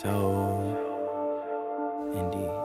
so indie.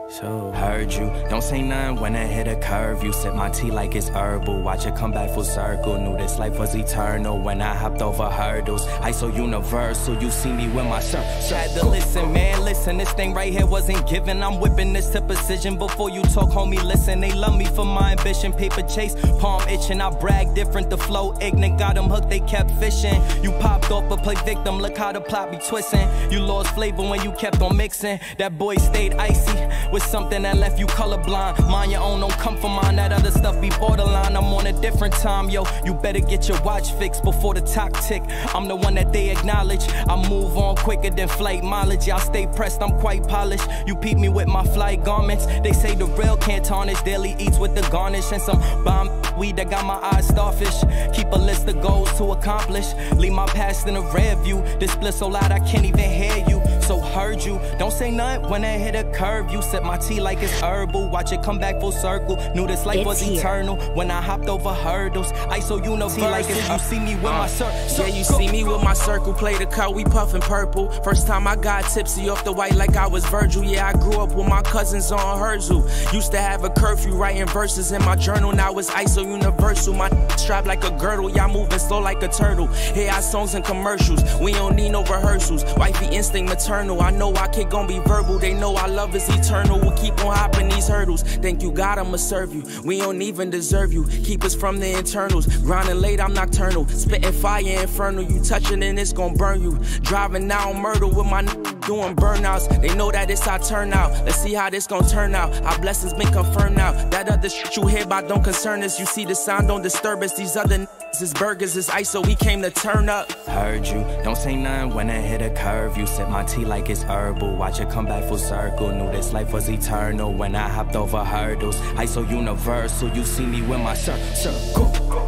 So heard you, don't say nothing when I hit a curve. You sip my tea like it's herbal, watch it come back full circle. Knew this life was eternal when I hopped over hurdles. I so universal, you see me with my shirt. Had to listen, man, listen, this thing right here wasn't given. I'm whipping this to precision. Before you talk, homie, listen. They love me for my ambition, paper chase, palm itching. I brag different, the flow ignorant. Got them hooked, they kept fishing. You popped off but play victim, look how the plot be twisting. You lost flavor when you kept on mixing. That boy stayed icy with something that left you colorblind. Mind your own, don't come for mine. That other stuff be borderline. I'm on a different time, yo. You better get your watch fixed before the clock tick. I'm the one that they acknowledge. I move on quicker than flight mileage. Y'all stay pressed, I'm quite polished. You peep me with my flight garments. They say the real can't tarnish. Daily eats with the garnish and some bomb weed that got my eyes starfish. Keep a list of goals to accomplish. Leave my past in a rear view. This bliss so loud I can't even hear you. So heard you, don't say nothing when I hit a curve. You sip my tea like it's herbal, watch it come back full circle. Knew this life was eternal when I hopped over hurdles. I so universal, like it's you see me with my circle. Yeah, you see me with my circle, play the cut, we puffin' purple. First time I got tipsy off the white like I was Virgil. Yeah, I grew up with my cousins on Herzl. Used to have a curfew writing verses in my journal. Now it's ISO universal. My strapped like a girdle, y'all moving slow like a turtle. Hear our songs and commercials, we don't need no rehearsals. Wifey instinct maternal, I know our kid gon' be verbal. They know our love is eternal, we'll keep on hopping these hurdles. Thank you God, I'ma serve you. We don't even deserve you. Keep us from the internals. Grinding late, I'm nocturnal. Spitting fire infernal. You touching and it's gon' burn you. Driving now murder with my doing burnouts. They know that it's our turnout. Let's see how this gon' turn out. Our blessings been confirmed now. That other shit you hear about don't concern us. You see the sound don't disturb us. These other is burgers, is ice, so we came to turn up. Heard you, don't say nothing when I hit a curve. You sip my tea like it's herbal, watch it come back full circle. Knew this life was eternal when I hopped over hurdles. I so universal, you see me with my circle.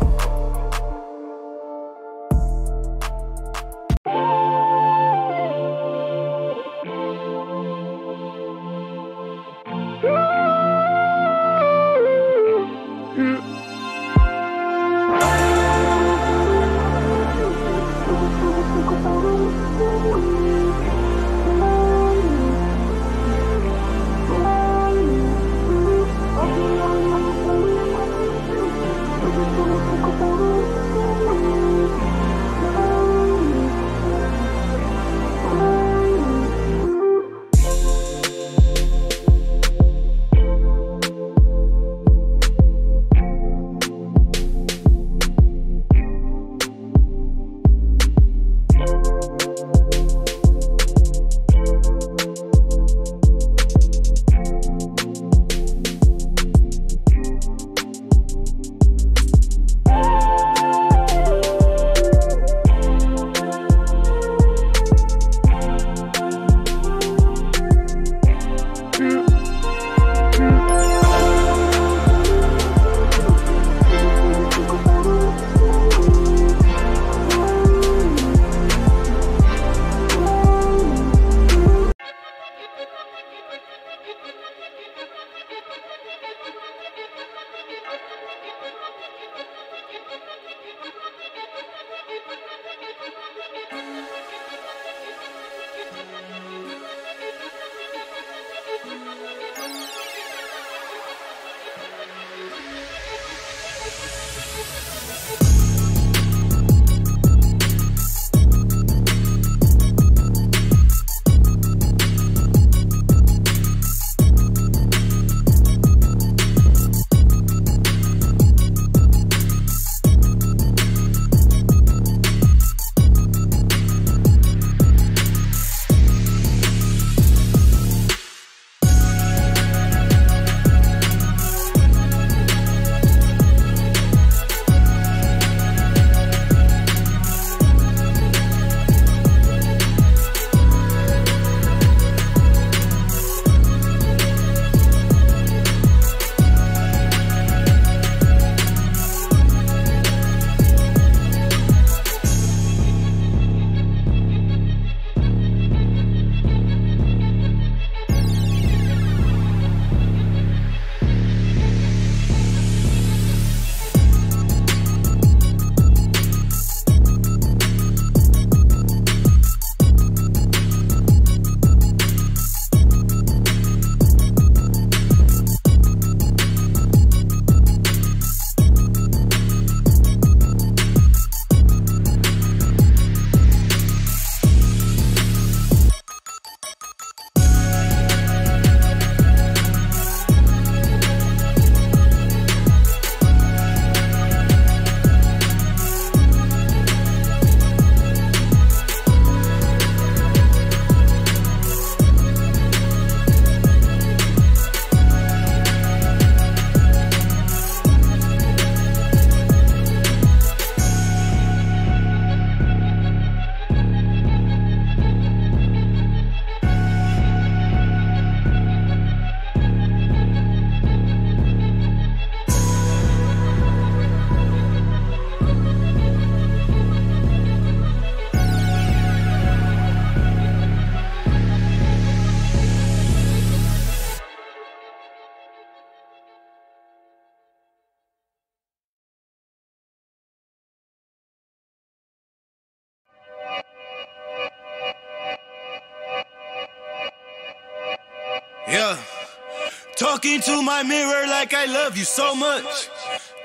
Talking to my mirror like I love you so much.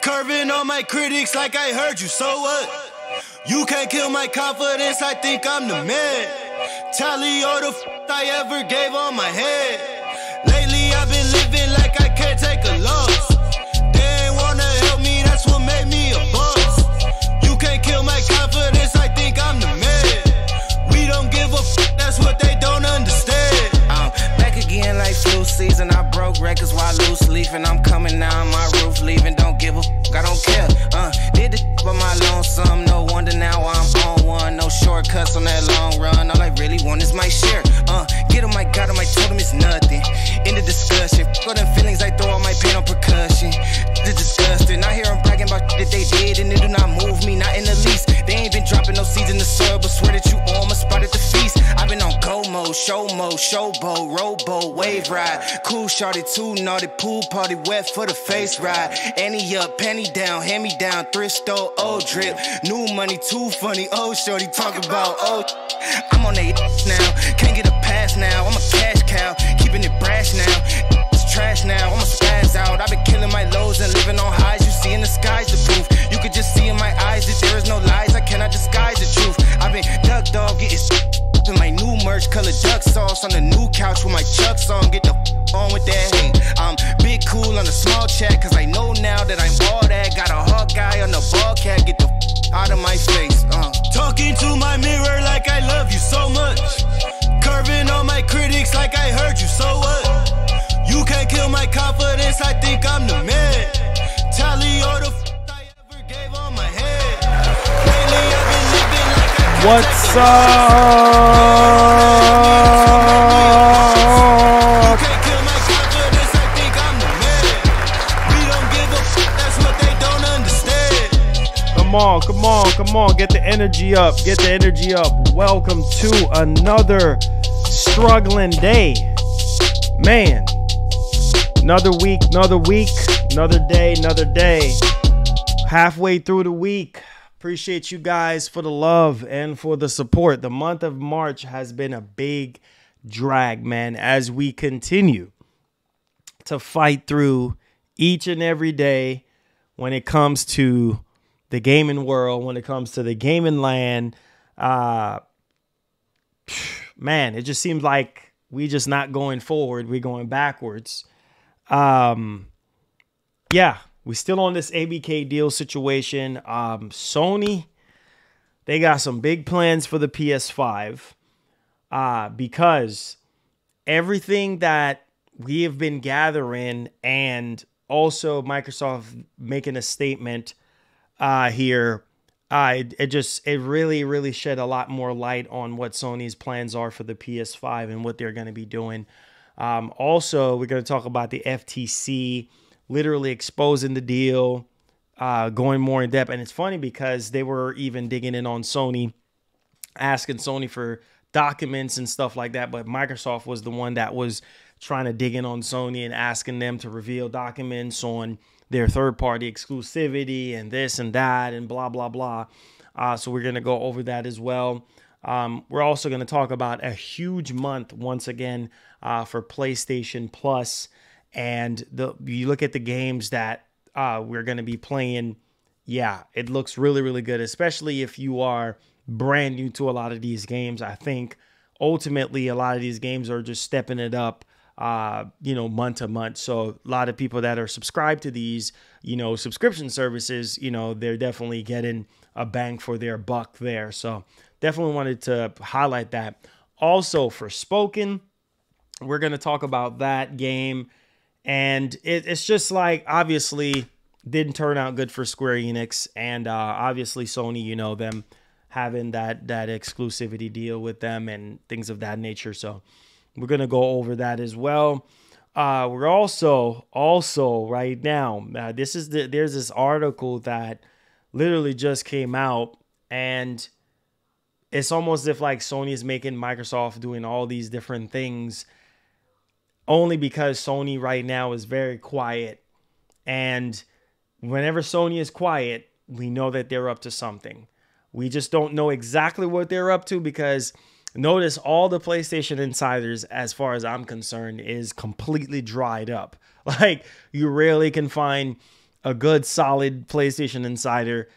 Curving on my critics like I heard you, so what? You can't kill my confidence, I think I'm the man. Tally all the I ever gave on my head. Lately I've been living like I can't take a loss. They ain't wanna help me, that's what made me a boss. You can't kill my confidence, I think I'm the man. We don't give a that's what they don't understand. Back again like flu season, I broke records while loose leafing. I'm coming down my roof, leaving, don't give a I don't care. Did the by my lonesome, no wonder now I'm on one. No shortcuts on that long run, all I really want is my share. Get him, I got him, I told him it's nothing. In the discussion, all them feelings, I throw all my pain on percussion. It's disgusting, I hear them bragging about that they did, and it do not move me, not in the least. They ain't been dropping no seeds in the soil, but swear that you on my spot at the feast. I've been on go mode, showboat, rowboat, wave ride. Cool shorty, too naughty, pool party, wet for the face ride. Annie up, penny down, hand me down, thrift store, old drip. New money, too funny, old shorty, talk about old. I'm on they now, can't get a pass now, I'm a cash cow, keeping it brash now. It's trash now, I'm a spaz out. I've been killing my lows and living on highs. You see in the skies the proof. You could just see in my eyes that there is no lies. I cannot disguise the truth. I've been duck dog getting in my new merch, colored duck sauce on the new couch with my Chucks on. Get the on with that hate. I'm big cool on the small chat, cause I know now that I'm all that. Got a hawk guy on the ball cat, get the out of my face. Talking to my mirror like I love you so much. Curving on my critics like I heard you, so what? You can't kill my confidence, I think I'm the man. Tally all the I ever gave on my head. Lately I've been living like I can't What's up? You can't kill my confidence, I think I'm the man. We don't give a that's what they don't understand. Come on, get the energy up, Welcome to another struggling day, man. Another week, another day, halfway through the week. Appreciate you guys for the love and for the support. The month of March has been a big drag, man, as we continue to fight through each and every day when it comes to the gaming world, when it comes to the gaming land. Man, it just seems like we just not going forward. We're going backwards. Yeah, we still on this ABK deal situation. Sony, they got some big plans for the PS5 because everything that we have been gathering, and also Microsoft making a statement here, it really shed a lot more light on what Sony's plans are for the PS5 and what they're going to be doing. Also, we're going to talk about the FTC literally exposing the deal, going more in depth. And it's funny because they were even digging in on Sony, asking Sony for documents and stuff like that. But Microsoft was the one that was trying to dig in on Sony and asking them to reveal documents on their third-party exclusivity and this and that and blah, blah, blah. So we're going to go over that as well. We're also going to talk about a huge month once again for PlayStation Plus. And you look at the games that we're going to be playing. Yeah, it looks really good, especially if you are brand new to a lot of these games. I think ultimately a lot of these games are just stepping it up, month to month. So a lot of people that are subscribed to these, subscription services, they're definitely getting a bang for their buck there. So definitely wanted to highlight that. Also for Spoken, we're going to talk about that game. And it's just like, obviously, didn't turn out good for Square Enix. And obviously, Sony, them having that exclusivity deal with them and things of that nature. So we're going to go over that as well. We're also right now, there's this article that literally just came out. And it's almost as if like Sony is making Microsoft doing all these different things only because Sony right now is very quiet. And whenever Sony is quiet, we know that they're up to something. We just don't know exactly what they're up to because notice all the PlayStation insiders, as far as I'm concerned, is completely dried up. Like, you rarely can find a good, solid PlayStation insider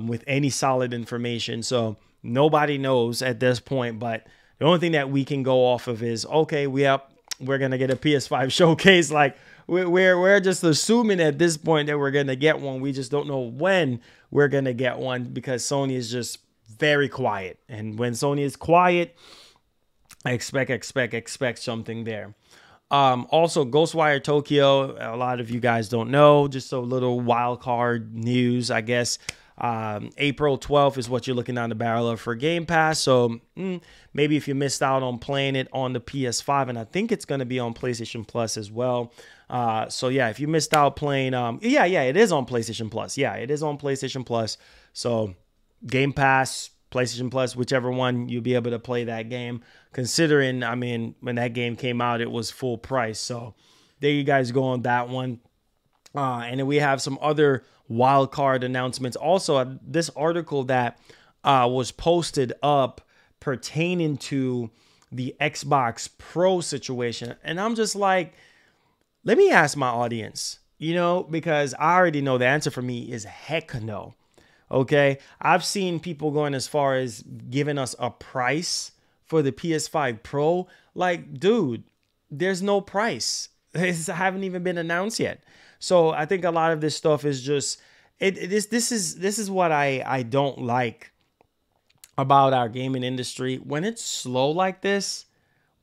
with any solid information. So nobody knows at this point, but the only thing that we can go off of is, okay, we're going to get a PS5 showcase. Like, we're just assuming at this point that we're going to get one. We just don't know when we're going to get one, because Sony is just very quiet. And when Sony is quiet, I expect something there. Also, Ghostwire Tokyo, a lot of you guys don't know, just a little wild card news, I guess. April 12th is what you're looking down the barrel of for Game Pass. So maybe if you missed out on playing it on the PS5, and I think it's going to be on PlayStation Plus as well. So yeah, if you missed out playing, it is on PlayStation Plus. Yeah, it is on PlayStation Plus. So Game Pass, PlayStation Plus, whichever one, you'll be able to play that game. Considering, I mean, when that game came out, it was full price. So there you guys go on that one. And then we have some other wild card announcements. Also, this article that was posted up pertaining to the Xbox Pro situation. And I'm just like, let me ask my audience, because I already know the answer for me is heck no. Okay, I've seen people going as far as giving us a price for the PS5 Pro. Like, dude, there's no price. It haven't even been announced yet. So I think a lot of this stuff is just this is what I don't like about our gaming industry. When it's slow like this,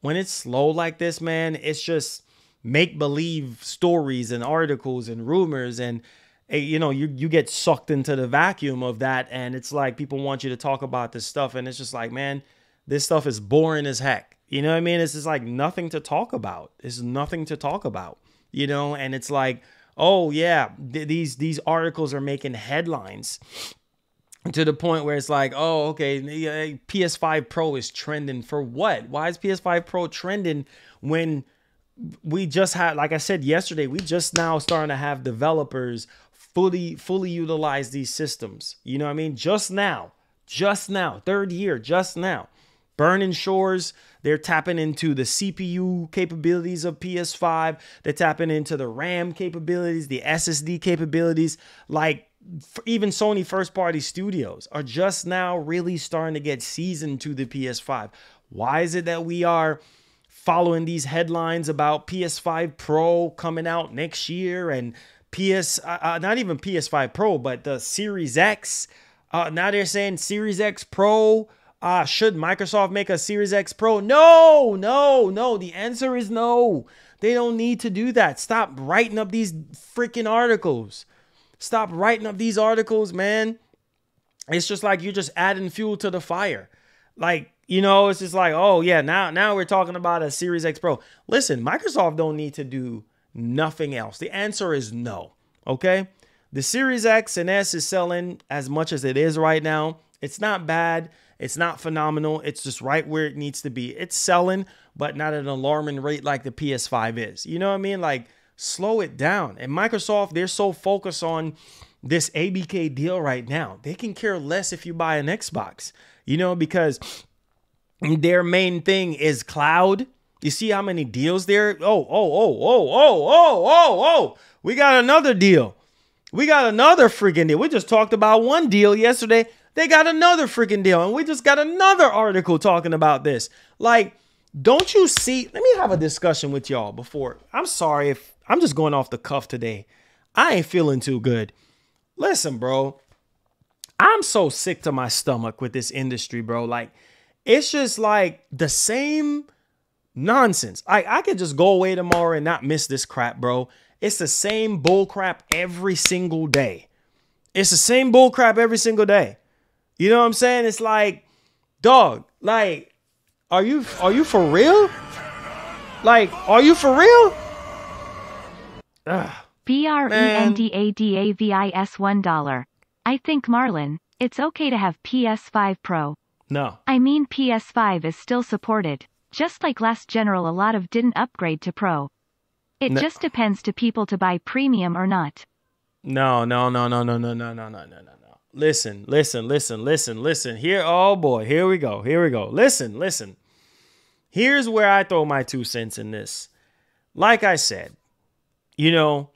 man, it's just make believe stories and articles and rumors, and you get sucked into the vacuum of that, and it's like people want you to talk about this stuff, and it's just like, man, this stuff is boring as heck. You know what I mean? It's just like nothing to talk about. It's nothing to talk about, and it's like, oh yeah, these articles are making headlines to the point where it's like, oh, okay, PS5 Pro is trending for what? Why is PS5 Pro trending when we just had, like I said yesterday, we just now starting to have developers fully utilize these systems. You know what I mean? Just now, third year, just now. Burning Shores, they're tapping into the CPU capabilities of PS5. They're tapping into the RAM capabilities, the SSD capabilities. Like, even Sony first-party studios are just now really starting to get seasoned to the PS5. Why is it that we are following these headlines about PS5 Pro coming out next year, and not even PS5 Pro, but the Series X? Now they're saying Series X Pro. Should Microsoft make a Series X Pro? No. The answer is no. They don't need to do that. Stop writing up these freaking articles. Stop writing up these articles, man. It's just like you're just adding fuel to the fire. Like, it's just like, oh yeah, now we're talking about a Series X Pro. Listen, Microsoft don't need to do nothing else. The answer is no. Okay? The Series X and S is selling as much as it is right now. It's not bad. It's not phenomenal. It's just right where it needs to be. It's selling, but not at an alarming rate like the PS5 is. You know what I mean? Like, slow it down. And Microsoft, they're so focused on this ABK deal right now. They can care less if you buy an Xbox, because their main thing is cloud. You see how many deals there? Oh. We got another deal. We got another freaking deal. We just talked about one deal yesterday. They got another freaking deal. And we just got another article talking about this. Like, don't you see? Let me have a discussion with y'all before. I'm sorry if I'm just going off the cuff today. I ain't feeling too good. Listen, bro. I'm so sick to my stomach with this industry, bro. Like, it's just like the same nonsense. I could just go away tomorrow and not miss this crap, bro. It's the same bull crap every single day. It's the same bull crap every single day. You know what I'm saying? It's like, dog, like, are you for real? Like, are you for real? BRENDADAVIS $1. I think, Marlon, it's okay to have PS5 Pro. No. I mean, PS5 is still supported. Just like last General, a lot of didn't upgrade to Pro. It just depends to people to buy premium or not. No. Listen. Here, oh boy, here we go. Listen. Here's where I throw my 2 cents in this. Like I said, the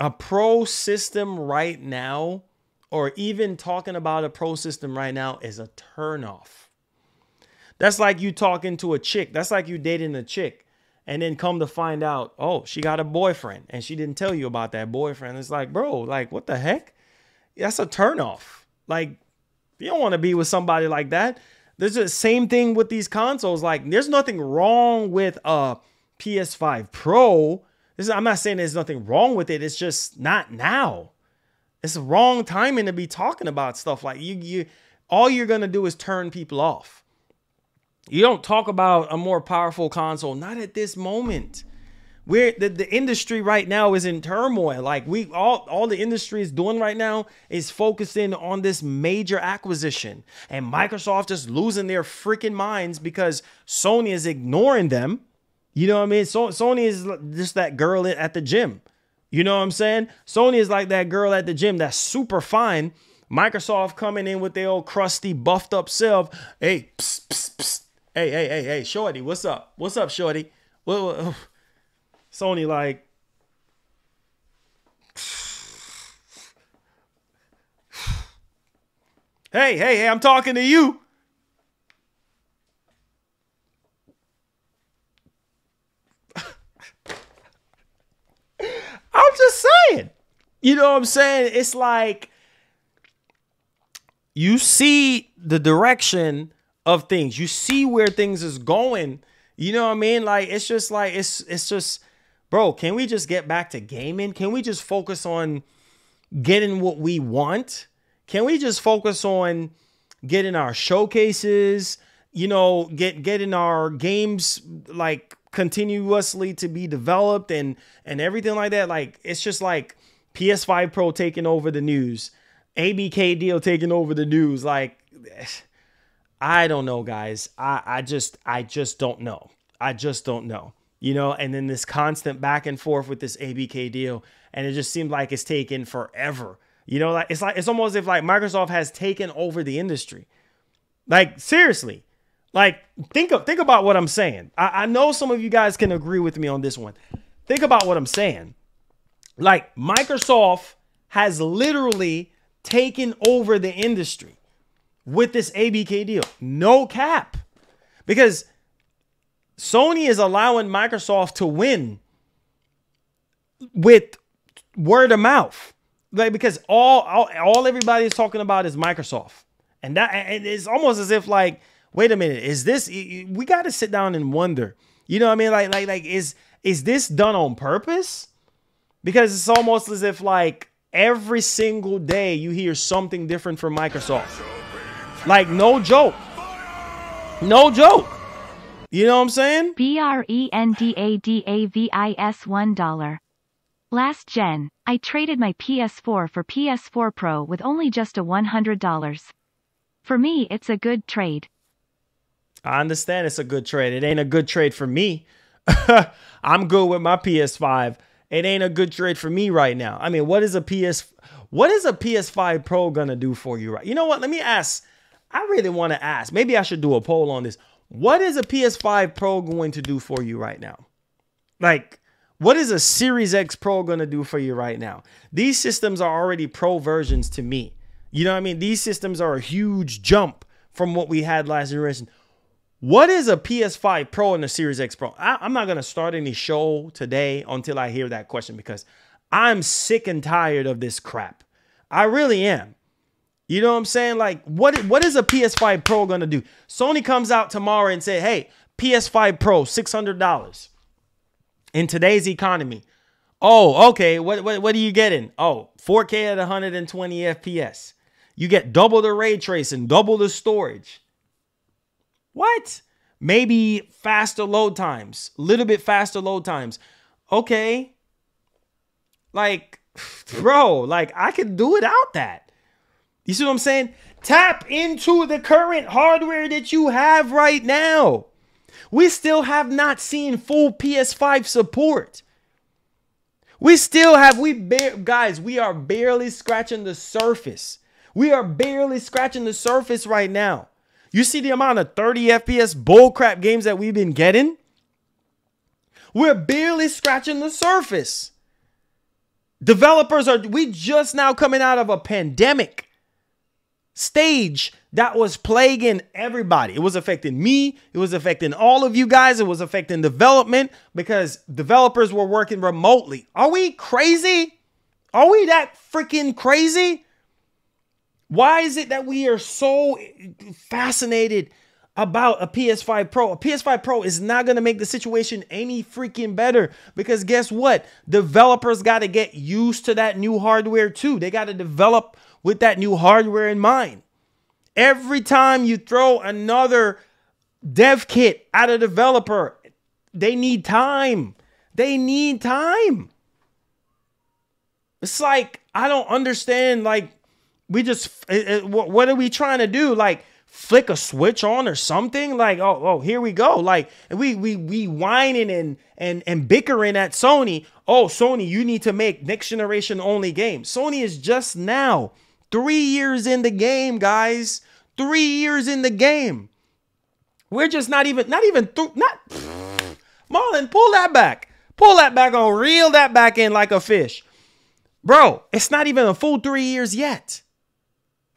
a pro system right now, or even talking about a pro system right now, is a turnoff. That's like you talking to a chick. That's like you dating a chick and then come to find out, oh, she got a boyfriend and she didn't tell you about that boyfriend. It's like, bro, like, what the heck? That's a turnoff. Like, you don't want to be with somebody like that. There's the same thing with these consoles. Like, there's nothing wrong with a PS5 Pro. I'm not saying there's nothing wrong with it. It's just not now. It's the wrong timing to be talking about stuff like all you're going to do is turn people off. You don't talk about a more powerful console. Not at this moment. The industry right now is in turmoil. Like all the industry is doing right now is focusing on this major acquisition, and Microsoft is losing their freaking minds because Sony is ignoring them. You know what I mean? So Sony is just that girl at the gym. You know what I'm saying? Sony is like that girl at the gym that's super fine. Microsoft coming in with their old crusty, buffed up self. Hey, psst, psst, psst. Hey, shorty, what's up? What's up, shorty? Well, Sony like, hey, I'm talking to you. I'm just saying. You know what I'm saying? It's like you see the direction of things. You see where things is going. You know what I mean? Like, it's just like, it's just, bro, can we just get back to gaming? Can we just focus on getting what we want? Can we just focus on getting our showcases, getting our games like continuously to be developed and everything like that? Like, it's just like PS5 Pro taking over the news, ABK deal taking over the news. Like, I don't know, guys. I just don't know. I just don't know. And then this constant back and forth with this ABK deal, and it just seems like it's taken forever. It's almost as if like Microsoft has taken over the industry. Like, seriously. Like, think about what I'm saying. I know some of you guys can agree with me on this one. Think about what I'm saying. Like, Microsoft has literally taken over the industry with this ABK deal. No cap. Because Sony is allowing Microsoft to win with word of mouth. Like, because all everybody is talking about is Microsoft. And it's almost as if like, wait a minute, is this, we got to sit down and wonder, you know what I mean? Like, is this done on purpose? Because it's almost as if like every single day you hear something different from Microsoft. Like, no joke. No joke. You know what I'm saying? BRENDADAVIS $1. Last gen, I traded my PS4 for PS4 Pro with only just a $100. For me, it's a good trade. I understand it's a good trade. It ain't a good trade for me. I'm good with my PS5. It ain't a good trade for me right now. I mean, what is a PS5 Pro gonna do for you? Right? You know what? Let me ask. I really want to ask. Maybe I should do a poll on this. What is a PS5 Pro going to do for you right now? Like, what is a Series X Pro going to do for you right now? These systems are already Pro versions to me. You know what I mean? These systems are a huge jump from what we had last generation. What is a PS5 Pro and a Series X Pro? I'm not going to start any show today until I hear that question, because I'm sick and tired of this crap. I really am. You know what I'm saying? Like, what is a PS5 Pro going to do? Sony comes out tomorrow and say, hey, PS5 Pro, $600 in today's economy. Oh, okay. What are you getting? Oh, 4K at 120 FPS. You get double the ray tracing, double the storage. What? Maybe faster load times, a little bit faster load times. Okay. Like, bro, like, I could do without that. You see what I'm saying? Tap into the current hardware that you have right now. We still have not seen full PS5 support. We still have, guys, we are barely scratching the surface. We are barely scratching the surface right now. You see the amount of 30 FPS bullcrap games that we've been getting? We're barely scratching the surface. We just now coming out of a pandemic stage that was plaguing everybody. It was affecting me. It was affecting all of you guys. It was affecting development because developers were working remotely. Are we crazy? Are we that freaking crazy? Why is it that we are so fascinated about a PS5 Pro? A PS5 Pro is not going to make the situation any freaking better because guess what? Developers got to get used to that new hardware too. They got to develop with that new hardware in mind. Every time you throw another dev kit at a developer, they need time. They need time. It's like, I don't understand. Like, what are we trying to do? Like, flick a switch on or something? Like, oh, here we go. Like, we whining and bickering at Sony. Oh, Sony, you need to make next generation only games. Sony is just now 3 years in the game, guys. 3 years in the game. We're just not even through. Marlon, pull that back. Pull that back on. Reel that back in like a fish. Bro, it's not even a full 3 years yet.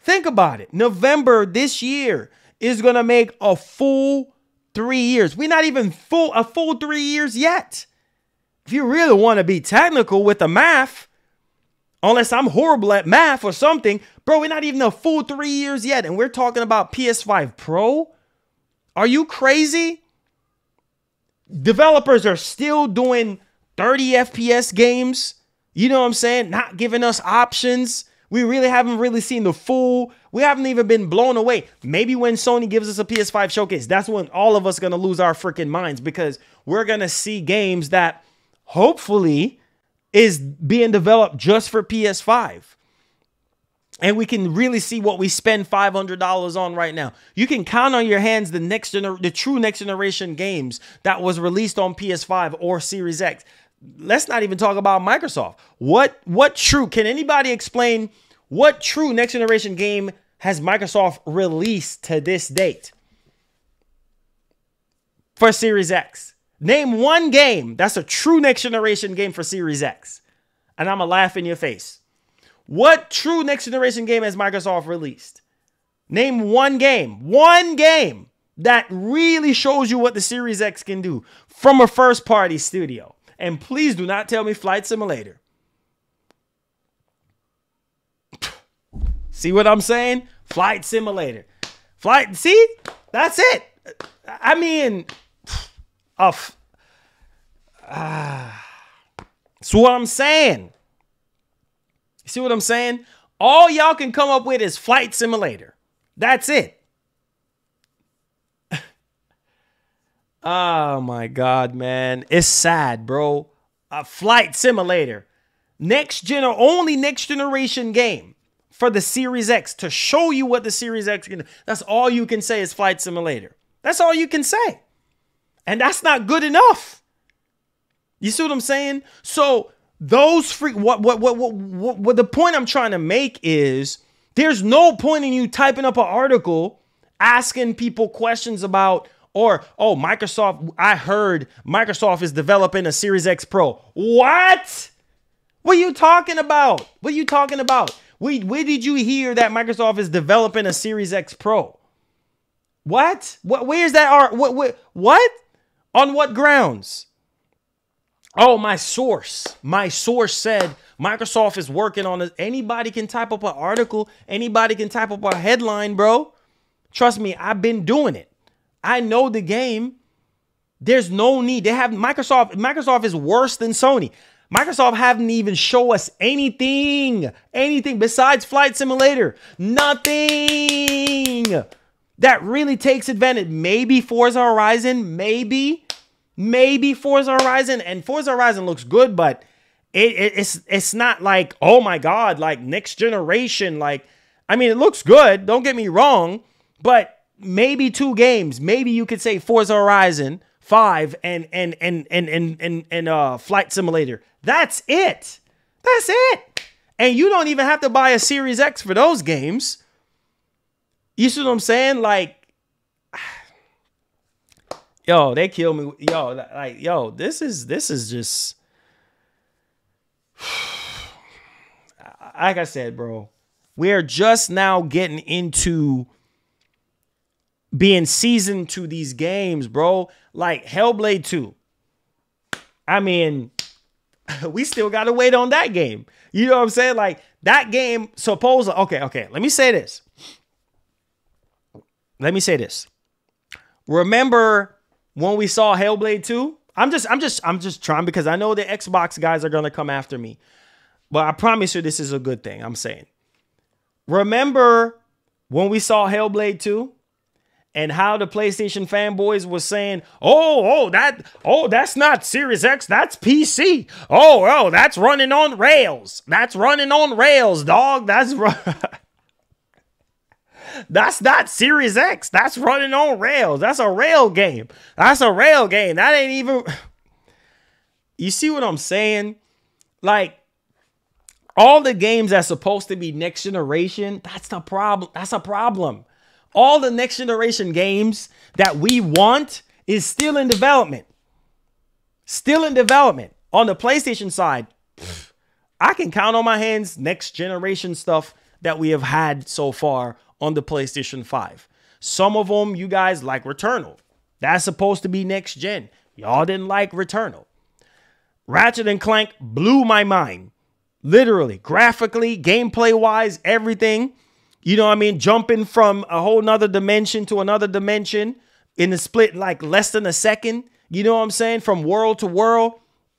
Think about it. November this year is going to make a full 3 years. We're not even a full 3 years yet. If you really want to be technical with the math, unless I'm horrible at math or something, bro, we're not even a full 3 years yet. And we're talking about PS5 Pro. Are you crazy? Developers are still doing 30 FPS games. You know what I'm saying? Not giving us options. We really haven't seen the full. We haven't even been blown away. Maybe when Sony gives us a PS5 showcase, that's when all of us going to lose our freaking minds because we're going to see games that hopefully is being developed just for PS5. And we can really see what we spend $500 on right now. You can count on your hands the true next generation games that was released on PS5 or Series X. Let's not even talk about Microsoft. What true, can anybody explain what true next generation game has Microsoft released to this date for Series X? Name one game that's a true next generation game for Series X. And I'm going to laugh in your face. What true next generation game has Microsoft released? Name one game that really shows you what the Series X can do from a first party studio. And please do not tell me Flight Simulator. See what I'm saying? Flight Simulator. See? That's it. I mean, that's what I'm saying. You see what I'm saying? All y'all can come up with is Flight Simulator. That's it. Oh my God, man. It's sad, bro. A Flight Simulator. Only next generation game for the Series X to show you what the Series X can do. That's all you can say is Flight Simulator. That's all you can say. And that's not good enough. You see what I'm saying? So those what the point I'm trying to make is there's no point in you typing up an article asking people questions about Microsoft, I heard Microsoft is developing a Series X Pro. What? What are you talking about? What are you talking about? Where did you hear that Microsoft is developing a Series X Pro? What? Where's that art? What? On what grounds? Oh, my source said Microsoft is working on it. Anybody can type up an article. Anybody can type up a headline, bro. Trust me, I've been doing it. I know the game. There's no need. They have Microsoft is worse than Sony. Microsoft haven't even show us anything besides Flight Simulator. Nothing that really takes advantage. Maybe Forza Horizon, maybe Forza Horizon, and Forza Horizon looks good, but it's not like, oh my God, like next generation. Like, I mean, it looks good. Don't get me wrong, but maybe 2 games. Maybe you could say Forza Horizon 5 and Flight Simulator. That's it. That's it. And you don't even have to buy a Series X for those games. You see what I'm saying? Like, yo, they kill me. Yo, like, yo, this is just, like I said, bro, we're just now getting into being seasoned to these games, bro. Like Hellblade 2. I mean, we still got to wait on that game. You know what I'm saying? Like that game, supposedly, okay. Let me say this. Remember when we saw Hellblade 2? I'm just trying, because I know the Xbox guys are going to come after me. But I promise you this is a good thing. I'm saying. Remember when we saw Hellblade 2? And how the PlayStation fanboys was saying, that's not Series X, that's PC. Oh, that's running on rails. That's running on rails, dog. That's not Series X. That's running on rails. That's a rail game. That ain't even. You see what I'm saying? Like, all the games that's supposed to be next generation, that's the problem. That's a problem. All the next generation games that we want is still in development. Still in development. On the PlayStation side, I can count on my hands next generation stuff that we have had so far on the PlayStation 5. Some of them, you guys like Returnal. That's supposed to be next gen. Y'all didn't like Returnal. Ratchet & Clank blew my mind. Literally, graphically, gameplay-wise, everything. You know what I mean? Jumping from a whole nother dimension to another dimension in a split like less than a second. You know what I'm saying? From world to world.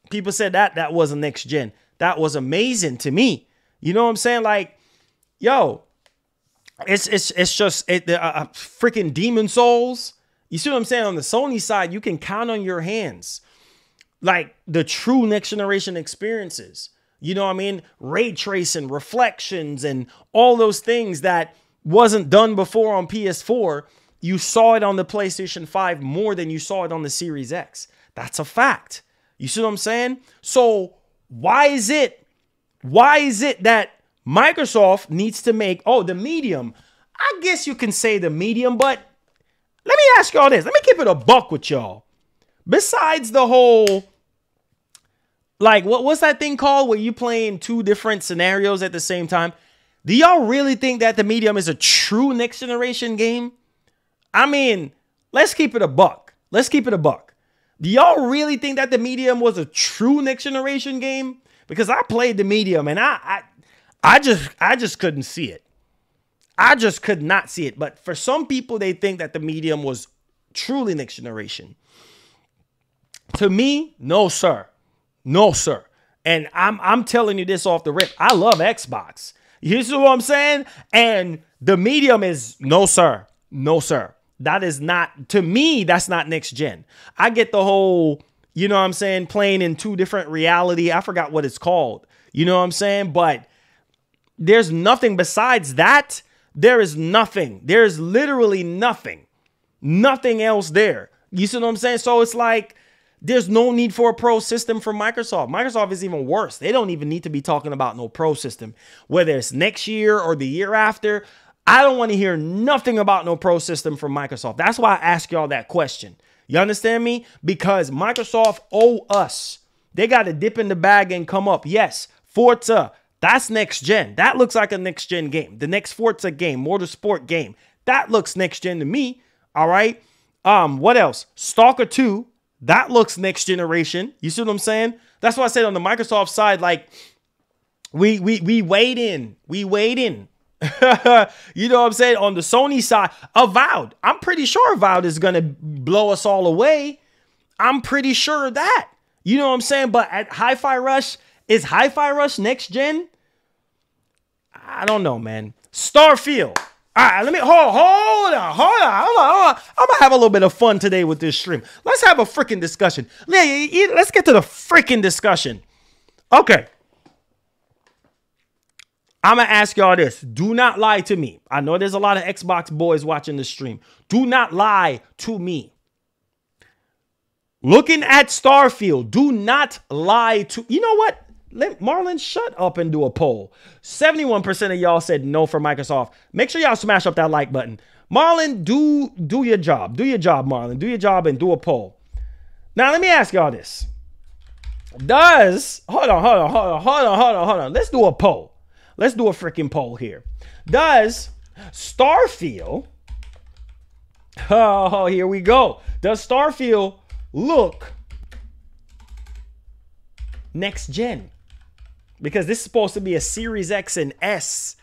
People said that wasn't next gen. That was amazing to me. You know what I'm saying? Like, yo, it's just freaking Demon Souls. You see what I'm saying? On the Sony side, you can count on your hands like the true next generation experiences. You know what I mean? Ray tracing, reflections, and all those things that wasn't done before on PS4. You saw it on the PlayStation 5 more than you saw it on the Series X. That's a fact. You see what I'm saying? So why is it that Microsoft needs to make, the medium? I guess you can say the medium, but let me ask y'all this. Let me keep it a buck with y'all. Besides the whole, like, what's that thing called where you playing 2 different scenarios at the same time? Do y'all really think that the medium is a true next generation game? I mean, let's keep it a buck. Do y'all really think that the medium was a true next generation game? Because I played the medium and I just couldn't see it. I just could not see it. But for some people, they think that the medium was truly next generation. To me, no, sir. No, sir. And I'm telling you this off the rip. I love Xbox. You see what I'm saying? And the medium is no, sir. No, sir. That is not, to me, that's not next gen. I get the whole, you know what I'm saying, playing in 2 different reality. I forgot what it's called. You know what I'm saying? But there's nothing besides that. There is nothing. There's literally nothing. Nothing else there. You see what I'm saying? So it's like, there's no need for a pro system for Microsoft. Microsoft is even worse. They don't even need to be talking about no pro system. Whether it's next year or the year after, I don't want to hear nothing about no pro system from Microsoft. That's why I ask y'all that question. You understand me? Because Microsoft owe us. They got to dip in the bag and come up. Yes, Forza, that's next gen. That looks like a next gen game. The next Forza game, Motorsport game. That looks next gen to me. All right. What else? Stalker 2. That looks next generation. You see what I'm saying? That's why I said on the Microsoft side, like, we wait in. We wait in. You know what I'm saying? On the Sony side, Avowed. I'm pretty sure Avowed is going to blow us all away. I'm pretty sure of that. You know what I'm saying? But at Hi-Fi Rush, is Hi-Fi Rush next gen? I don't know, man. Starfield. All right, let me hold on. I'm gonna have a little bit of fun today with this stream. Let's have a freaking discussion. Let's get to the freaking discussion. Okay. I'm going to ask y'all this. Do not lie to me. I know there's a lot of Xbox boys watching the stream. Do not lie to me. Looking at Starfield, do not lie to... You know what? Let Marlon shut up and do a poll. 71% of y'all said no for Microsoft. Make sure y'all smash up that like button. Marlon, do your job. Do your job, Marlon. Do your job and do a poll. Now, let me ask y'all this. Hold on. Let's do a poll. Let's do a freaking poll here. Does Starfield... Oh, here we go. Does Starfield look next gen? Because this is supposed to be a Series X and S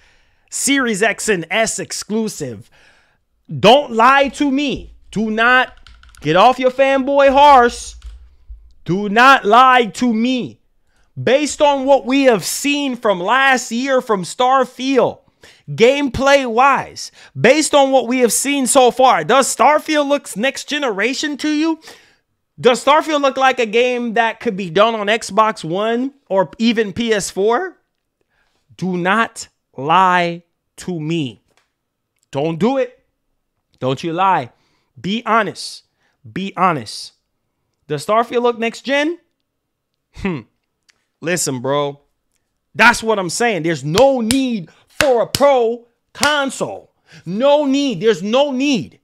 exclusive. Don't lie to me. Do not get off your fanboy horse. Do not lie to me. Based on what we have seen from last year from Starfield, gameplay wise, based on what we have seen so far, does Starfield look next generation to you? Does Starfield look like a game that could be done on Xbox One or even PS4? Do not lie to me. Don't do it. Don't you lie. Be honest. Be honest. Does Starfield look next gen? Listen, bro. That's what I'm saying. There's no need for a pro console. No need. There's no need.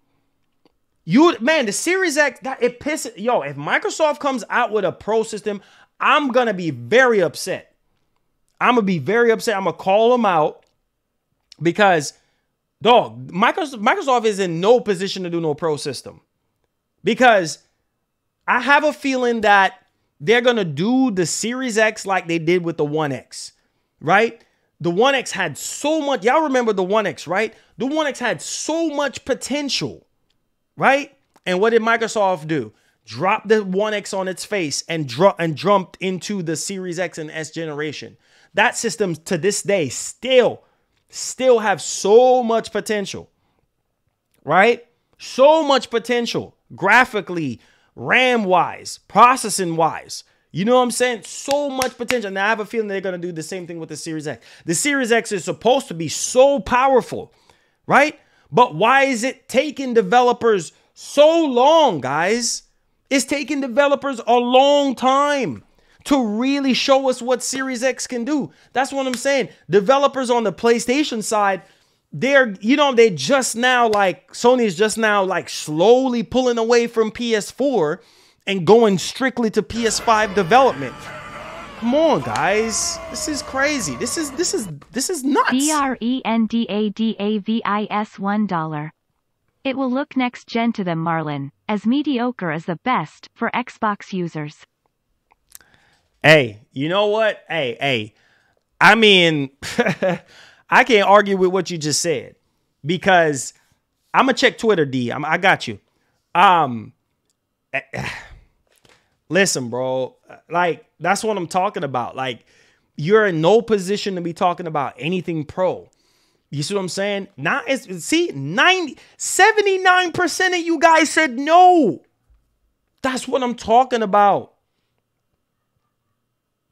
Man, the Series X, it pisses. Yo, if Microsoft comes out with a pro system, I'm going to be very upset. I'm going to be very upset. I'm going to call them out because, dog, Microsoft is in no position to do no pro system. Because I have a feeling that they're going to do the Series X like they did with the One X, right? The One X had so much. Y'all remember the One X, right? The One X had so much potential, right? And what did Microsoft do? Drop the One X on its face and jumped into the Series X and S generation. That system to this day still have so much potential, right? So much potential graphically, RAM-wise, processing-wise. You know what I'm saying? So much potential. Now, I have a feeling they're going to do the same thing with the Series X. The Series X is supposed to be so powerful, right? But why is it taking developers so long, guys? It's taking developers a long time to really show us what Series X can do. That's what I'm saying. Developers on the PlayStation side, they just now, like, Sony is just now, like, slowly pulling away from PS4 and going strictly to PS5 development. Come on, guys. This is crazy. This is nuts. BRENDADAVIS $1. It will look next gen to them, Marlon, as mediocre as the best for Xbox users. Hey, you know what? Hey. I mean, I can't argue with what you just said because I'm going to check Twitter, D. I got you. Listen, bro, like, that's what I'm talking about. Like, you're in no position to be talking about anything pro. You see what I'm saying? 79% of you guys said no. That's what I'm talking about.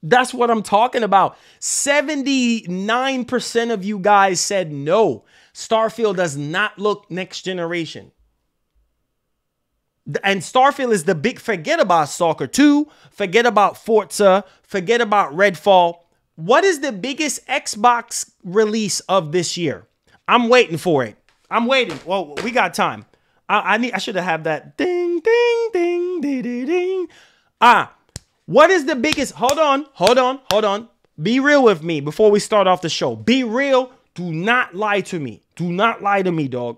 That's what I'm talking about. 79% of you guys said no. Starfield does not look next generation. And Starfield is the big, forget about Stalker 2, forget about Forza, forget about Redfall. What is the biggest Xbox release of this year? I'm waiting for it. I'm waiting. Well, we got time. I should have that ding, ding, ding, ding, ding, ding. What is the biggest? Hold on. Be real with me before we start off the show. Be real. Do not lie to me. Do not lie to me, dog.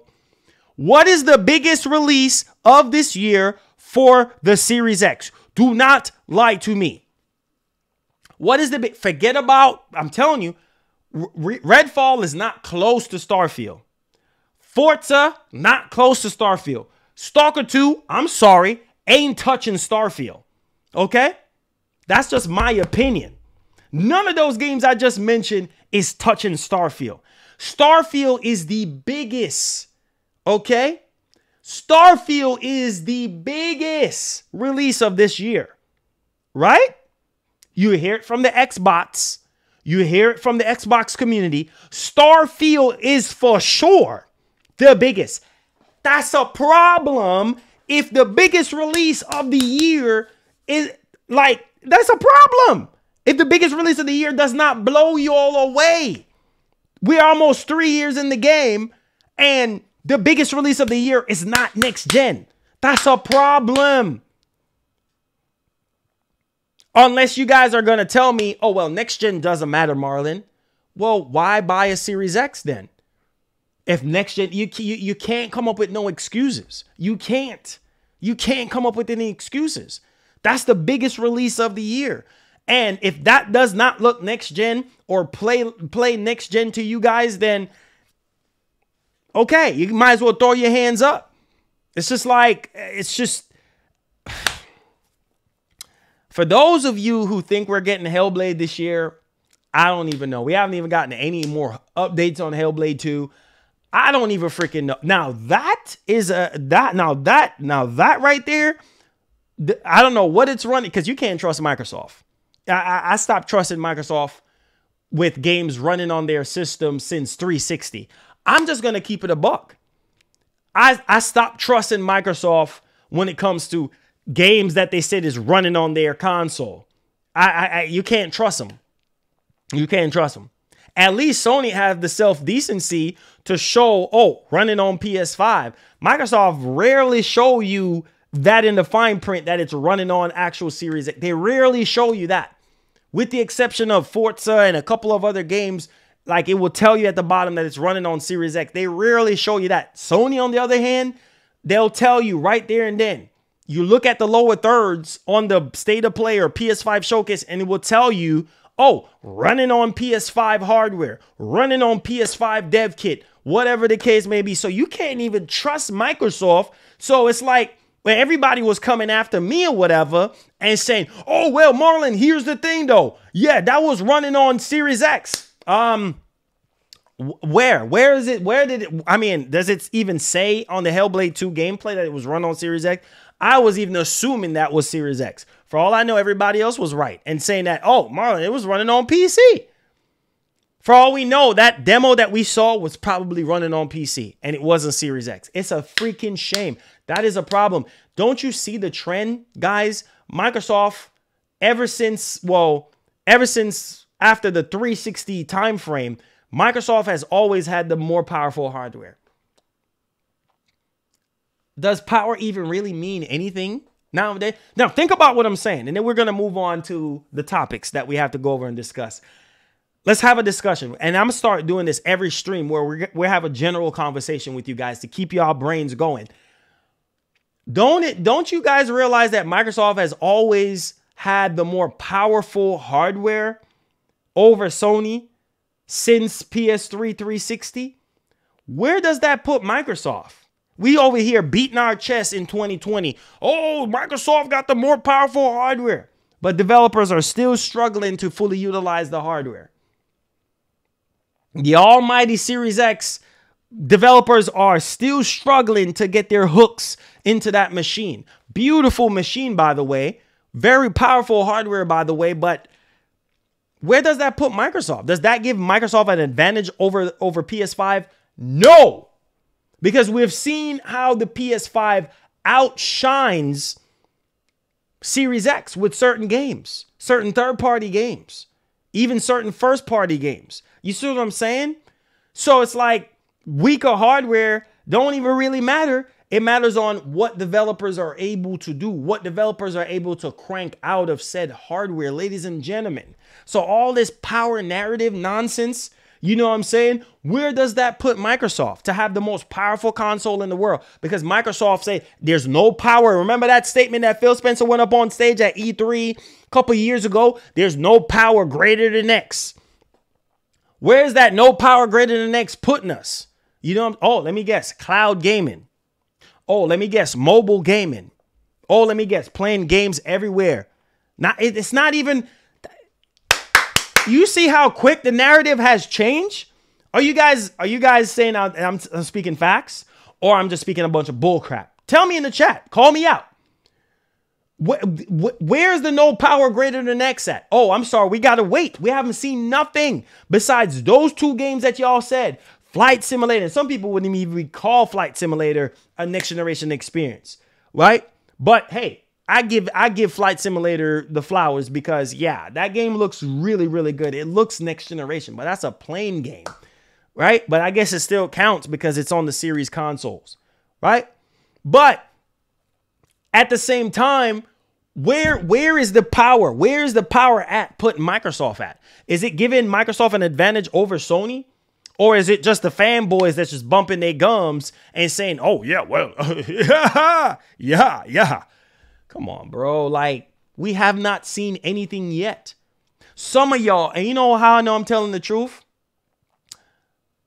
What is the biggest release of this year for the Series X? Do not lie to me. What is the big? Forget about, I'm telling you, Redfall is not close to Starfield. Forza, not close to Starfield. Stalker 2, I'm sorry, ain't touching Starfield. Okay? That's just my opinion. None of those games I just mentioned is touching Starfield. Starfield is the biggest, okay? Starfield is the biggest release of this year, right? You hear it from the Xbox. You hear it from the Xbox community. Starfield is for sure the biggest. That's a problem if the biggest release of the year is like, that's a problem. If the biggest release of the year does not blow you all away. We're almost 3 years in the game and the biggest release of the year is not next gen. That's a problem. Unless you guys are going to tell me, oh, well, next gen doesn't matter, Marlon. Well, why buy a Series X then? If next gen, you can't come up with no excuses. You can't come up with any excuses. That's the biggest release of the year. And if that does not look next gen or play next gen to you guys, then okay, you might as well throw your hands up. It's just like, for those of you who think we're getting Hellblade this year, I don't even know. We haven't even gotten any more updates on Hellblade 2. I don't even freaking know. Now that right there, I don't know what it's running because you can't trust Microsoft. I stopped trusting Microsoft with games running on their system since 360. I'm just going to keep it a buck. I stopped trusting Microsoft when it comes to games that they said is running on their console. You can't trust them. You can't trust them. At least Sony has the self-decency to show, oh, running on PS5. Microsoft rarely show you that in the fine print that it's running on actual Series X. They rarely show you that. With the exception of Forza and a couple of other games, like it will tell you at the bottom that it's running on Series X. They rarely show you that. Sony, on the other hand, they'll tell you right there and then. You look at the lower thirds on the State of Play or PS5 Showcase, and it will tell you, oh, running on PS5 hardware, running on PS5 dev kit, whatever the case may be. So you can't even trust Microsoft. So it's like when everybody was coming after me or whatever and saying, oh, well, Marlon, here's the thing, though. Yeah, that was running on Series X. Where is it? Where did it? I mean, does it even say on the Hellblade 2 gameplay that it was run on Series X? I was even assuming that was Series X. For all I know, everybody else was right and saying that, oh, Marlon, it was running on PC. For all we know, that demo that we saw was probably running on PC and it wasn't Series X. It's a freaking shame. That is a problem. Don't you see the trend, guys? Microsoft, ever since after the 360 time frame, Microsoft has always had the more powerful hardware. Does power even really mean anything nowadays? Now, think about what I'm saying, and then we're going to move on to the topics that we have to go over and discuss. Let's have a discussion, and I'm going to start doing this every stream where we have a general conversation with you guys to keep y'all brains going. Don't you guys realize that Microsoft has always had the more powerful hardware over Sony since PS3 360? Where does that put Microsoft? We over here beating our chests in 2020. Oh, Microsoft got the more powerful hardware. But developers are still struggling to fully utilize the hardware. The almighty Series X developers are still struggling to get their hooks into that machine. Beautiful machine, by the way. Very powerful hardware, by the way. But where does that put Microsoft? Does that give Microsoft an advantage over PS5? No. Because we've seen how the PS5 outshines Series X with certain games, certain third-party games, even certain first-party games. You see what I'm saying? So it's like weaker hardware don't even really matter. It matters on what developers are able to do, what developers are able to crank out of said hardware, ladies and gentlemen. So all this power narrative nonsense, you know what I'm saying? Where does that put Microsoft to have the most powerful console in the world? Because Microsoft say there's no power. Remember that statement that Phil Spencer went up on stage at E3 a couple years ago? There's no power greater than X. Where's that no power greater than X putting us? You know, oh, let me guess, cloud gaming. Oh, let me guess, mobile gaming. Oh, let me guess, playing games everywhere. It's not even... You see how quick the narrative has changed? Are you guys saying I'm speaking facts, or I'm just speaking a bunch of bull crap? Tell me in the chat. Call me out. Where's the no power greater than X at? Oh, I'm sorry. We got to wait. We haven't seen nothing besides those 2 games that y'all said. Flight Simulator. Some people wouldn't even call Flight Simulator a next generation experience, right? But hey, I give Flight Simulator the flowers because yeah, that game looks really, really good. It looks next generation, but that's a plain game, right? But I guess it still counts because it's on the series consoles, right? But at the same time, where is the power? Where is the power at putting Microsoft at? Is it giving Microsoft an advantage over Sony? Or is it just the fanboys that's just bumping their gums and saying, oh, yeah, well, yeah. Come on, bro. Like, we have not seen anything yet. Some of y'all, and you know how I know I'm telling the truth?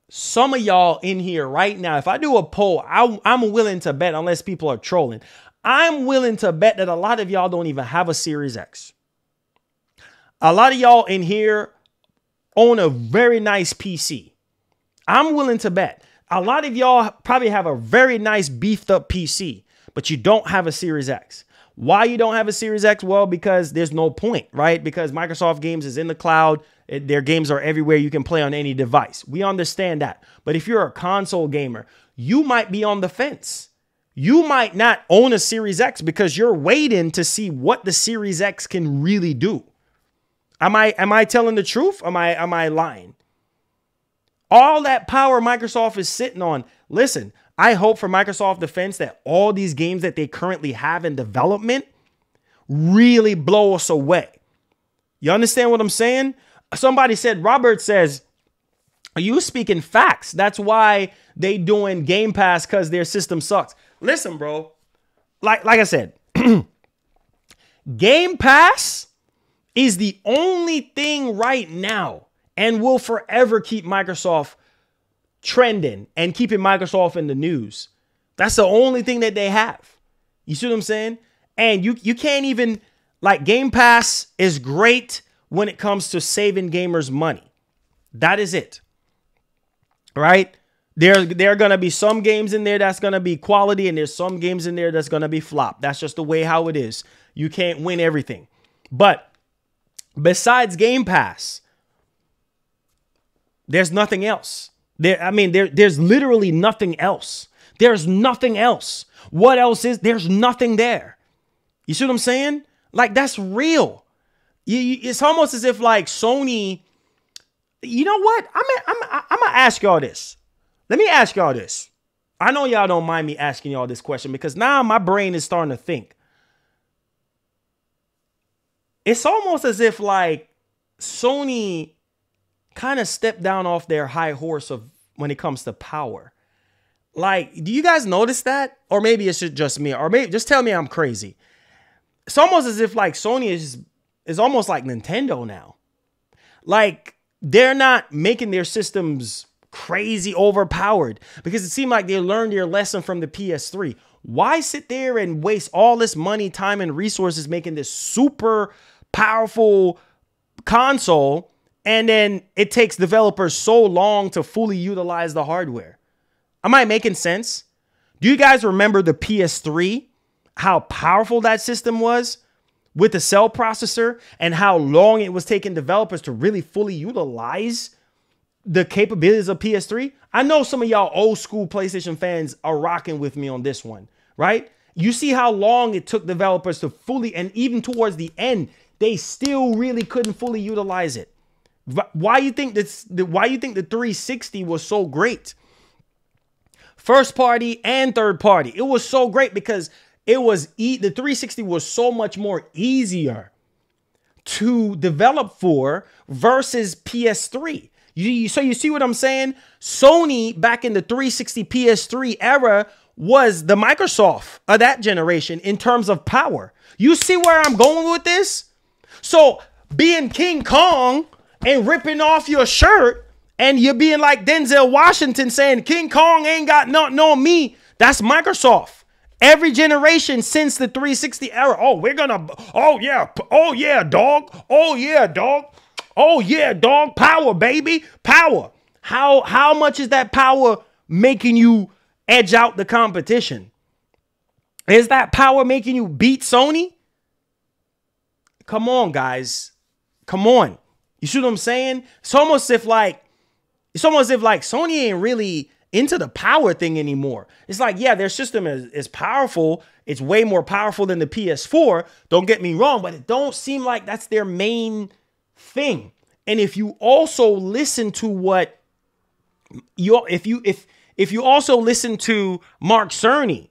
Some of y'all in here right now, if I do a poll, I'm willing to bet, unless people are trolling, I'm willing to bet that a lot of y'all don't even have a Series X. A lot of y'all in here own a very nice PC. I'm willing to bet a lot of y'all probably have a very nice beefed up PC, but you don't have a Series X. Why you don't have a Series X? Well, because there's no point, right? Because Microsoft Games is in the cloud. Their games are everywhere. You can play on any device. We understand that. But if you're a console gamer, you might be on the fence. You might not own a Series X because you're waiting to see what the Series X can really do. Am I telling the truth? Am I lying? All that power Microsoft is sitting on. Listen, I hope for Microsoft Defense that all these games that they currently have in development really blow us away. You understand what I'm saying? Somebody said, Robert says, are you speaking facts? That's why they doing Game Pass because their system sucks. Listen, bro, like I said, Game Pass is the only thing right now and will forever keep Microsoft trending and keeping Microsoft in the news. That's the only thing that they have. You see what I'm saying? And you can't even, like, Game Pass is great when it comes to saving gamers money. That is it. Right? There are going to be some games in there that's going to be quality, and there's some games in there that's going to be flop. That's just the way how it is. You can't win everything. But besides Game Pass, there's nothing else. There's literally nothing else. There's nothing else. What else is? There's nothing there. You see what I'm saying? Like, that's real. It's almost as if, like, Sony, you know what? I'm going to ask y'all this. Let me ask y'all this. I know y'all don't mind me asking y'all this question because now my brain is starting to think. It's almost as if, like, Sony kind of stepped down off their high horse of when it comes to power. Like, do you guys notice that? Or maybe it's just me, or maybe just tell me I'm crazy. It's almost as if, like, Sony is almost like Nintendo now. Like, they're not making their systems crazy overpowered because it seemed like they learned their lesson from the PS3. Why sit there and waste all this money, time, and resources making this super powerful console, and then it takes developers so long to fully utilize the hardware? Am I making sense? Do you guys remember the PS3? How powerful that system was with the cell processor and how long it was taking developers to really fully utilize the capabilities of PS3? I know some of y'all old school PlayStation fans are rocking with me on this one, right? You see how long it took developers to fully, and even towards the end, they still really couldn't fully utilize it. Why you think why you think the 360 was so great? First party and third party. It was so great because the 360 was so much more easier to develop for versus PS3. So you see what I'm saying? Sony back in the 360 PS3 era was the Microsoft of that generation in terms of power. You see where I'm going with this? So being King Kong and ripping off your shirt and you're being like Denzel Washington saying King Kong ain't got nothing on me, that's Microsoft. Every generation since the 360 era. Oh yeah, dog. Oh yeah, dog. Power, baby. Power. How much is that power making you edge out the competition? Is that power making you beat Sony? come on, guys. Come on. You see what I'm saying? It's almost as if like Sony ain't really into the power thing anymore. It's like, yeah, their system is powerful. It's way more powerful than the PS4. Don't get me wrong, but it don't seem like that's their main thing. And if you also listen to what if you also listen to Mark Cerny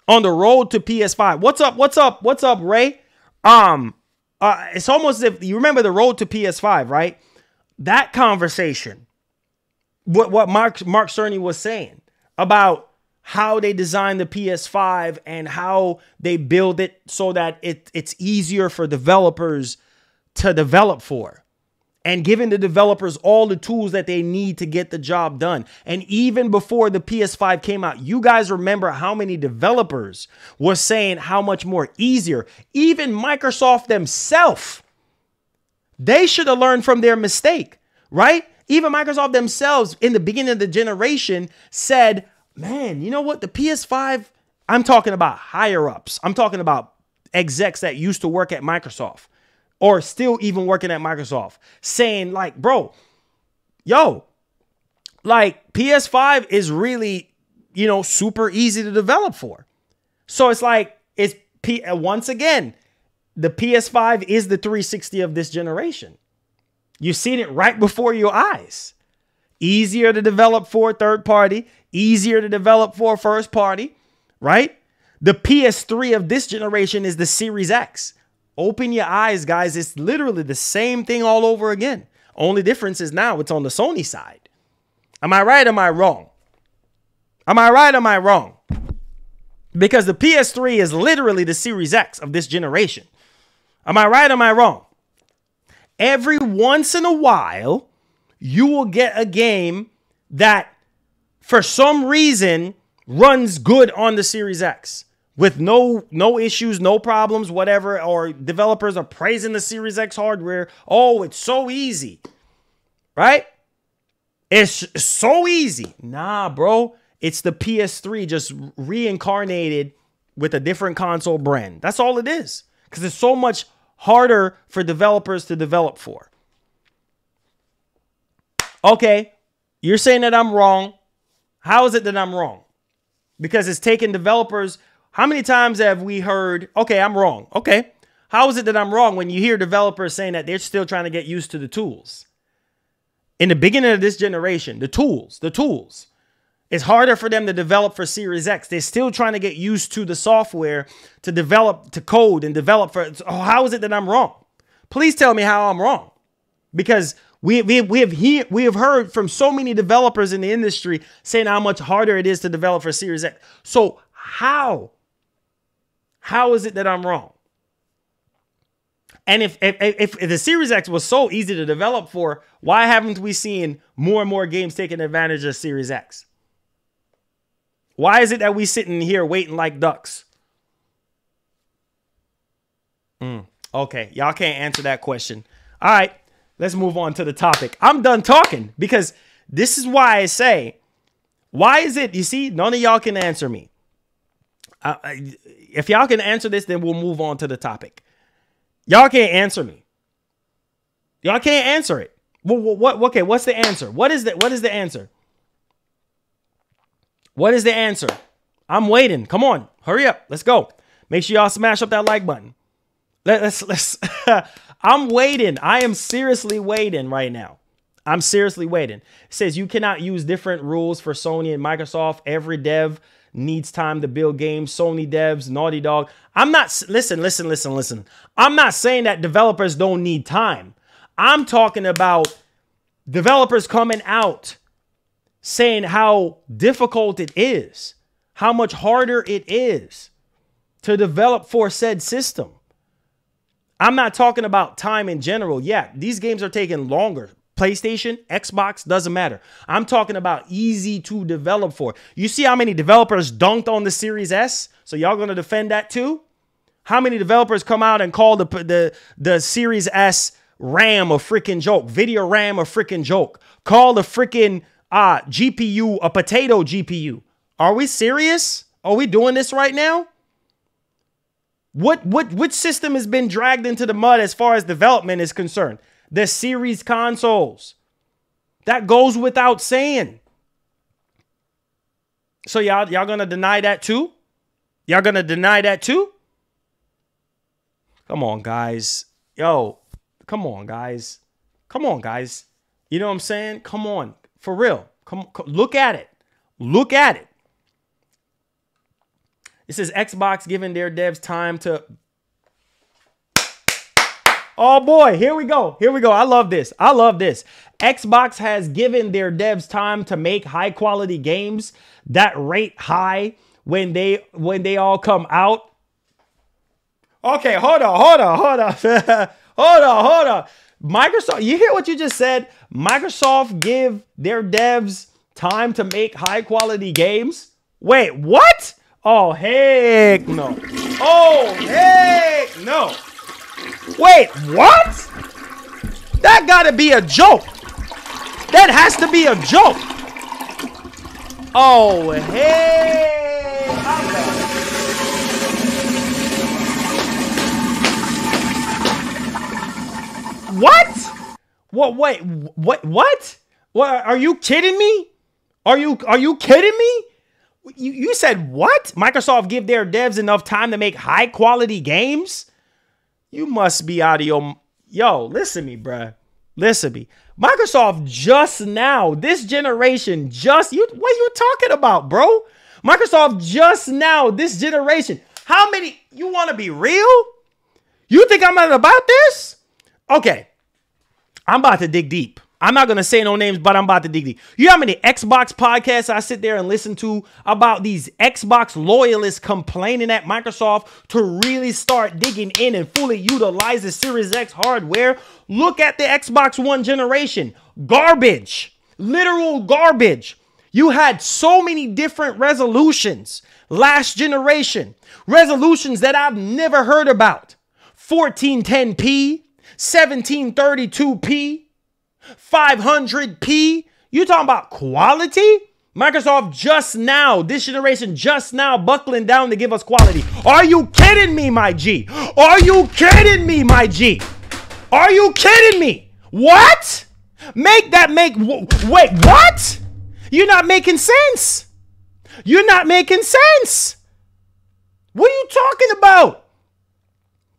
on the road to PS5, what's up, Ray? It's almost as if you remember the road to PS5, right? That conversation, what Mark Cerny was saying about how they designed the PS5 and how they build it so that it's easier for developers to develop for, and giving the developers all the tools that they need to get the job done. And even before the PS5 came out, you guys remember how many developers were saying how much more easier. Even Microsoft themselves, they should have learned from their mistake, right? Even Microsoft themselves in the beginning of the generation said, man, you know what? The PS5, I'm talking about higher ups. I'm talking about execs that used to work at Microsoft or still even working at Microsoft, saying like, bro, yo, like PS5 is really, you know, super easy to develop for. So it's like, once again, the PS5 is the 360 of this generation. You've seen it right before your eyes. Easier to develop for third party, easier to develop for first party, right? The PS3 of this generation is the Series X. Open your eyes, guys. It's literally the same thing all over again. Only difference is now it's on the Sony side. Am I right? Am I wrong? Am I right? Am I wrong? Because the PS3 is literally the Series X of this generation. Am I right? Am I wrong? Every once in a while, you will get a game that for some reason runs good on the Series X with no issues, no problems, whatever, or developers are praising the Series X hardware. Oh, it's so easy, right? It's so easy. Nah, bro. It's the PS3 just reincarnated with a different console brand. That's all it is. Because it's so much harder for developers to develop for. Okay, you're saying that I'm wrong. How is it that I'm wrong? Because it's taken developers. How many times have we heard, okay, I'm wrong. Okay, how is it that I'm wrong when you hear developers saying that they're still trying to get used to the tools? In the beginning of this generation, the tools. It's harder for them to develop for Series X. They're still trying to get used to the software to develop, to code and develop for. Oh, how is it that I'm wrong? Please tell me how I'm wrong. Because we have heard from so many developers in the industry saying how much harder it is to develop for Series X. So how is it that I'm wrong? And if the Series X was so easy to develop for, why haven't we seen more and more games taking advantage of Series X? Why is it that we sitting here waiting like ducks? Okay, y'all can't answer that question. All right, let's move on to the topic. I'm done talking because this is why I say, why is it, you see, none of y'all can answer me. If y'all can answer this, then we'll move on to the topic. Y'all can't answer me. Y'all can't answer it. Okay, what's the answer? What is the answer? What is the answer? I'm waiting. Come on, hurry up. Let's go. Make sure y'all smash up that like button. Let's I'm waiting. I am seriously waiting right now. I'm seriously waiting. It says you cannot use different rules for Sony and Microsoft. Every dev needs time to build games. Sony devs, Naughty Dog. I'm not, listen. I'm not saying that developers don't need time. I'm talking about developers coming out saying how difficult it is, how much harder it is to develop for said system. I'm not talking about time in general. Yeah, these games are taking longer. PlayStation, Xbox, doesn't matter. I'm talking about easy to develop for. You see how many developers dunked on the Series S? So y'all going to defend that too? How many developers come out and call the Series S RAM a freaking joke? Video RAM a freaking joke? Call the freaking GPU a potato GPU? Are we serious? Are we doing this right now? Which system has been dragged into the mud as far as development is concerned? The series consoles. That goes without saying. So y'all gonna deny that too? Y'all gonna deny that too? Come on, guys. Yo, come on, guys. Come on, guys. You know what I'm saying? Come on. For real. Come look at it. Look at it. It says Xbox giving their devs time to... Oh boy, here we go. Here we go. I love this. I love this. Xbox has given their devs time to make high quality games that rate high when they all come out. Okay, hold on. hold on. Microsoft, you hear what you just said? Microsoft give their devs time to make high quality games? Wait, what? Oh, heck no. Oh, heck no. Wait, what? That gotta be a joke. That has to be a joke. Oh, hey. What? What? Wait, what? What? Are you kidding me? Are you kidding me? You said what? Microsoft give their devs enough time to make high quality games? You must be out of your... Yo, listen to me, bruh. Listen to me. Microsoft just now, this generation, what are you talking about, bro? Microsoft just now, this generation. How many... You want to be real? You think I'm not about this? Okay. I'm about to dig deep. I'm not going to say no names, but I'm about to dig deep. You know how many Xbox podcasts I sit there and listen to about these Xbox loyalists complaining at Microsoft to really start digging in and fully utilize the Series X hardware? Look at the Xbox One generation. Garbage. Literal garbage. You had so many different resolutions last generation. Resolutions that I've never heard about. 1410p, 1732p. 500p. You talking about quality? Microsoft just now, this generation just now buckling down to give us quality. Are you kidding me, my G? Are you kidding me, my G? Are you kidding me? What? Wait, what? You're not making sense. You're not making sense. What are you talking about?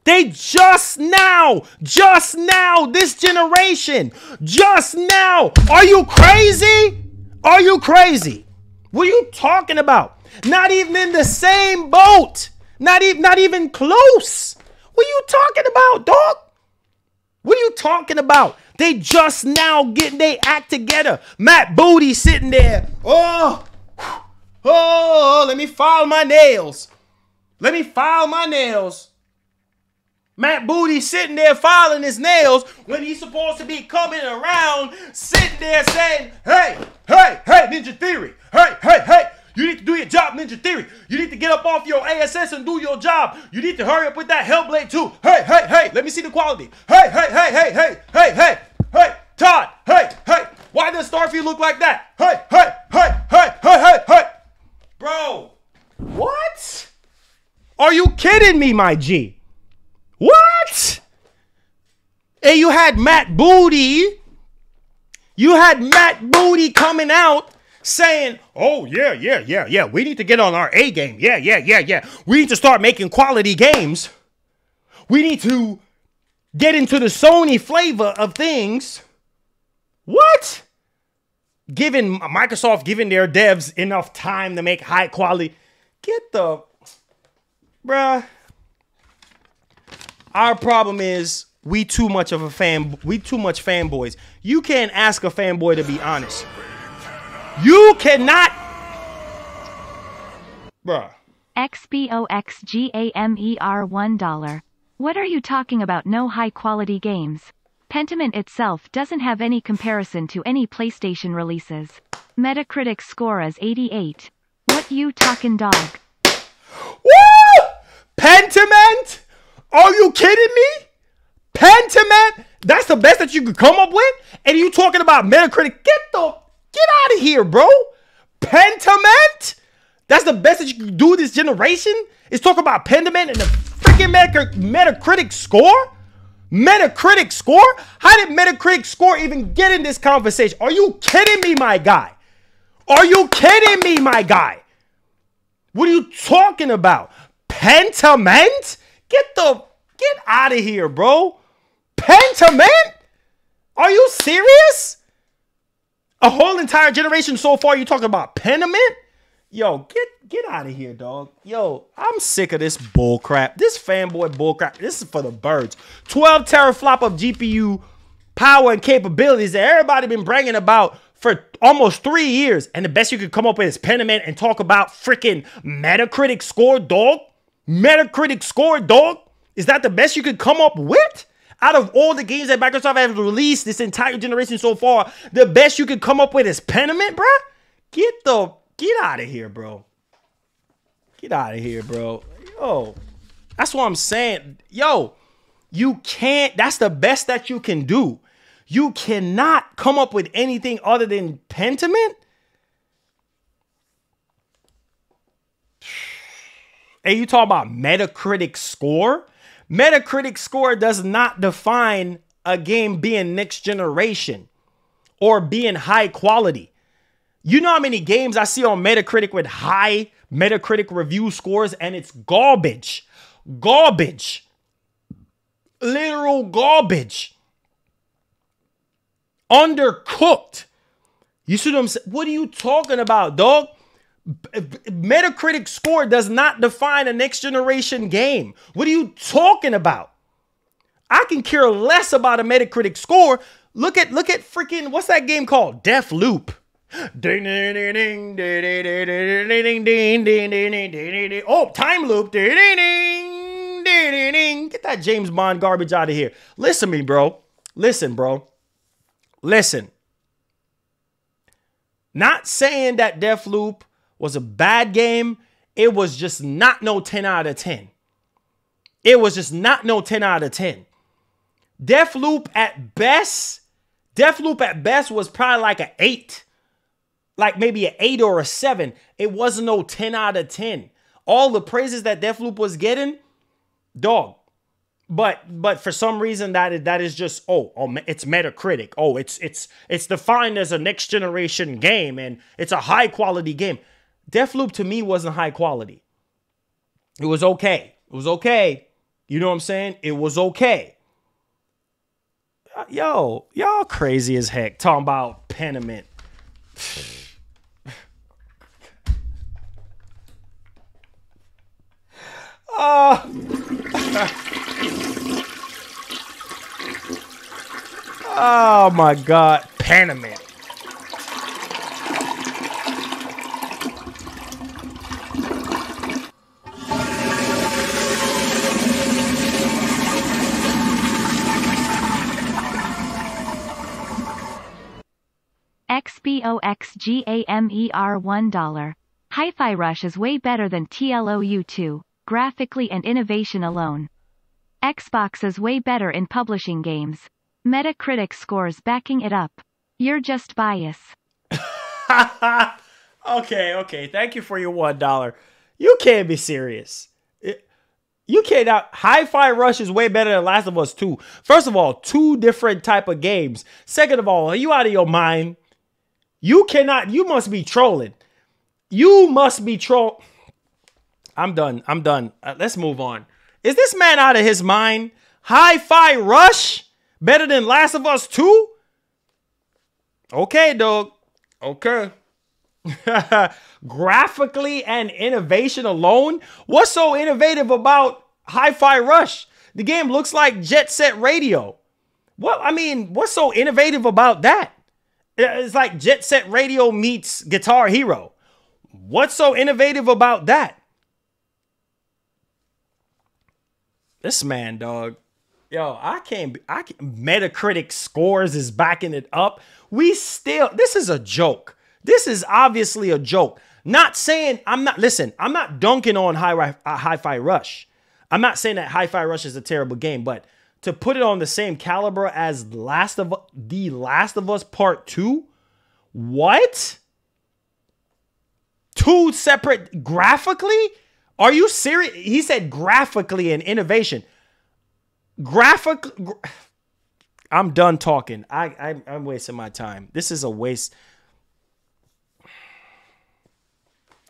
They just now, this generation, just now. Are you crazy? Are you crazy? What are you talking about? Not even in the same boat. Not even close. What are you talking about, dog? What are you talking about? They just now getting their act together. Matt Booty sitting there. Oh, let me file my nails. Let me file my nails. Matt Booty sitting there filing his nails when he's supposed to be coming around, sitting there saying, hey, Ninja Theory. Hey, you need to do your job, Ninja Theory. You need to get up off your ASS and do your job. You need to hurry up with that Hellblade too. Hey, let me see the quality. Hey, Todd, hey, why does Starfield look like that? Hey. Bro, what? Are you kidding me, my G? What? And you had Matt Booty. You had Matt Booty coming out saying, oh, yeah. We need to get on our A game. Yeah. We need to start making quality games. We need to get into the Sony flavor of things. What? Microsoft giving their devs enough time to make high quality. Get the... Bruh. Our problem is we too much fanboys. You can't ask a fanboy to be honest. You cannot. Bruh. XBOXGAMER $1. What are you talking about? No high quality games. Pentiment itself doesn't have any comparison to any PlayStation releases. Metacritic score is 88. What you talking, dog? Woo! Pentiment? Are you kidding me? Pentiment? That's the best that you could come up with? And you talking about Metacritic? Get out of here, bro. Pentiment? That's the best that you could do this generation? Is talk about Pentiment and the freaking Metacritic score? Metacritic score? How did Metacritic score even get in this conversation? Are you kidding me, my guy? Are you kidding me, my guy? What are you talking about? Pentiment? Get out of here, bro. Pentiment? Are you serious? A whole entire generation so far, you talking about Pentiment? Yo, get out of here, dog. Yo, I'm sick of this bull crap. This fanboy bull crap. This is for the birds. 12 teraflop of GPU power and capabilities that everybody been bragging about for almost 3 years. And the best you could come up with is Pentiment and talk about freaking Metacritic score, dog? Metacritic score, dog? Is that the best you could come up with? Out of all the games that Microsoft has released this entire generation so far, the best you could come up with is Pentiment, bruh? Get out of here, bro. Get out of here, bro. Yo, that's what I'm saying. Yo, you can't. That's the best that you can do. You cannot come up with anything other than Pentiment. And you talk about Metacritic score? Metacritic score does not define a game being next generation or being high quality. You know how many games I see on Metacritic with high Metacritic review scores and it's garbage. Garbage. Literal garbage. Undercooked. You see what I'm saying? What are you talking about, dog? Metacritic score does not define a next generation game. What are you talking about? I can care less about a Metacritic score. Look at freaking, what's that game called? Deathloop. Ding, ding, ding, ding, ding, ding, ding, ding, ding. Oh, time loop. Ding, ding, ding, ding, ding. Get that James Bond garbage out of here. Listen to me, bro. Listen, bro. Listen. Not saying that Deathloop was a bad game. It was just not no 10 out of 10. It was just not no 10 out of 10. Deathloop at best was probably like an 8. Like maybe an 8 or a 7. It wasn't no 10 out of 10. All the praises that Deathloop was getting, dog. But for some reason that is just it's Metacritic. Oh, it's defined as a next generation game and it's a high quality game. Deathloop to me wasn't high quality. It was okay. It was okay. You know what I'm saying? It was okay. Yo, y'all crazy as heck talking about Pentiment. Oh my God, Pentiment. XBOXGAMER $1. Hi-Fi Rush is way better than TLOU2, graphically and innovation alone. Xbox is way better in publishing games. Metacritic scores backing it up. You're just biased. Okay. Thank you for your $1. You can't be serious. You cannot. Hi-Fi Rush is way better than Last of Us 2. First of all, 2 different type of games. Second of all, are you out of your mind? You must be trolling. You must be troll. I'm done. Let's move on. Is this man out of his mind? Hi-Fi Rush better than Last of Us 2? Okay, dog. Okay. Graphically and innovation alone? What's so innovative about Hi-Fi Rush? The game looks like Jet Set Radio. What's so innovative about that? It's like Jet Set Radio meets Guitar Hero. What's so innovative about that? This man, dog. Yo, I can't. Metacritic scores is backing it up. This is a joke. This is obviously a joke. Not saying, I'm not dunking on Hi-Fi Rush. I'm not saying that Hi-Fi Rush is a terrible game, but to put it on the same caliber as The Last of Us Part 2? What? 2 separate graphically? Are you serious? He said graphically and innovation. I'm done talking. I'm wasting my time. This is a waste.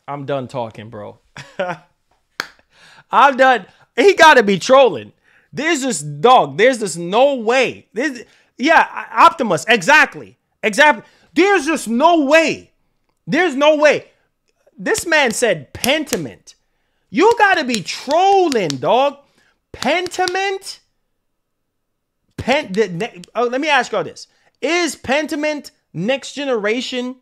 I'm done talking, bro. I'm done. He got to be trolling. There's just no way. Optimus. Exactly. There's just no way. There's no way. This man said Pentiment. You got to be trolling, dog. Pentiment? Let me ask y'all this. Is Pentiment next generation?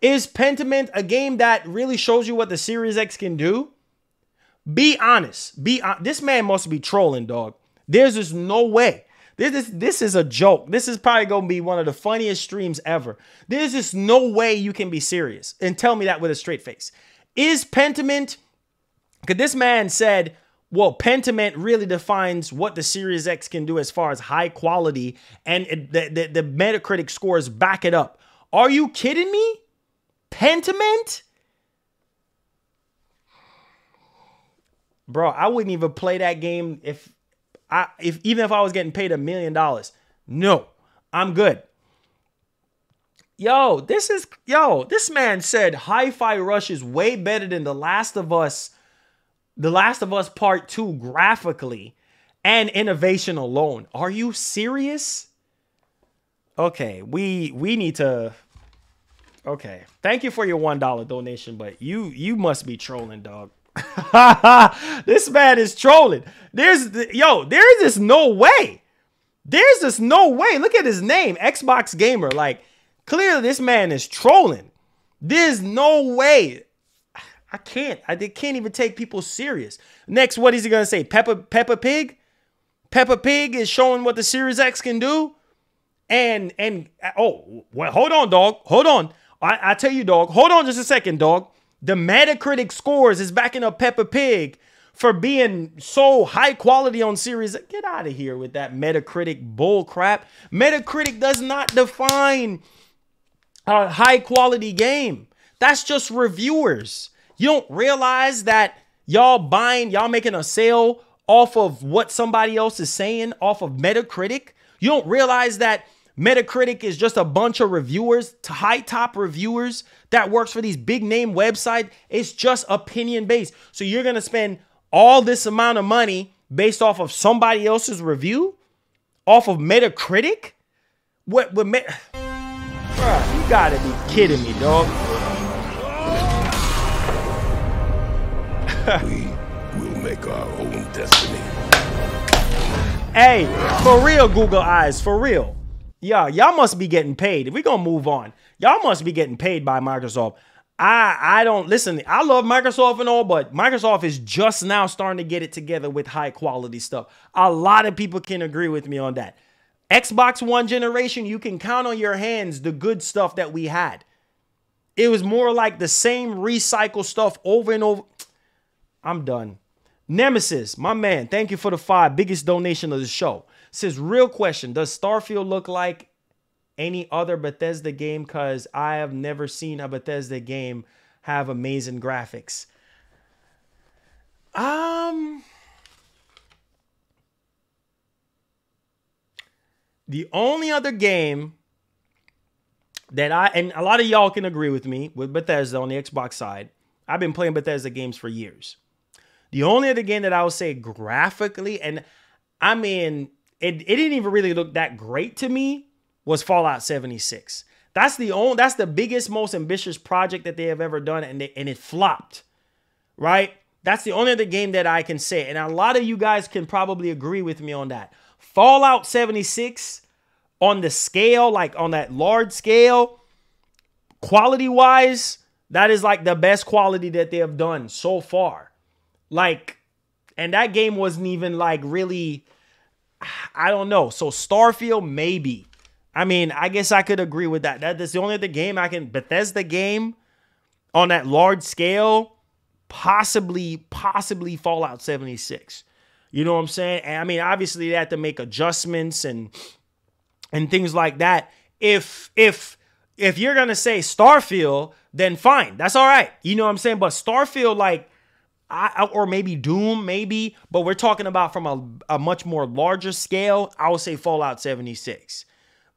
Is Pentiment a game that really shows you what the Series X can do? Be honest. This man must be trolling, dog. There's just no way. This is a joke. This is probably going to be one of the funniest streams ever. There's just no way you can be serious and tell me that with a straight face. Is Pentiment... Because this man said, well, Pentiment really defines what the Series X can do as far as high quality, and the Metacritic scores back it up. Are you kidding me? Pentiment? Bro, I wouldn't even play that game even if I was getting paid $1 million. No, I'm good. This man said Hi-Fi Rush is way better than The Last of Us Part 2 graphically and innovation alone. Are you serious? Okay, we need to... Okay, thank you for your $1 donation, but you must be trolling, dog. This man is trolling. There's just no way. There's just no way. Look at his name, Xbox Gamer. Like, clearly this man is trolling. There's no way. I can't even take people serious. Next, what is he gonna say? Peppa Pig? Peppa Pig is showing what the Series X can do. And oh, well, hold on, dog. Hold on. I tell you, dog. Hold on just a second, dog. The Metacritic scores is backing up Peppa Pig for being so high quality on Series. Get out of here with that Metacritic bull crap. Metacritic does not define a high quality game. That's just reviewers. You don't realize that y'all making a sale off of what somebody else is saying off of Metacritic? You don't realize that Metacritic is just a bunch of reviewers, high top reviewers that works for these big name websites. It's just opinion based. So you're going to spend all this amount of money based off of somebody else's review? Off of Metacritic? Bruh, you got to be kidding me, dog. We will make our own destiny. Hey, for real, Google Eyes, for real. Yeah, y'all must be getting paid. If we're going to move on, y'all must be getting paid by Microsoft. I don't, listen, I love Microsoft and all, but Microsoft is just now starting to get it together with high quality stuff. A lot of people can agree with me on that. Xbox One generation, you can count on your hands the good stuff that we had. It was more like the same recycled stuff over and over. I'm done. Nemesis, my man, thank you for the 5. Biggest donation of the show. Says, real question, does Starfield look like any other Bethesda game? Because I have never seen a Bethesda game have amazing graphics. The only other game that and a lot of y'all can agree with me with Bethesda on the Xbox side, I've been playing Bethesda games for years. The only other game that I would say graphically, and I mean, it didn't even really look that great to me, was Fallout 76. That's the biggest, most ambitious project that they have ever done, and it flopped, right? That's the only other game that I can say, and a lot of you guys can probably agree with me on that. Fallout 76 on the scale, like on that large scale, quality-wise, that is like the best quality that they have done so far. Like, and that game wasn't even like really, I don't know. So Starfield, maybe. I mean, I guess I could agree with that. That's the only other game Bethesda game on that large scale, possibly Fallout 76. You know what I'm saying? And I mean, obviously they have to make adjustments and things like that. If you're going to say Starfield, then fine. That's all right. You know what I'm saying? But Starfield, like, or maybe Doom, maybe, but we're talking about from a much more larger scale. I would say Fallout 76.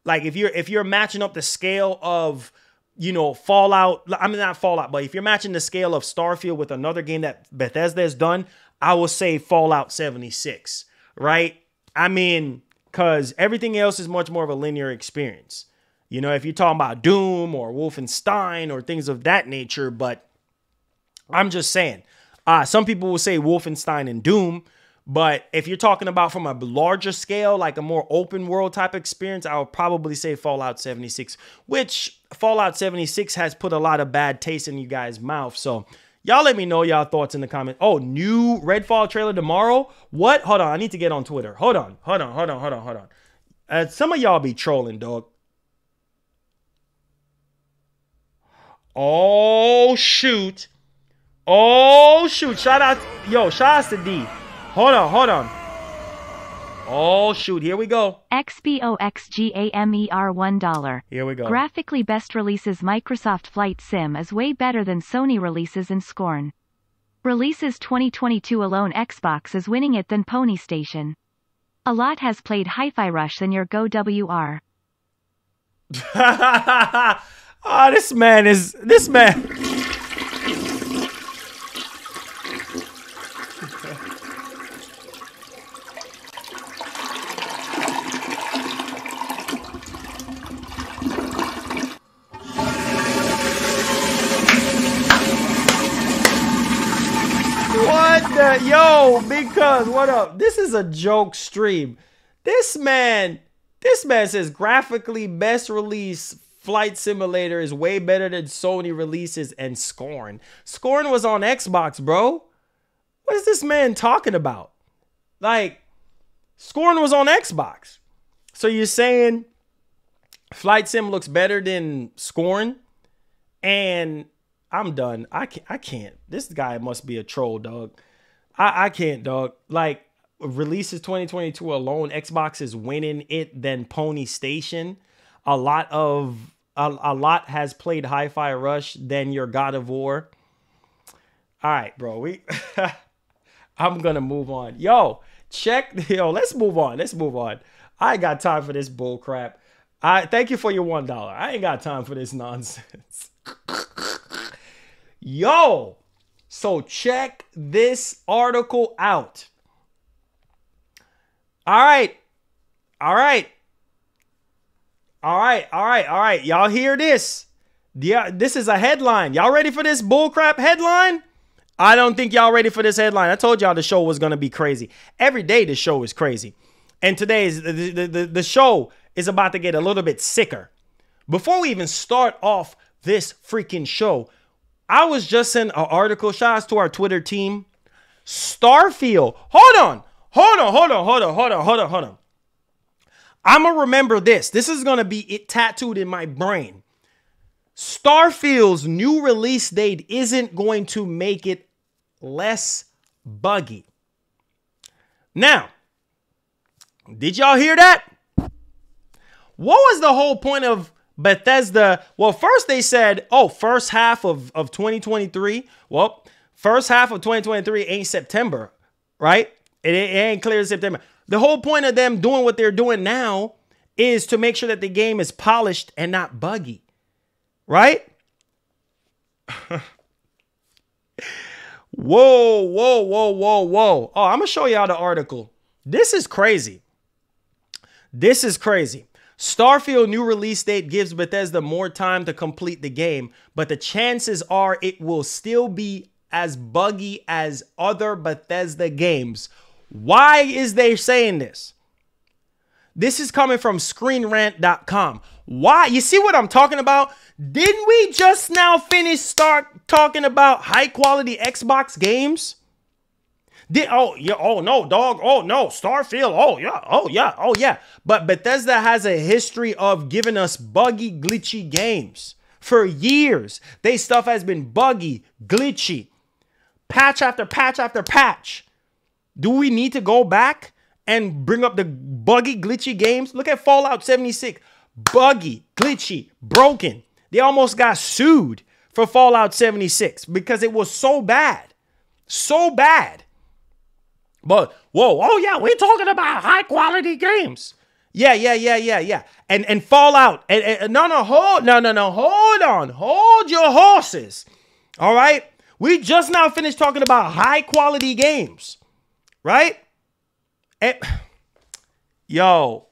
Like if you're matching up the scale of, you know, Fallout, I mean not Fallout, but if you're matching the scale of Starfield with another game that Bethesda has done, I will say Fallout 76, right? I mean, because everything else is much more of a linear experience. You know, if you're talking about Doom or Wolfenstein or things of that nature, but I'm just saying, some people will say Wolfenstein and Doom, but if you're talking about from a larger scale, like a more open world type experience, I would probably say Fallout 76, which Fallout 76 has put a lot of bad taste in you guys' mouth. So y'all let me know y'all thoughts in the comments. Oh, new Redfall trailer tomorrow? What? Hold on. I need to get on Twitter. Hold on. Some of y'all be trolling, dog. Oh, shoot. Shout out. Yo, shout out to D. Hold on. Oh, shoot. Here we go. XBOXGAMER $1. Here we go. Graphically best releases Microsoft Flight Sim is way better than Sony releases and Scorn. Releases 2022 alone Xbox is winning it than Pony Station. A lot has played Hi-Fi Rush than your Go WR. Oh, this man. What the? Yo, Big Cuz, what up? This is a joke stream. This man says graphically best release Flight Simulator is way better than Sony releases and Scorn. Scorn was on Xbox, bro. What is this man talking about? Like, Scorn was on Xbox. So you're saying Flight Sim looks better than Scorn? And I'm done. I can't. This guy must be a troll, dog. I can't, dog. Like, releases 2022 alone, Xbox is winning it than Pony Station. A lot has played Hi-Fi Rush than your God of War. All right, bro. I'm gonna move on. Let's move on. I ain't got time for this bull crap. Thank you for your $1. I ain't got time for this nonsense. Yo, so check this article out. All right. Y'all hear this? Yeah, this is a headline. Y'all ready for this bullcrap headline? I don't think y'all ready for this headline. I told y'all the show was going to be crazy. Every day the show is crazy. And today's the show is about to get a little bit sicker. Before we even start off this freaking show, I was just in an article. Shout out to our Twitter team. Starfield. Hold on. I'm going to remember this. This is going to be it tattooed in my brain. Starfield's new release date isn't going to make it less buggy. Now, did y'all hear that? What was the whole point of Bethesda? Well, first they said, first half of 2023. Well, first half of 2023 ain't September, right? It ain't clear as September. The whole point of them doing what they're doing now is to make sure that the game is polished and not buggy, right? Whoa. Oh, I'm going to show y'all the article. This is crazy. Starfield new release date gives Bethesda more time to complete the game, but the chances are it will still be as buggy as other Bethesda games. Why is they saying this? This is coming from ScreenRant.com. Why? You see what I'm talking about? Didn't we just now start talking about high quality Xbox games? Oh no, dog. Oh no, Starfield. Oh yeah. But Bethesda has a history of giving us buggy, glitchy games for years. Their stuff has been buggy, glitchy, patch after patch after patch. Do we need to go back and bring up the buggy, glitchy games? Look at Fallout 76. Buggy, glitchy, broken. They almost got sued for Fallout 76 because it was so bad. So bad. But, whoa, oh yeah, we're talking about high quality games. Yeah. And Fallout. Hold on. Hold your horses. All right? We just now finished talking about high quality games. Right? Yo,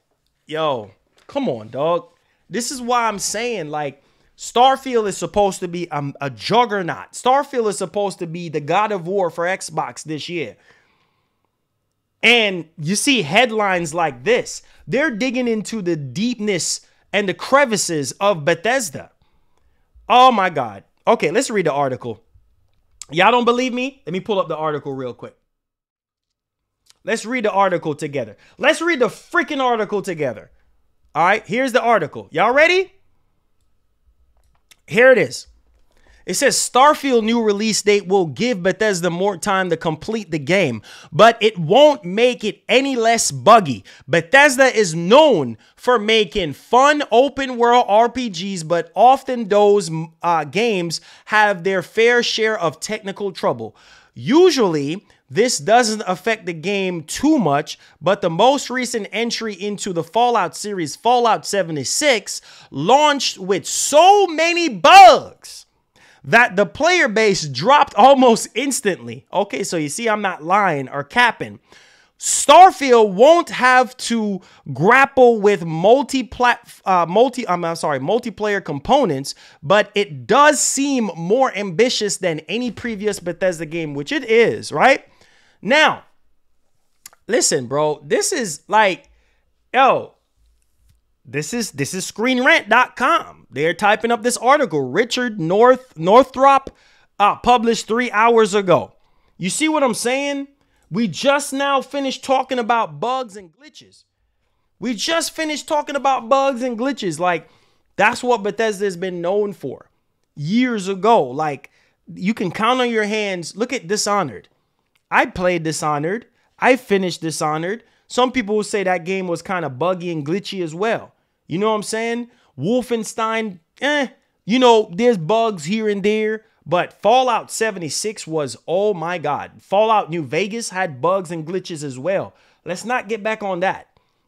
come on, dog. This is why I'm saying, like, Starfield is supposed to be a juggernaut. Starfield is supposed to be the God of War for Xbox this year. And you see headlines like this. They're digging into the deepness and the crevices of Bethesda. Oh, my God. Okay, let's read the article. Y'all don't believe me? Let me pull up the article real quick. Let's read the article together. Let's read the freaking article together. All right, here's the article. Y'all ready? Here it is. It says Starfield new release date will give Bethesda more time to complete the game, but it won't make it any less buggy. Bethesda is known for making fun open world RPGs, but often those games have their fair share of technical trouble. Usually, this doesn't affect the game too much, but the most recent entry into the Fallout series, Fallout 76, launched with so many bugs that the player base dropped almost instantly. Okay, so you see I'm not lying or capping. Starfield won't have to grapple with multiplayer components, but it does seem more ambitious than any previous Bethesda game, which it is, right? Now, listen, bro, this is like, this is ScreenRant.com. They're typing up this article. Richard Northrop published 3 hours ago. You see what I'm saying? We just now finished talking about bugs and glitches. Like, that's what Bethesda has been known for years ago. Like, you can count on your hands. Look at Dishonored. I played Dishonored. I finished Dishonored. Some people will say that game was kind of buggy and glitchy as well. You know what I'm saying? Wolfenstein, there's bugs here and there. But Fallout 76 was, oh my God. Fallout New Vegas had bugs and glitches as well. Let's not get back on that.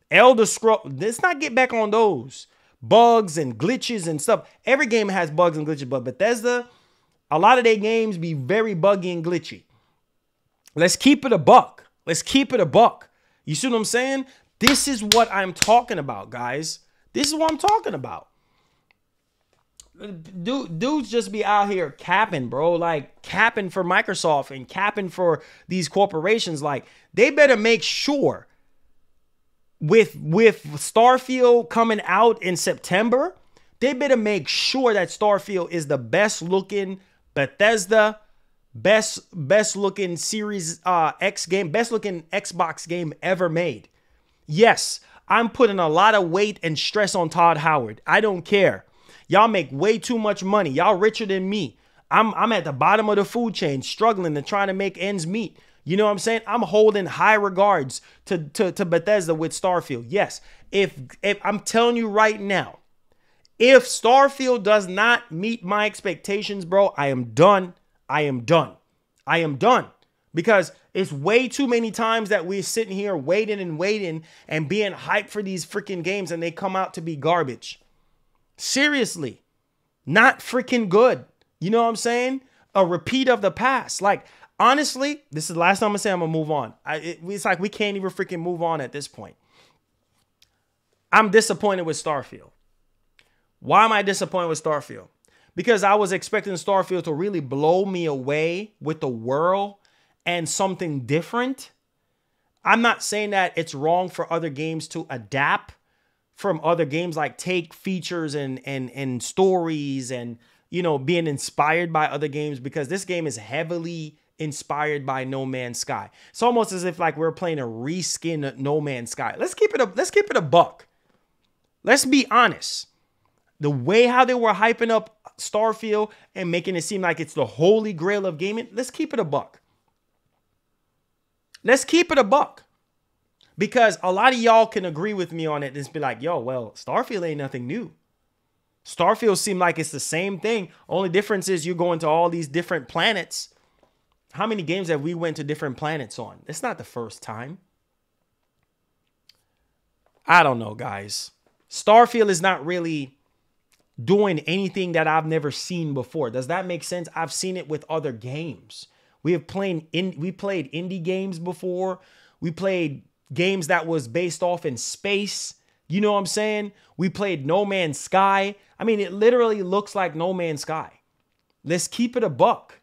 Elder Scrolls, let's not get back on those. Bugs and glitches and stuff. Every game has bugs and glitches, but Bethesda, a lot of their games be very buggy and glitchy. Let's keep it a buck. You see what I'm saying? This is what I'm talking about, guys. This is what I'm talking about. Dudes just be out here capping, bro. Like, capping for Microsoft and capping for these corporations. Like, they better make sure with Starfield coming out in September, they better make sure that Starfield is the best looking Bethesda, best looking Series X game, best looking Xbox game ever made. Yes, I'm putting a lot of weight and stress on Todd Howard. I don't care. Y'all make way too much money. Y'all richer than me. I'm at the bottom of the food chain, struggling and trying to make ends meet. You know what I'm saying? I'm holding high regards to Bethesda with Starfield. Yes, if I'm telling you right now, if Starfield does not meet my expectations, bro, I am done. Because it's way too many times that we're sitting here waiting and being hyped for these freaking games and they come out to be garbage. Seriously, not freaking good. You know what I'm saying? A repeat of the past. Like, honestly, this is the last time I'm going to say I'm going to move on. It's like we can't even freaking move on at this point. I'm disappointed with Starfield. Why am I disappointed with Starfield? Because I was expecting Starfield to really blow me away with the world and something different. I'm not saying that it's wrong for other games to adapt from other games, like take features and stories and, being inspired by other games, because this game is heavily inspired by No Man's Sky. It's almost as if like we're playing a reskin No Man's Sky. Let's keep it a buck. Let's be honest. The way how they were hyping up Starfield and making it seem like it's the holy grail of gaming, let's keep it a buck. Because a lot of y'all can agree with me on it and be like, yo, well, Starfield ain't nothing new. Starfield seemed like it's the same thing. Only difference is you're going to all these different planets How many games have we went to different planets on? It's not the first time. I don't know, guys. Starfield is not really doing anything that I've never seen before. Does that make sense? I've seen it with other games. We played indie games before. We played games that was based off in space. You know what I'm saying? We played No Man's Sky. I mean, it literally looks like No Man's Sky. Let's keep it a buck.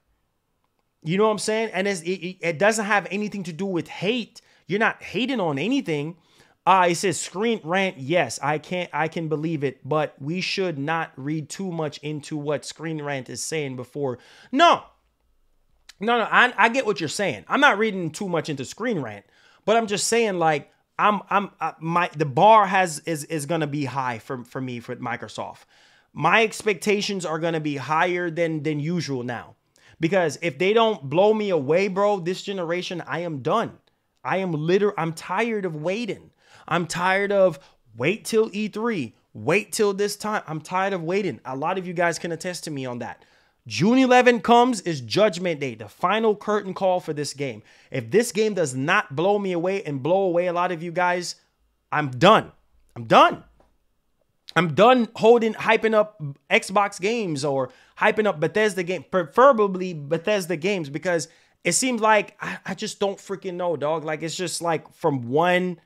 You know what I'm saying? And it doesn't have anything to do with hate. You're not hating on anything. It says Screen Rant. Yes, I can believe it, but we should not read too much into what Screen Rant is saying before. No. I get what you're saying. I'm not reading too much into Screen Rant, but I'm just saying, like, the bar is gonna be high for me for Microsoft. My expectations are gonna be higher than usual now, because if they don't blow me away, bro, this generation, I am done. I'm tired of waiting. I'm tired of wait till E3, wait till this time. I'm tired of waiting. A lot of you guys can attest to me on that. June 11 comes is Judgment Day, the final curtain call for this game. If this game does not blow me away and blow away a lot of you guys, I'm done. I'm done hyping up Xbox games or hyping up Bethesda games, preferably Bethesda games, because it seems like I just don't freaking know, dog. Like, it's just like from one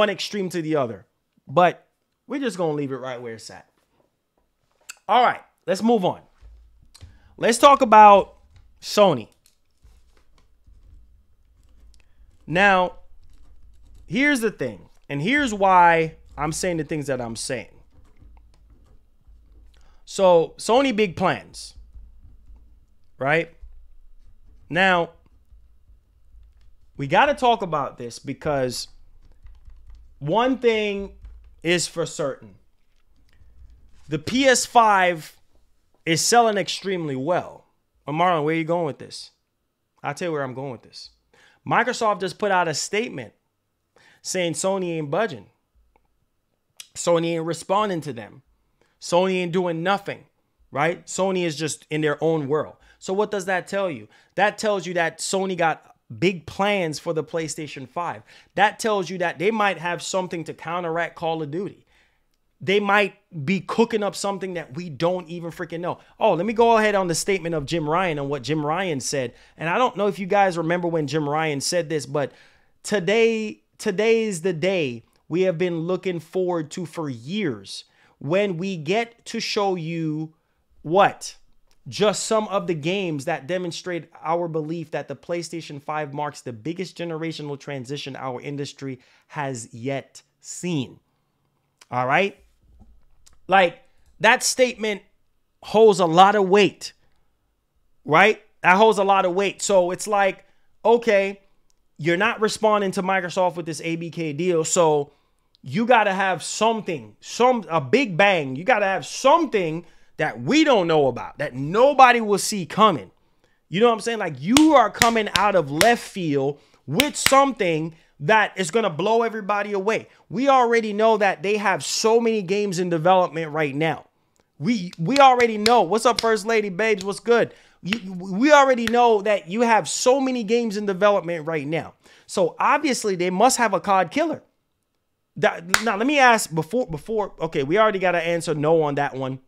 extreme to the other. But we're just going to leave it right where it's at. All right, let's move on. Let's talk about Sony. Now, here's the thing, and here's why I'm saying the things that I'm saying. So, Sony Big Plans, right? Now, we got to talk about this because one thing is for certain. The PS5 is selling extremely well. Marlon, where are you going with this? I'll tell you where I'm going with this. Microsoft just put out a statement saying Sony ain't budging. Sony ain't responding to them. Sony ain't doing nothing, right? Sony is just in their own world. So what does that tell you? That tells you that Sony got big plans for the PlayStation 5. That tells you that they might have something to counteract Call of Duty. They might be cooking up something that we don't even freaking know. Oh, let me go ahead on the statement of Jim Ryan and what Jim Ryan said. And I don't know if you guys remember when Jim Ryan said this, but today is the day we have been looking forward to for years, when we get to show you what? Just some of the games that demonstrate our belief that the PlayStation 5 marks the biggest generational transition our industry has yet seen. All right? Like, that statement holds a lot of weight, right? That holds a lot of weight. So it's like, okay, you're not responding to Microsoft with this ABK deal, so you got to have something, a big bang. You got to have something that we don't know about, that nobody will see coming. You know what I'm saying? Like, you are coming out of left field with something that is going to blow everybody away. We already know that they have so many games in development right now. We already know. What's up, First Lady, babes? What's good? We already know that you have so many games in development right now. So obviously they must have a COD killer. Now, let me ask before. Okay, we already got to answer no on that one.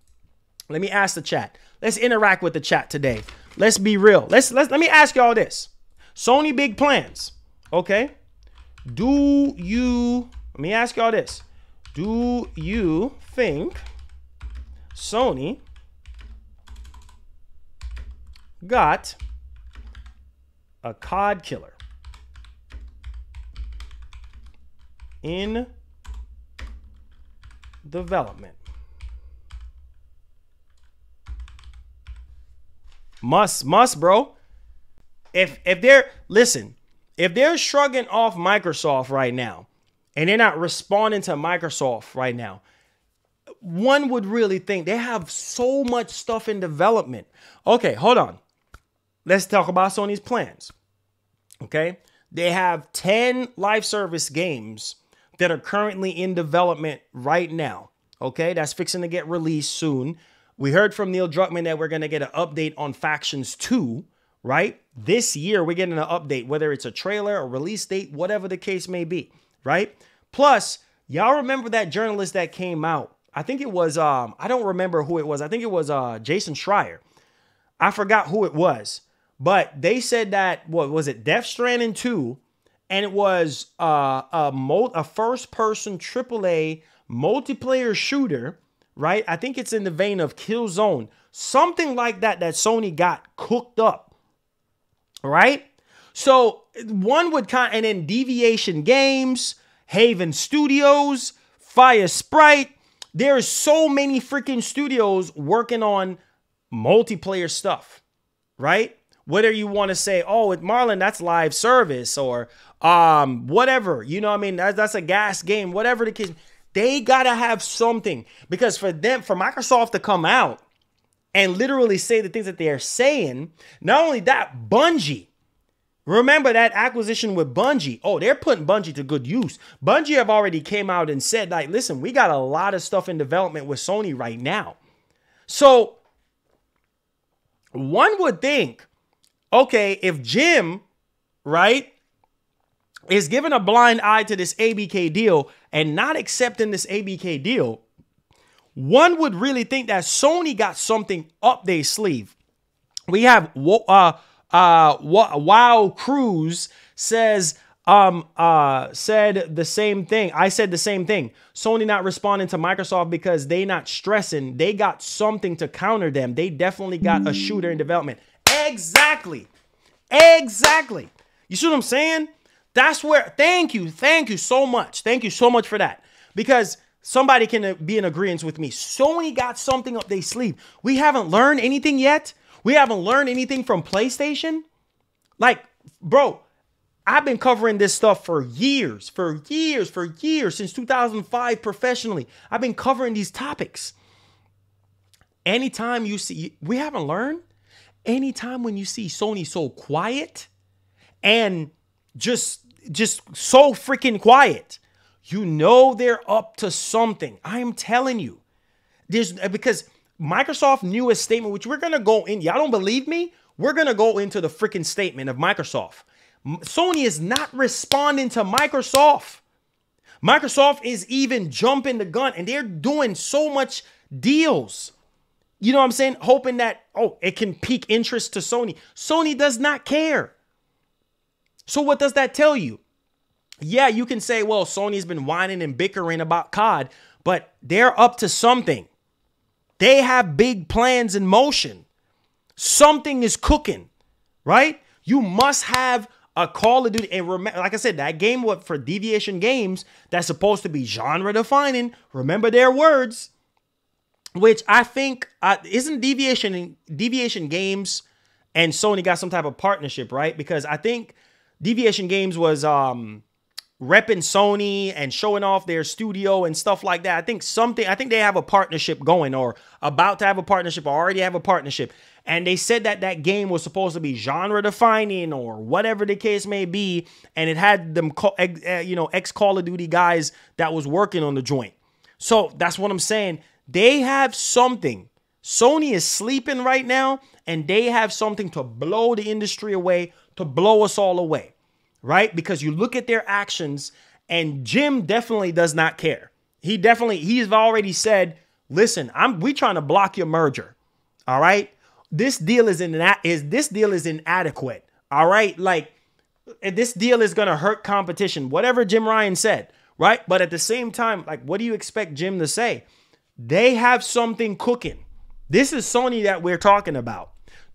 Let me ask the chat. Let's interact with the chat today. Let's be real. Let me ask y'all this. Sony Big Plans. Okay. Let me ask y'all this. Do you think Sony got a COD killer in development? Must, bro. If they're shrugging off Microsoft right now and they're not responding to Microsoft right now, one would really think they have so much stuff in development. Okay, hold on. Let's talk about Sony's plans. Okay, they have 10 live service games that are currently in development right now. Okay, that's fixing to get released soon. We heard from Neil Druckmann that we're going to get an update on Factions 2, right? This year, we're getting an update, whether it's a trailer, a release date, whatever the case may be, right? Plus, y'all remember that journalist that came out? I think it was, I don't remember who it was. I think it was Jason Schreier. I forgot who it was. But they said that, what was it, Death Stranding 2, and it was a first-person AAA multiplayer shooter, right? I think it's in the vein of Killzone. Something like that Sony got cooked up, right? So one would and then Deviation Games, Haven Studios, Fire Sprite. There's so many freaking studios working on multiplayer stuff, right? Whether you want to say, oh, with Marlon, that's live service or whatever, you know what I mean? That's a gas game, whatever the case. They got to have something, because for Microsoft to come out and literally say the things that they're saying, not only that, Bungie, remember that acquisition with Bungie? Oh, they're putting Bungie to good use. Bungie have already came out and said, like, listen, we got a lot of stuff in development with Sony right now. So one would think, okay, if Jim, right, is giving a blind eye to this ABK deal and not accepting this ABK deal, one would really think that Sony got something up their sleeve. We have Wow Cruz says said the same thing. I said the same thing. Sony not responding to Microsoft because they not stressing. They got something to counter them. They definitely got a shooter in development. Exactly. Exactly. You see what I'm saying? That's where, thank you so much. Thank you so much for that. Because somebody can be in agreement with me. Sony got something up their sleeve. We haven't learned anything yet. We haven't learned anything from PlayStation. Like, bro, I've been covering this stuff for years, since 2005 professionally. I've been covering these topics. Anytime you see, we haven't learned. Anytime when you see Sony so quiet and just so freaking quiet, you know they're up to something. I am telling you. Because Microsoft's newest statement, which we're going to go in, y'all don't believe me? We're going to go into the freaking statement of Microsoft. Sony is not responding to Microsoft. Microsoft is even jumping the gun, and they're doing so much deals. You know what I'm saying? Hoping that, oh, it can pique interest to Sony. Sony does not care. So what does that tell you? Yeah, you can say, well, Sony's been whining and bickering about COD, but they're up to something. They have big plans in motion. Something is cooking, right? You must have a Call of Duty. And remember, like I said, that game for Deviation Games, that's supposed to be genre defining. Remember their words, which I think isn't Deviation Games and Sony got some type of partnership, right? Because I think Deviation Games was repping Sony and showing off their studio and stuff like that. I think they have a partnership going, or about to have a partnership, or already have a partnership. And they said that that game was supposed to be genre defining or whatever the case may be. And it had them, ex Call of Duty guys that was working on the joint. So that's what I'm saying. They have something. Sony is sleeping right now, and they have something to blow the industry away, to blow us all away, right? Because you look at their actions, and Jim definitely does not care. He's already said, listen, we trying to block your merger. All right. This deal is inadequate. All right. Like, this deal is going to hurt competition, whatever Jim Ryan said. Right. But at the same time, like, what do you expect Jim to say? They have something cooking. This is Sony that we're talking about.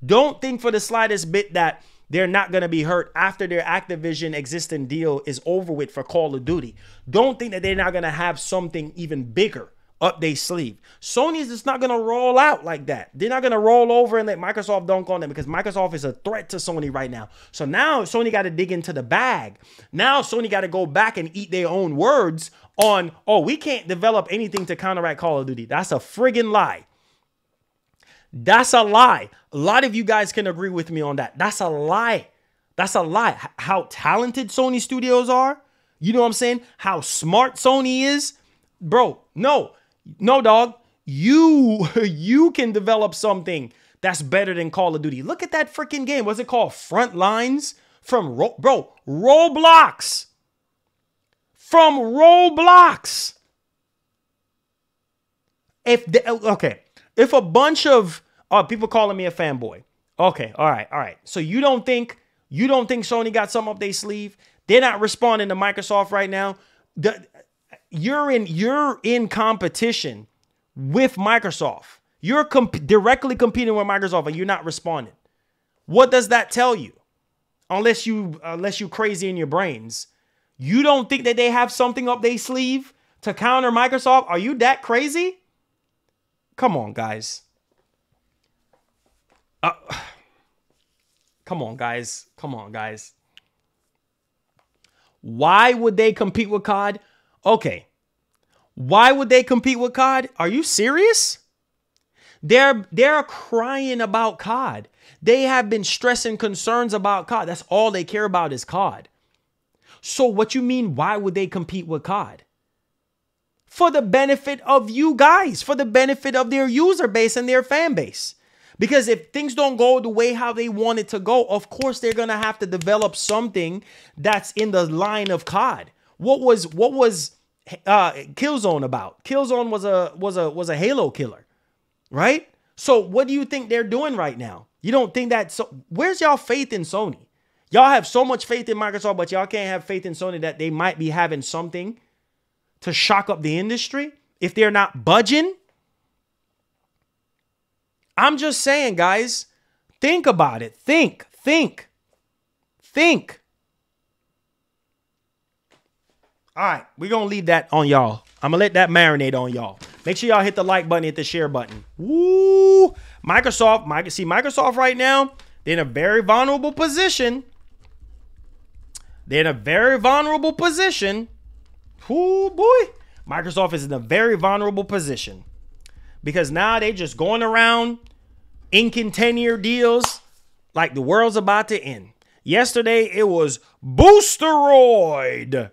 Don't think for the slightest bit that they're not going to be hurt after their Activision existing deal is over with for Call of Duty. Don't think that they're not going to have something even bigger up their sleeve. Sony is just not going to roll out like that. They're not going to roll over and let Microsoft dunk on them, because Microsoft is a threat to Sony right now. So now Sony got to dig into the bag. Now Sony got to go back and eat their own words on, oh, we can't develop anything to counteract Call of Duty. That's a friggin' lie. That's a lie. A lot of you guys can agree with me on that. That's a lie. That's a lie. How talented Sony Studios are. You know what I'm saying? How smart Sony is. Bro, no, dog. You can develop something that's better than Call of Duty. Look at that freaking game. What's it called? Frontlines from Roblox. From Roblox. If a bunch of people calling me a fanboy. Okay, all right. So you don't think Sony got something up their sleeve? They're not responding to Microsoft right now. You're in competition with Microsoft. You're directly competing with Microsoft and you're not responding. What does that tell you? Unless you crazy in your brains. You don't think that they have something up their sleeve to counter Microsoft? Are you that crazy? Come on, guys. Come on, guys. Why would they compete with COD? Okay. Why would they compete with COD? Are you serious? They're crying about COD. They have been stressing concerns about COD. That's all they care about is COD. So what you mean, why would they compete with COD? For the benefit of you guys, for the benefit of their user base and their fan base. Because if things don't go the way how they want it to go, of course they're going to have to develop something that's in the line of COD. What was Killzone about? Killzone was a Halo killer, right? So what do you think they're doing right now? You don't think that? So where's y'all faith in Sony? Y'all have so much faith in Microsoft, but y'all can't have faith in Sony that they might be having something to shock up the industry if they're not budging. I'm just saying, guys, think about it. Think. All right, we're going to leave that on y'all. I'm going to let that marinate on y'all. Make sure y'all hit the like button, hit the share button. Woo! Microsoft right now, they're in a very vulnerable position. Ooh, boy. Microsoft is in a very vulnerable position. Because now they just going around inking 10-year deals like the world's about to end. Yesterday, it was Boosteroid.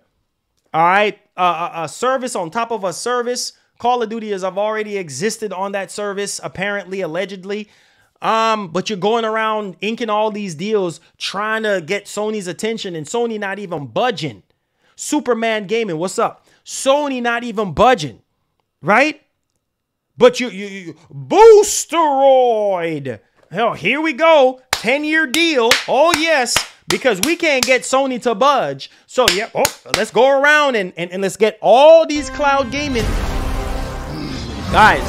All right. A service on top of a service. Call of Duty has already existed on that service, apparently, allegedly. But you're going around inking all these deals trying to get Sony's attention and Sony not even budging. Superman Gaming, what's up? Sony not even budging, right? But you Boosteroid. Hell, here we go. 10-year deal. Oh, yes. Because we can't get Sony to budge. So, yeah. Oh, let's go around and let's get all these cloud gaming. Guys.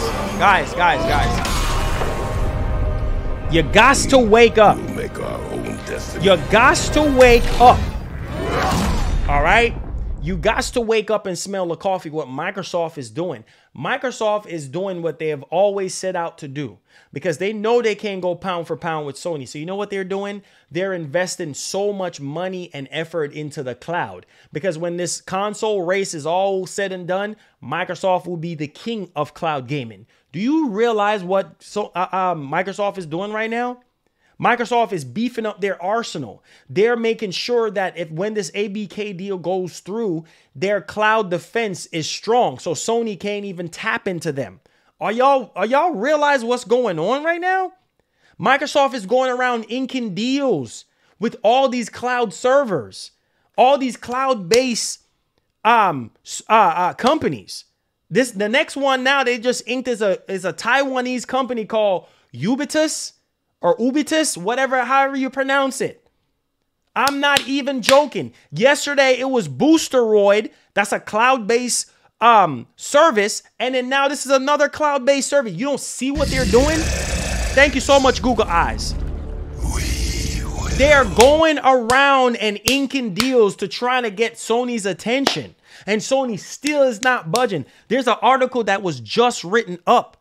You got to wake up. We'll make our own destiny. You got to wake up. All right? You got to wake up and smell the coffee, what Microsoft is doing. Microsoft is doing what they have always set out to do because they know they can't go pound for pound with Sony. So you know what they're doing? They're investing so much money and effort into the cloud because when this console race is all said and done, Microsoft will be the king of cloud gaming. Do you realize what Microsoft is doing right now? Microsoft is beefing up their arsenal. They're making sure that when this ABK deal goes through, their cloud defense is strong. So Sony can't even tap into them. Are y'all realize what's going on right now? Microsoft is going around inking deals with all these cloud servers, all these cloud-based companies. The next one now they just inked is a Taiwanese company called Ubitus. Or Ubitus, however you pronounce it. I'm not even joking. Yesterday, it was Boosteroid. That's a cloud-based service. And then now this is another cloud-based service. You don't see what they're doing? Thank you so much, Google Eyes. They're going around and inking deals to try to get Sony's attention. And Sony still is not budging. There's an article that was just written up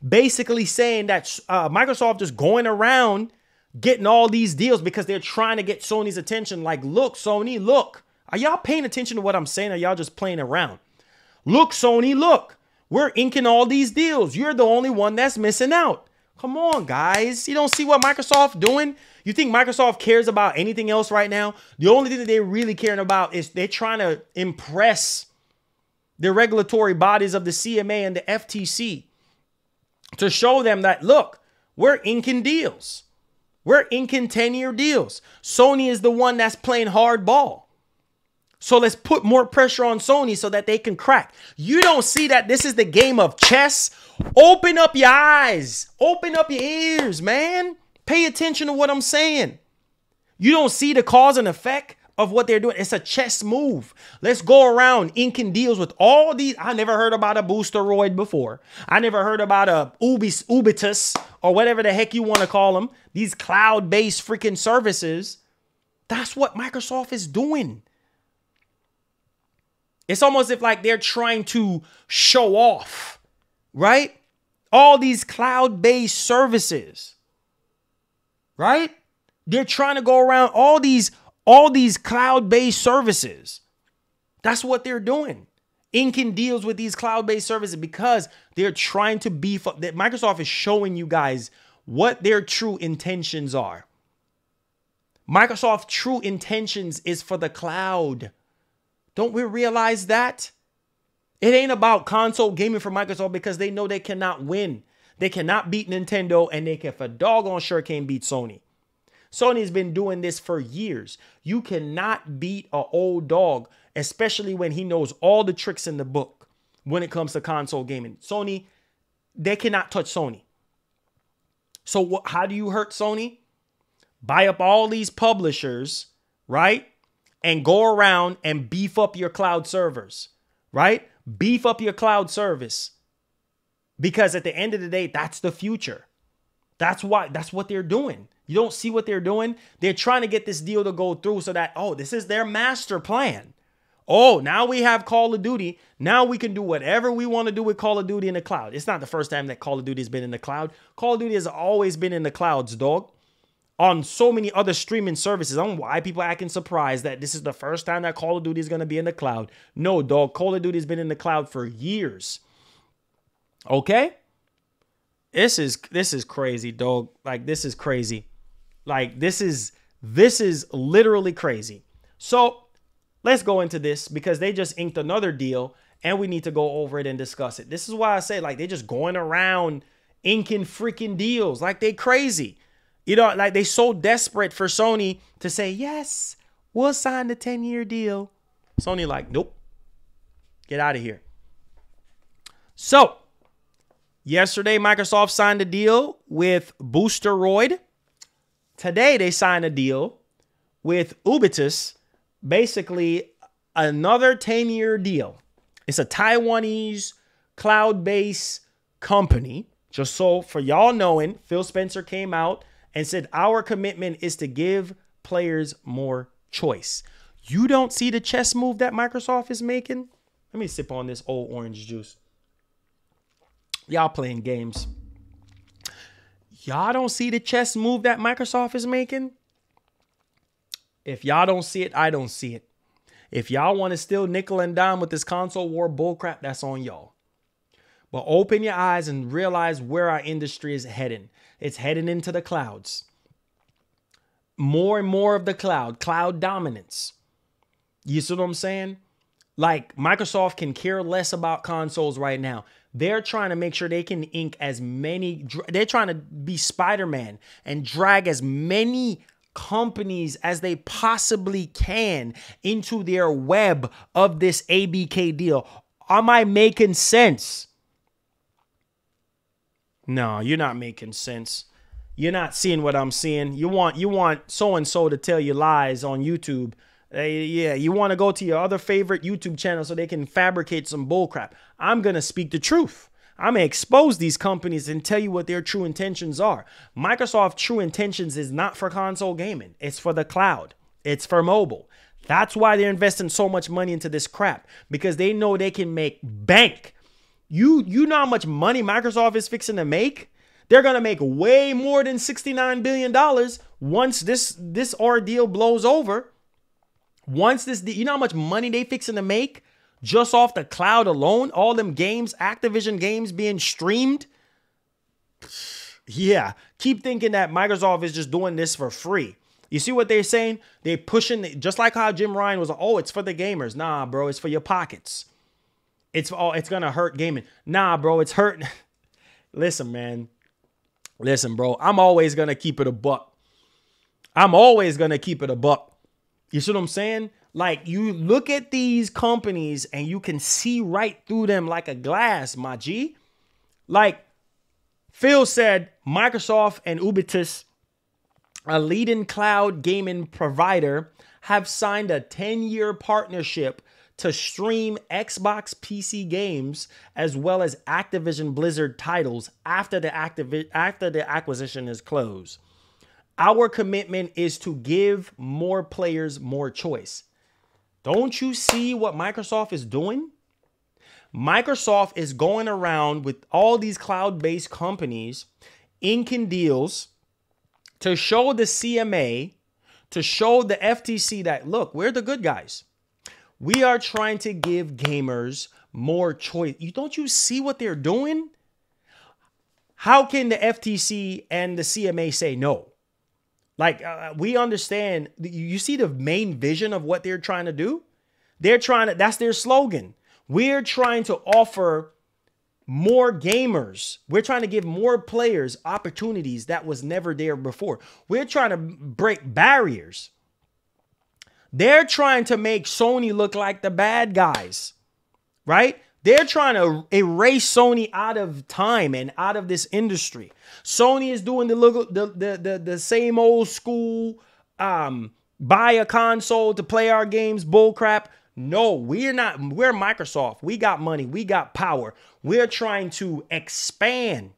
basically saying that Microsoft just going around getting all these deals because they're trying to get Sony's attention. Like, look, Sony, look. Are y'all paying attention to what I'm saying? Or y'all just playing around? Look, Sony, look. We're inking all these deals. You're the only one that's missing out. Come on, guys. You don't see what Microsoft doing? You think Microsoft cares about anything else right now? The only thing that they're really caring about is they're trying to impress the regulatory bodies of the CMA and the FTC. To show them that, look, We're inking deals. We're inking 10-year deals. Sony is the one that's playing hardball. So let's put more pressure on Sony so that they can crack. You don't see that this is the game of chess? Open up your eyes. Open up your ears, man. Pay attention to what I'm saying. You don't see the cause and effect of what they're doing. It's a chess move. Let's go around inking deals with all these. I never heard about a boosteroid before. I never heard about a Ubitus or whatever the heck you want to call them. These cloud-based freaking services. That's what Microsoft is doing. It's almost if like they're trying to show off, right? All these cloud-based services, right? They're trying to go around all these cloud-based services. That's what they're doing. Inking deals with these cloud-based services because they're trying to beef up. That Microsoft is showing you guys what their true intentions are. Microsoft's true intentions is for the cloud. Don't we realize that? It ain't about console gaming for Microsoft because they know they cannot win. They cannot beat Nintendo, and they can for doggone sure can't beat Sony. Sony's been doing this for years. You cannot beat an old dog, especially when he knows all the tricks in the book when it comes to console gaming. Sony, they cannot touch Sony. So how do you hurt Sony? Buy up all these publishers, right? And go around and beef up your cloud servers, right? Beef up your cloud service. Because at the end of the day, that's the future. That's what they're doing. You don't see what they're doing? They're trying to get this deal to go through so that, oh, this is their master plan. Oh, now we have Call of Duty. Now we can do whatever we want to do with Call of Duty in the cloud. It's not the first time that Call of Duty has been in the cloud. Call of Duty has always been in the clouds, dog. On so many other streaming services. I don't know why people are acting surprised that this is the first time that Call of Duty is going to be in the cloud. No, dog. Call of Duty has been in the cloud for years. Okay? This is crazy, dog. Like, this is crazy. Like, this is literally crazy. So let's go into this because they just inked another deal and we need to go over it and discuss it. This is why I say, like, they're just going around inking freaking deals like they crazy. You know, like they so desperate for Sony to say, yes, we'll sign the 10-year deal. Sony like, nope, get out of here. So yesterday, Microsoft signed a deal with Boosteroid. Today, they signed a deal with Ubitus, basically another 10-year deal. It's a Taiwanese cloud-based company. Just so for y'all knowing, Phil Spencer came out and said, our commitment is to give players more choice. You don't see the chess move that Microsoft is making? Let me sip on this old orange juice. Y'all playing games. Y'all don't see the chess move that Microsoft is making? If y'all don't see it, I don't see it. If y'all want to still nickel and dime with this console war bullcrap, that's on y'all. But open your eyes and realize where our industry is heading. It's heading into the clouds. More and more of the cloud dominance. You see what I'm saying? Like, Microsoft can care less about consoles right now. They're trying to make sure they can ink as many. They're trying to be Spider-Man and drag as many companies as they possibly can into their web of this ABK deal. Am I making sense? No, you're not making sense. You're not seeing what I'm seeing. You want so-and-so to tell you lies on YouTube. Yeah, you want to go to your other favorite YouTube channel so they can fabricate some bullcrap. I'm going to speak the truth. I'm going to expose these companies and tell you what their true intentions are. Microsoft's true intentions is not for console gaming. It's for the cloud. It's for mobile. That's why they're investing so much money into this crap, because they know they can make bank. You know how much money Microsoft is fixing to make? They're going to make way more than $69 billion once this ordeal blows over. Once you know how much money they fixing to make just off the cloud alone? All them games, Activision games being streamed. Yeah, keep thinking that Microsoft is just doing this for free. You see what they're saying? They're pushing, just like how Jim Ryan was like, oh, it's for the gamers. Nah, bro, it's for your pockets. It's going to hurt gaming. Nah, bro, it's hurting. Listen, man. Listen, bro, I'm always going to keep it a buck. I'm always going to keep it a buck. You see what I'm saying? Like, you look at these companies and you can see right through them like a glass, my G. Like Phil said, Microsoft and Ubisoft, a leading cloud gaming provider, have signed a 10-year partnership to stream Xbox PC games as well as Activision Blizzard titles after the acquisition is closed. Our commitment is to give more players more choice. Don't you see what Microsoft is doing? Microsoft is going around with all these cloud-based companies inking deals to show the CMA, to show the FTC that, look, we're the good guys. We are trying to give gamers more choice. Don't you see what they're doing? How can the FTC and the CMA say no? Like, we understand. You see the main vision of what they're trying to do? That's their slogan. We're trying to offer more gamers. We're trying to give more players opportunities that was never there before. We're trying to break barriers. They're trying to make Sony look like the bad guys, right? They're trying to erase Sony out of time and out of this industry. Sony is doing the same old school, buy a console to play our games bullcrap. No, we're not. We're Microsoft. We got money. We got power. We're trying to expand.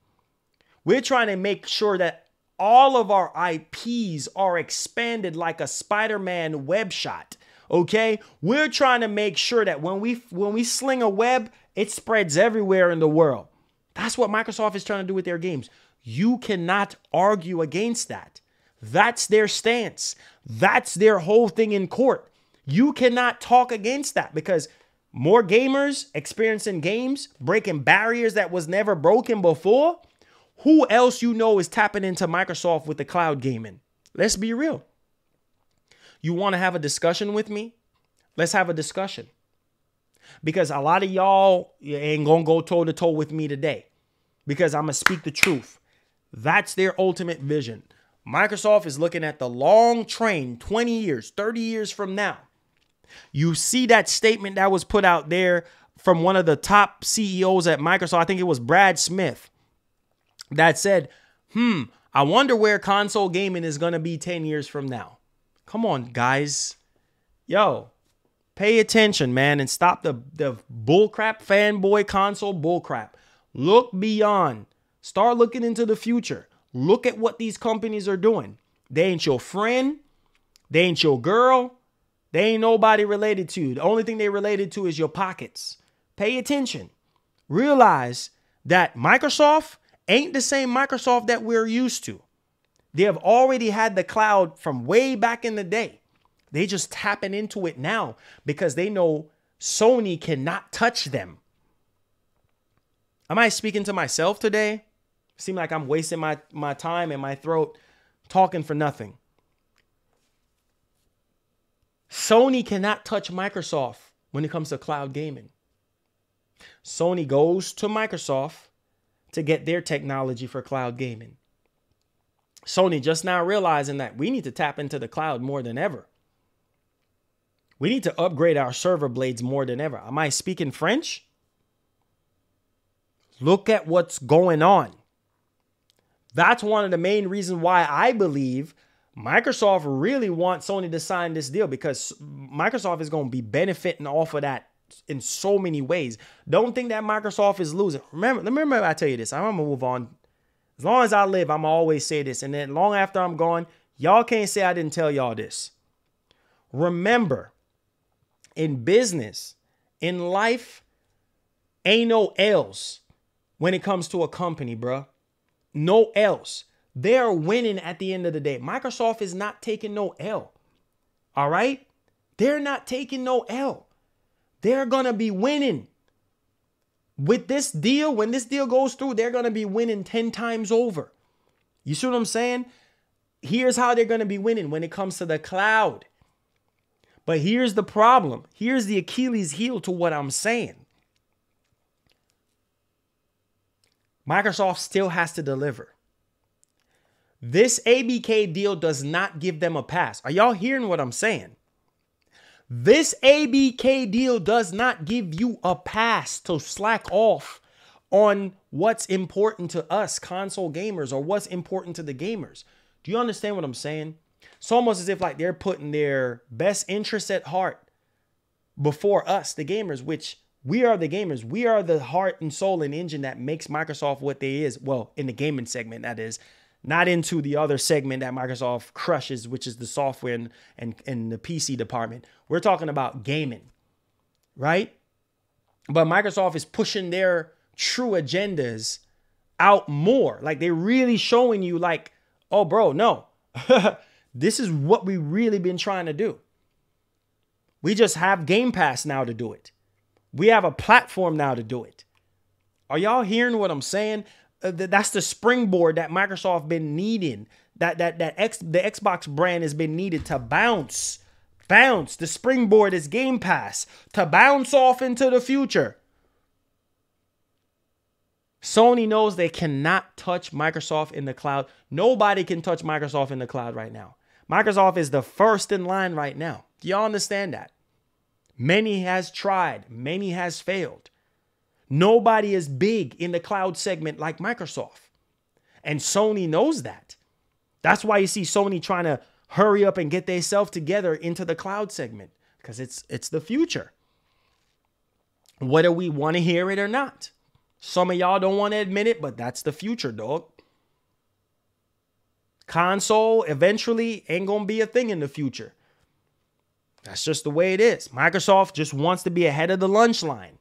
We're trying to make sure that all of our IPs are expanded like a Spider-Man web shot. Okay? We're trying to make sure that when we sling a web, it spreads everywhere in the world. That's what Microsoft is trying to do with their games. You cannot argue against that. That's their stance. That's their whole thing in court. You cannot talk against that because more gamers experiencing games, breaking barriers that was never broken before. Who else you know is tapping into Microsoft with the cloud gaming? Let's be real. You want to have a discussion with me? Let's have a discussion. Because a lot of y'all ain't going to go toe to toe with me today. Because I'm going to speak the truth. That's their ultimate vision. Microsoft is looking at the long train, 20 years, 30 years from now. You see that statement that was put out there from one of the top CEOs at Microsoft. I think it was Brad Smith that said, I wonder where console gaming is going to be 10 years from now. Come on, guys. Yo, pay attention, man, and stop the bullcrap fanboy console bullcrap. Look beyond. Start looking into the future. Look at what these companies are doing. They ain't your friend. They ain't your girl. They ain't nobody related to you. The only thing they related to is your pockets. Pay attention. Realize that Microsoft ain't the same Microsoft that we're used to. They have already had the cloud from way back in the day. They just tapping into it now because they know Sony cannot touch them. Am I speaking to myself today? Seem like I'm wasting my time and my throat talking for nothing. Sony cannot touch Microsoft when it comes to cloud gaming. Sony goes to Microsoft to get their technology for cloud gaming. Sony just now realizing that we need to tap into the cloud more than ever. We need to upgrade our server blades more than ever. Am I speaking French? Look at what's going on. That's one of the main reasons why I believe Microsoft really wants Sony to sign this deal, because Microsoft is going to be benefiting off of that in so many ways. Don't think that Microsoft is losing. Remember I tell you this. I'm going to move on. As long as I live, I'm always say this. And then long after I'm gone, y'all can't say I didn't tell y'all this. Remember, in business, in life, ain't no L's when it comes to a company, bruh. No L's. They're winning at the end of the day. Microsoft is not taking no L. All right? They're not taking no L. They're going to be winning. With this deal, when this deal goes through, they're going to be winning 10 times over. You see what I'm saying? Here's how they're going to be winning when it comes to the cloud. But here's the problem. Here's the Achilles heel to what I'm saying. Microsoft still has to deliver. This ABK deal does not give them a pass. Are y'all hearing what I'm saying? This ABK deal does not give you a pass to slack off on what's important to us console gamers or what's important to the gamers. Do you understand what I'm saying? It's almost as if like they're putting their best interests at heart before us, the gamers, which we are the gamers. We are the heart and soul and engine that makes Microsoft what they is. Well, in the gaming segment, that is. Not into the other segment that Microsoft crushes, which is the software and the PC department. We're talking about gaming, right? But Microsoft is pushing their true agendas out more. Like they're really showing you like, oh, bro, no. This is what we really been trying to do. We just have Game Pass now to do it. We have a platform now to do it. Are y'all hearing what I'm saying? That's the springboard that Microsoft been needing. The Xbox brand has been needed to bounce. The springboard is Game Pass to bounce off into the future. Sony knows they cannot touch Microsoft in the cloud. Nobody can touch Microsoft in the cloud right now. Microsoft is the first in line right now. Do y'all understand that? Many has tried. Many has failed. Nobody is big in the cloud segment like Microsoft. And Sony knows that. That's why you see Sony trying to hurry up and get themselves together into the cloud segment. Because it's the future. Whether we want to hear it or not. Some of y'all don't want to admit it, but that's the future, dog. Console eventually ain't going to be a thing in the future. That's just the way it is. Microsoft just wants to be ahead of the lunch line.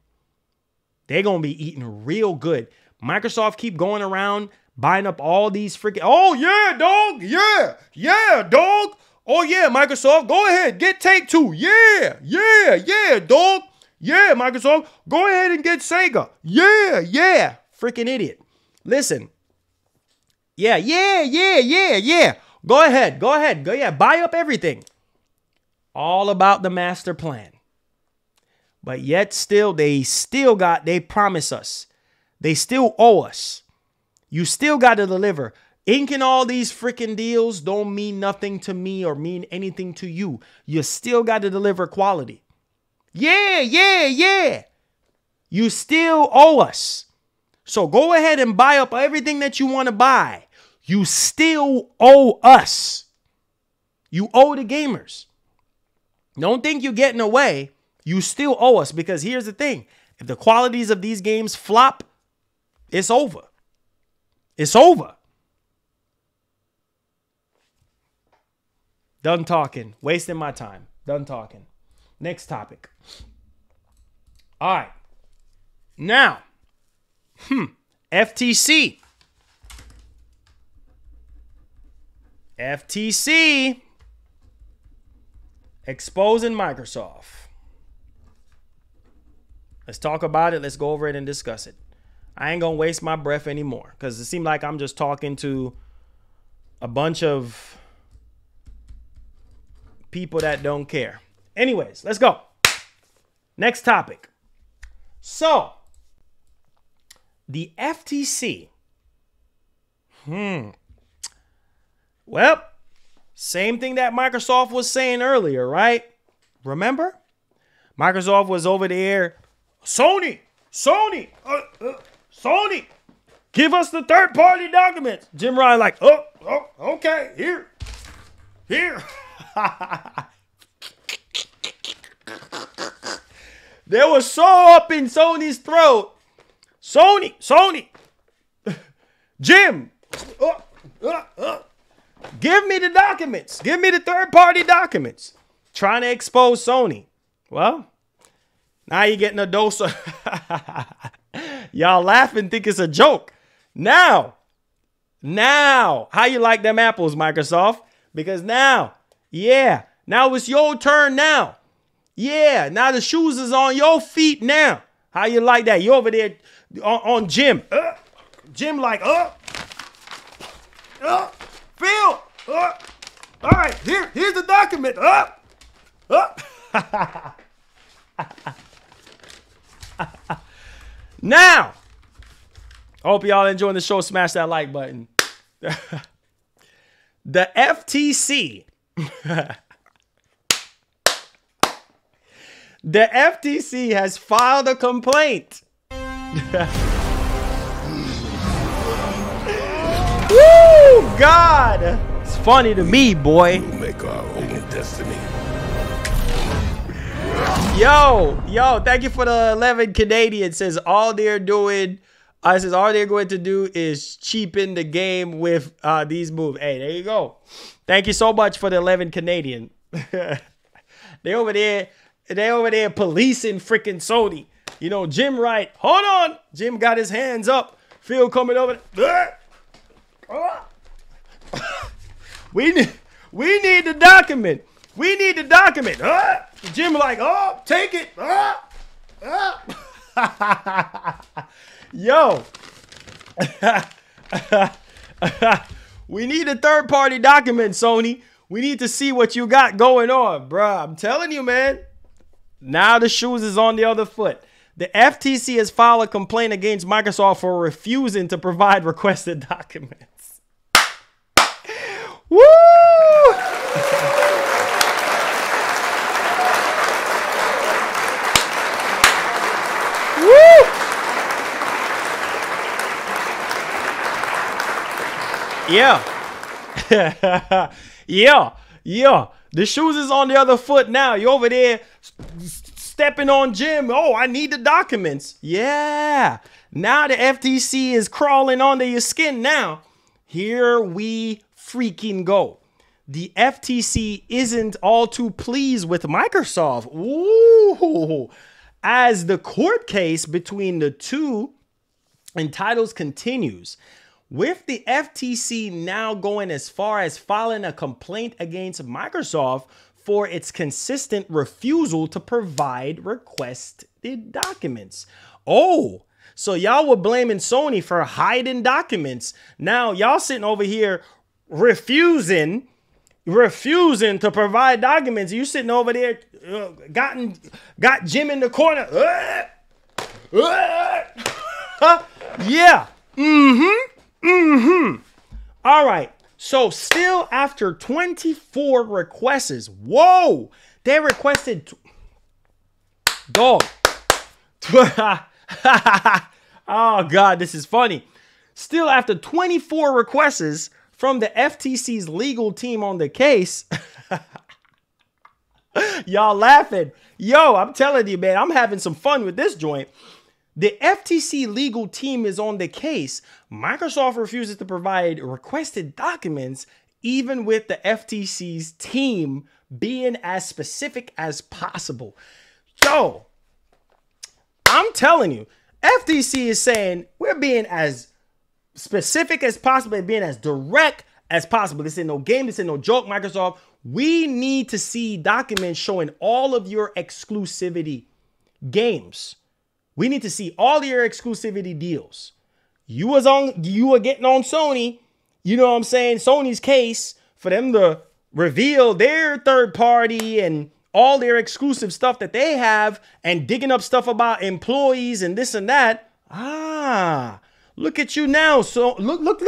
They're going to be eating real good. Microsoft keep going around buying up all these freaking... Oh, yeah, dog. Yeah. Yeah, dog. Oh, yeah, Microsoft. Go ahead. Get Take-Two. Yeah. Yeah. Yeah, dog. Yeah, Microsoft. Go ahead and get Sega. Yeah. Yeah. Freaking idiot. Listen. Yeah. Yeah. Yeah. Yeah. Yeah. Go ahead. Go ahead. Go, yeah. Buy up everything. All about the master plan. But yet still, they promise us. They still owe us. You still got to deliver. Inking all these freaking deals don't mean nothing to me or mean anything to you. You still got to deliver quality. Yeah, yeah, yeah. You still owe us. So go ahead and buy up everything that you want to buy. You still owe us. You owe the gamers. Don't think you're getting away. You still owe us, because here's the thing. If the qualities of these games flop, it's over. It's over. Done talking. Wasting my time. Done talking. Next topic. All right. Now, FTC. FTC exposing Microsoft. Let's talk about it. Let's go over it and discuss it. I ain't going to waste my breath anymore, because it seems like I'm just talking to a bunch of people that don't care. Anyways, let's go. Next topic. So, the FTC. Well, same thing that Microsoft was saying earlier, right? Remember? Microsoft was over there. Sony, give us the third-party documents. Jim Ryan like, oh, okay, here. They were so up in Sony's throat. Sony, Jim, give me the documents. Give me the third-party documents. Trying to expose Sony. Well, now you're getting a dose of... Y'all laugh and think it's a joke. Now, how you like them apples, Microsoft? Because now it's your turn now. Yeah, now the shoes is on your feet now. How you like that? You over there on Jim. Jim like, Phil. All right, here's the document. Now, I hope y'all enjoying the show. Smash that like button. The FTC. The FTC has filed a complaint. Woo, God. It's funny to me, boy. We'll make our own destiny. Yo, thank you for the 11 Canadian. Says all they're going to do is cheapen the game with these moves. Hey, there you go. Thank you so much for the 11 Canadian. They over there policing freaking Sony. You know, Jim Wright. Hold on. Jim got his hands up. Phil coming over. We need the document. We need the document. Jim like, oh, take it. Yo. We need a third-party document, Sony. We need to see what you got going on, bruh. I'm telling you, man. Now the shoes is on the other foot. The FTC has filed a complaint against Microsoft for refusing to provide requested documents. Woo! Woo! Yeah. Yeah. The shoes is on the other foot now. You over there stepping on Jim. Oh, I need the documents. Yeah. Now the FTC is crawling under your skin now. Here we freaking go. The FTC isn't all too pleased with Microsoft. Ooh. As the court case between the two titles continues, with the FTC now going as far as filing a complaint against Microsoft for its consistent refusal to provide requested documents. Oh, so y'all were blaming Sony for hiding documents. Now y'all sitting over here refusing to provide documents. You sitting over there, got Jim in the corner. Yeah. All right. So still after 24 requests, whoa, they requested, dog. Oh God, this is funny. Still after 24 requests from the FTC's legal team on the case, y'all laughing. Yo, I'm telling you, man, I'm having some fun with this joint. The FTC legal team is on the case. Microsoft refuses to provide requested documents, even with the FTC's team being as specific as possible. Yo, I'm telling you, FTC is saying we're being as specific as possible and being as direct as possible. This ain't no game. This ain't no joke, Microsoft. We need to see documents showing all of your exclusivity games. We need to see all your exclusivity deals. You were getting on Sony, you know what I'm saying, Sony's case for them to reveal their third party and all their exclusive stuff that they have and digging up stuff about employees and this and that. Look at you now. So look what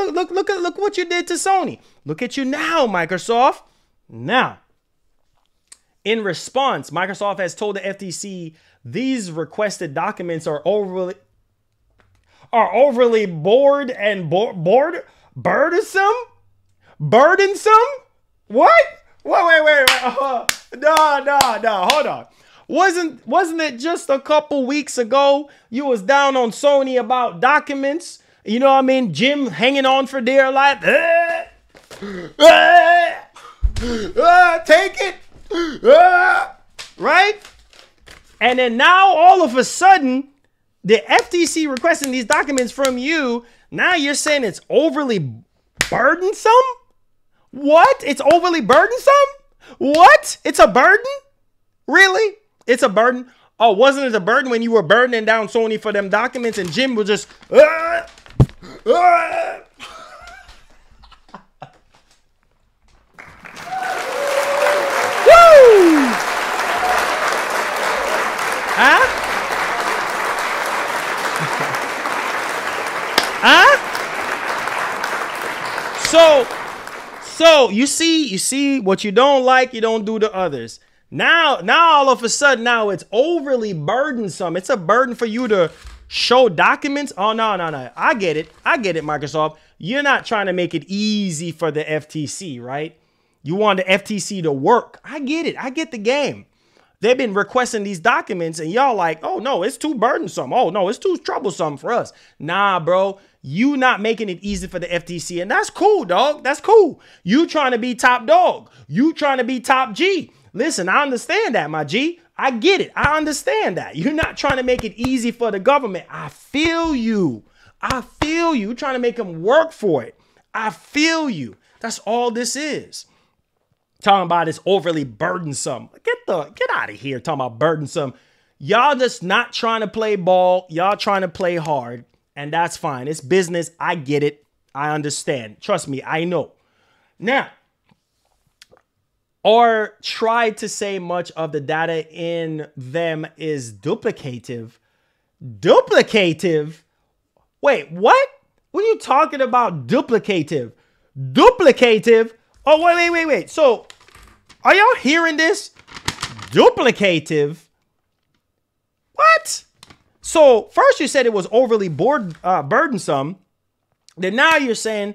you did to Sony. Look at you now, Microsoft. Now, in response, Microsoft has told the FTC these requested documents are overly bored and burdensome. What? Wait. No. Hold on. Wasn't it just a couple weeks ago you was down on Sony about documents? You know what I mean? Jim hanging on for dear life. Take it. Right? And then now all of a sudden, the FTC requesting these documents from you. Now you're saying it's overly burdensome? What? It's overly burdensome? What? It's a burden? Really? It's a burden? Oh, wasn't it a burden when you were burdening down Sony for them documents and Jim was just... Woo! So you see what you don't like, you don't do to others. Now all of a sudden, now it's overly burdensome. It's a burden for you to show documents. Oh, no. I get it, Microsoft. You're not trying to make it easy for the FTC, right? You want the FTC to work. I get it. I get the game. They've been requesting these documents and y'all like, oh, no, it's too burdensome. Oh, no, it's too troublesome for us. Nah, bro, you not making it easy for the FTC. And that's cool, dog. That's cool. You trying to be top dog. You trying to be top G. Listen, I understand that, my G. I get it. I understand that. You're not trying to make it easy for the government. I feel you. I feel you. You're trying to make them work for it. I feel you. That's all this is. Talking about it's overly burdensome. Get out of here talking about burdensome. Y'all just not trying to play ball. Y'all trying to play hard. And that's fine. It's business. I get it. I understand. Trust me, I know. Now, or try to say much of the data in them is duplicative. Duplicative? Wait, what? What are you talking about duplicative? Duplicative? Oh, wait. So, are y'all hearing this? Duplicative? What? So, first you said it was overly burdensome. Then now you're saying,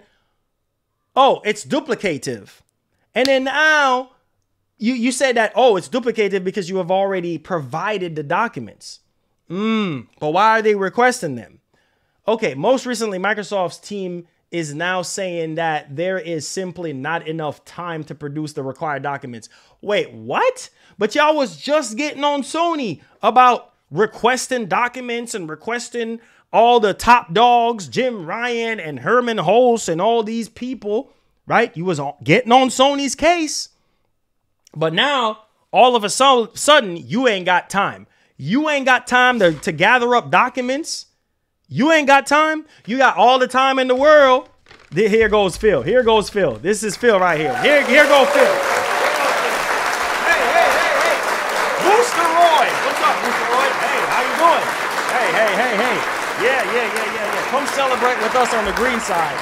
oh, it's duplicative. And then now you said that, oh, it's duplicative because you have already provided the documents. But why are they requesting them? Okay, most recently, Microsoft's team is now saying that there is simply not enough time to produce the required documents. Wait, what? But y'all was just getting on Sony about requesting documents and requesting all the top dogs, Jim Ryan and Herman Hulse and all these people, right? You was getting on Sony's case. But now, all of a sudden, you ain't got time. You ain't got time to gather up documents. You ain't got time. You got all the time in the world. Here goes Phil. Here goes Phil. This is Phil right here. Here goes Phil. Hey. Booster Roy. What's up, Booster Roy? Hey, how you doing? Hey. Yeah. Come celebrate with us on the green side.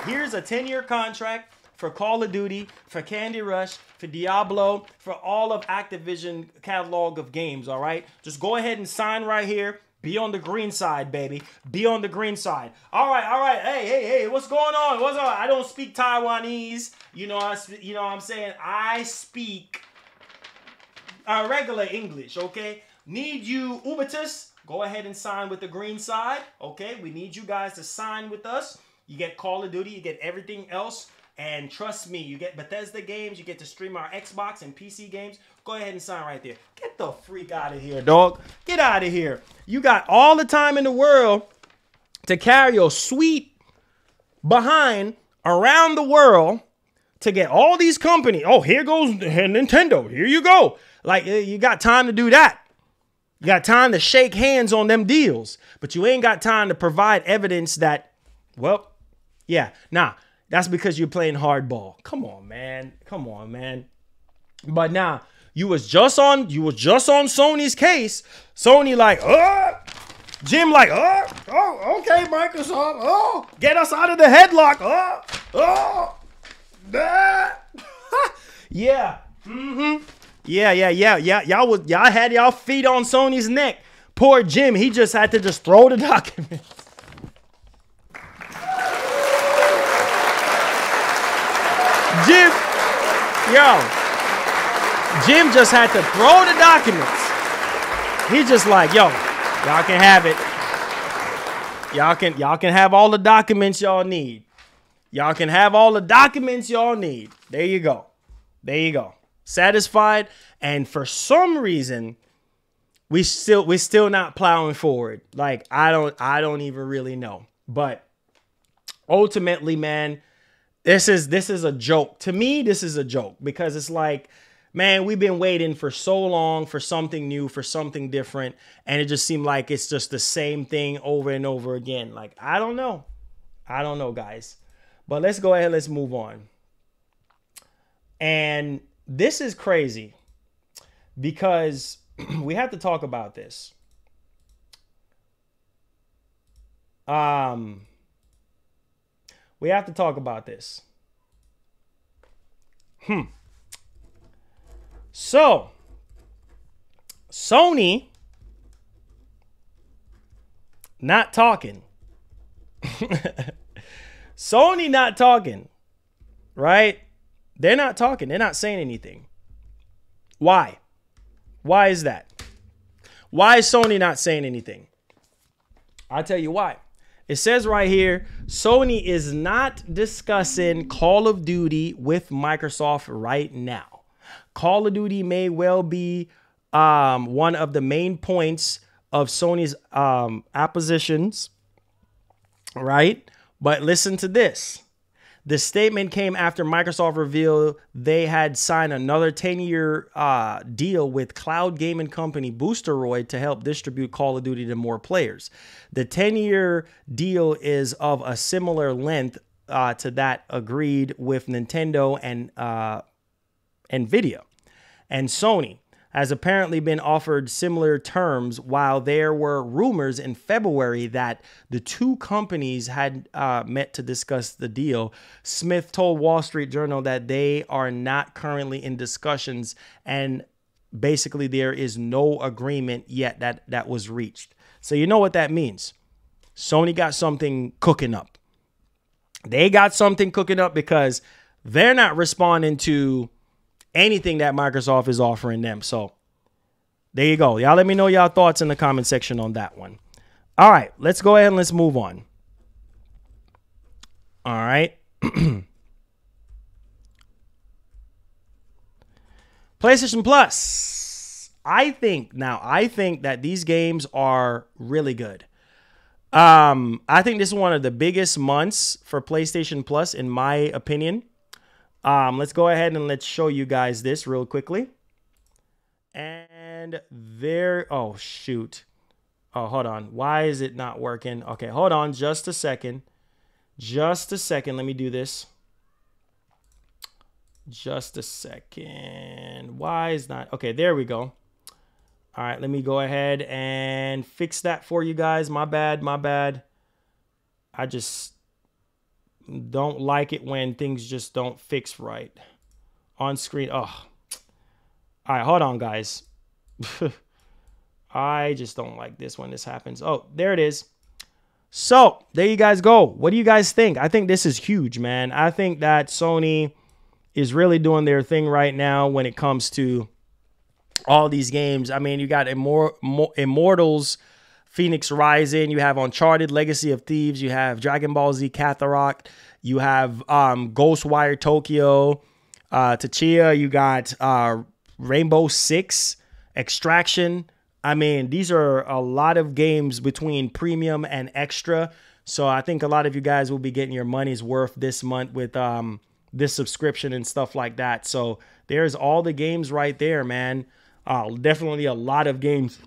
Here's a 10-year contract for Call of Duty, for Candy Rush, for Diablo, for all of Activision catalog of games, all right? Just go ahead and sign right here. Be on the green side, baby. Be on the green side. All right. Hey, what's going on? I don't speak Taiwanese. You know what I'm saying? I speak regular English, okay? Need you Ubitus? Go ahead and sign with the green side, okay? We need you guys to sign with us. You get Call of Duty, you get everything else. And trust me, you get Bethesda games, you get to stream our Xbox and PC games. Go ahead and sign right there. Get the freak out of here, dog. Get out of here. You got all the time in the world to carry your sweet behind around the world to get all these companies. Oh, here goes Nintendo. Here you go. Like, you got time to do that. You got time to shake hands on them deals. But you ain't got time to provide evidence that, well, yeah, nah. That's because you're playing hardball. Come on, man. But now you was just on Sony's case. Sony like, Jim like, okay, Microsoft, get us out of the headlock. Yeah. Yeah. Y'all had y'all feet on Sony's neck. Poor Jim, he just had to just throw the documents. Jim just had to throw the documents. He just like, yo, y'all can have it. Y'all can have all the documents y'all need. Y'all can have all the documents y'all need. There you go. Satisfied. And for some reason, we still not plowing forward. Like, I don't even really know. But ultimately, man, This is a joke. To me, this is a joke because it's like, man, we've been waiting for so long for something new, for something different. And it just seemed like it's just the same thing over and over again. Like, I don't know, guys. But let's go ahead. Let's move on. And this is crazy because we have to talk about this. We have to talk about this. So, Sony not talking. Sony not talking, right? They're not talking. They're not saying anything. Why? Why is that? Why is Sony not saying anything? I'll tell you why. It says right here, Sony is not discussing Call of Duty with Microsoft right now. Call of Duty may well be one of the main points of Sony's oppositions, right? But listen to this. The statement came after Microsoft revealed they had signed another 10-year deal with cloud gaming company Boosteroid to help distribute Call of Duty to more players. The 10-year deal is of a similar length to that agreed with Nintendo and Nvidia. And Sony has apparently been offered similar terms, while there were rumors in February that the two companies had met to discuss the deal. Smith told Wall Street Journal that they are not currently in discussions, and basically there is no agreement yet that was reached. So you know what that means. Sony got something cooking up. They got something cooking up because they're not responding to anything that Microsoft is offering them. So there you go. Y'all let me know y'all thoughts in the comment section on that one. All right, let's go ahead and let's move on. All right. PlayStation Plus. I think that these games are really good. I think this is one of the biggest months for PlayStation Plus, in my opinion. Let's go ahead and let's show you guys this real quickly. And there, oh, shoot. Oh, hold on. Why is it not working? Okay, hold on just a second. Just a second. Let me do this. Just a second. Why is not? Okay, there we go. All right, let me go ahead and fix that for you guys. My bad, my bad. I just don't like it when things just don't fix right on screen. Oh, all right, hold on, guys. I just don't like this when this happens. Oh, there it is. So there you guys go. What do you guys think? I think this is huge, man. I think that Sony is really doing their thing right now when it comes to all these games. I mean, you got Immortals, Phoenix Rising, you have Uncharted, Legacy of Thieves, you have Dragon Ball Z Kakarot, you have Ghostwire Tokyo, Tachia, you got Rainbow Six, Extraction. I mean, these are a lot of games between premium and extra. So I think a lot of you guys will be getting your money's worth this month with this subscription and stuff like that. So there's all the games right there, man. Definitely a lot of games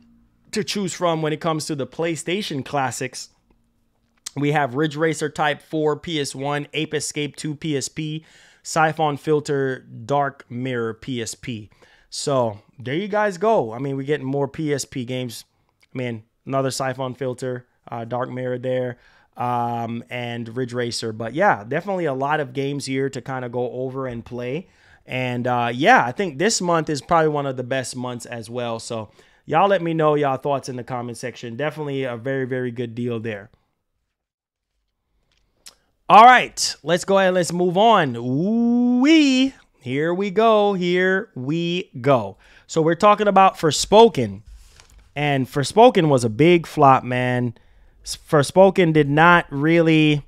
to choose from when it comes to the PlayStation classics. We have Ridge Racer Type 4 PS1, Ape Escape 2 PSP, Siphon Filter Dark Mirror PSP. So there you guys go. I mean, we're getting more PSP games. I mean, another Siphon Filter, Dark Mirror there, and Ridge Racer. But yeah, definitely a lot of games here to kind of go over and play. And yeah, I think this month is probably one of the best months as well. So y'all let me know y'all thoughts in the comment section. Definitely a very, very good deal there. All right, let's go ahead and let's move on. Ooh-wee. Here we go. Here we go. So we're talking about Forspoken. And Forspoken was a big flop, man. Forspoken did not really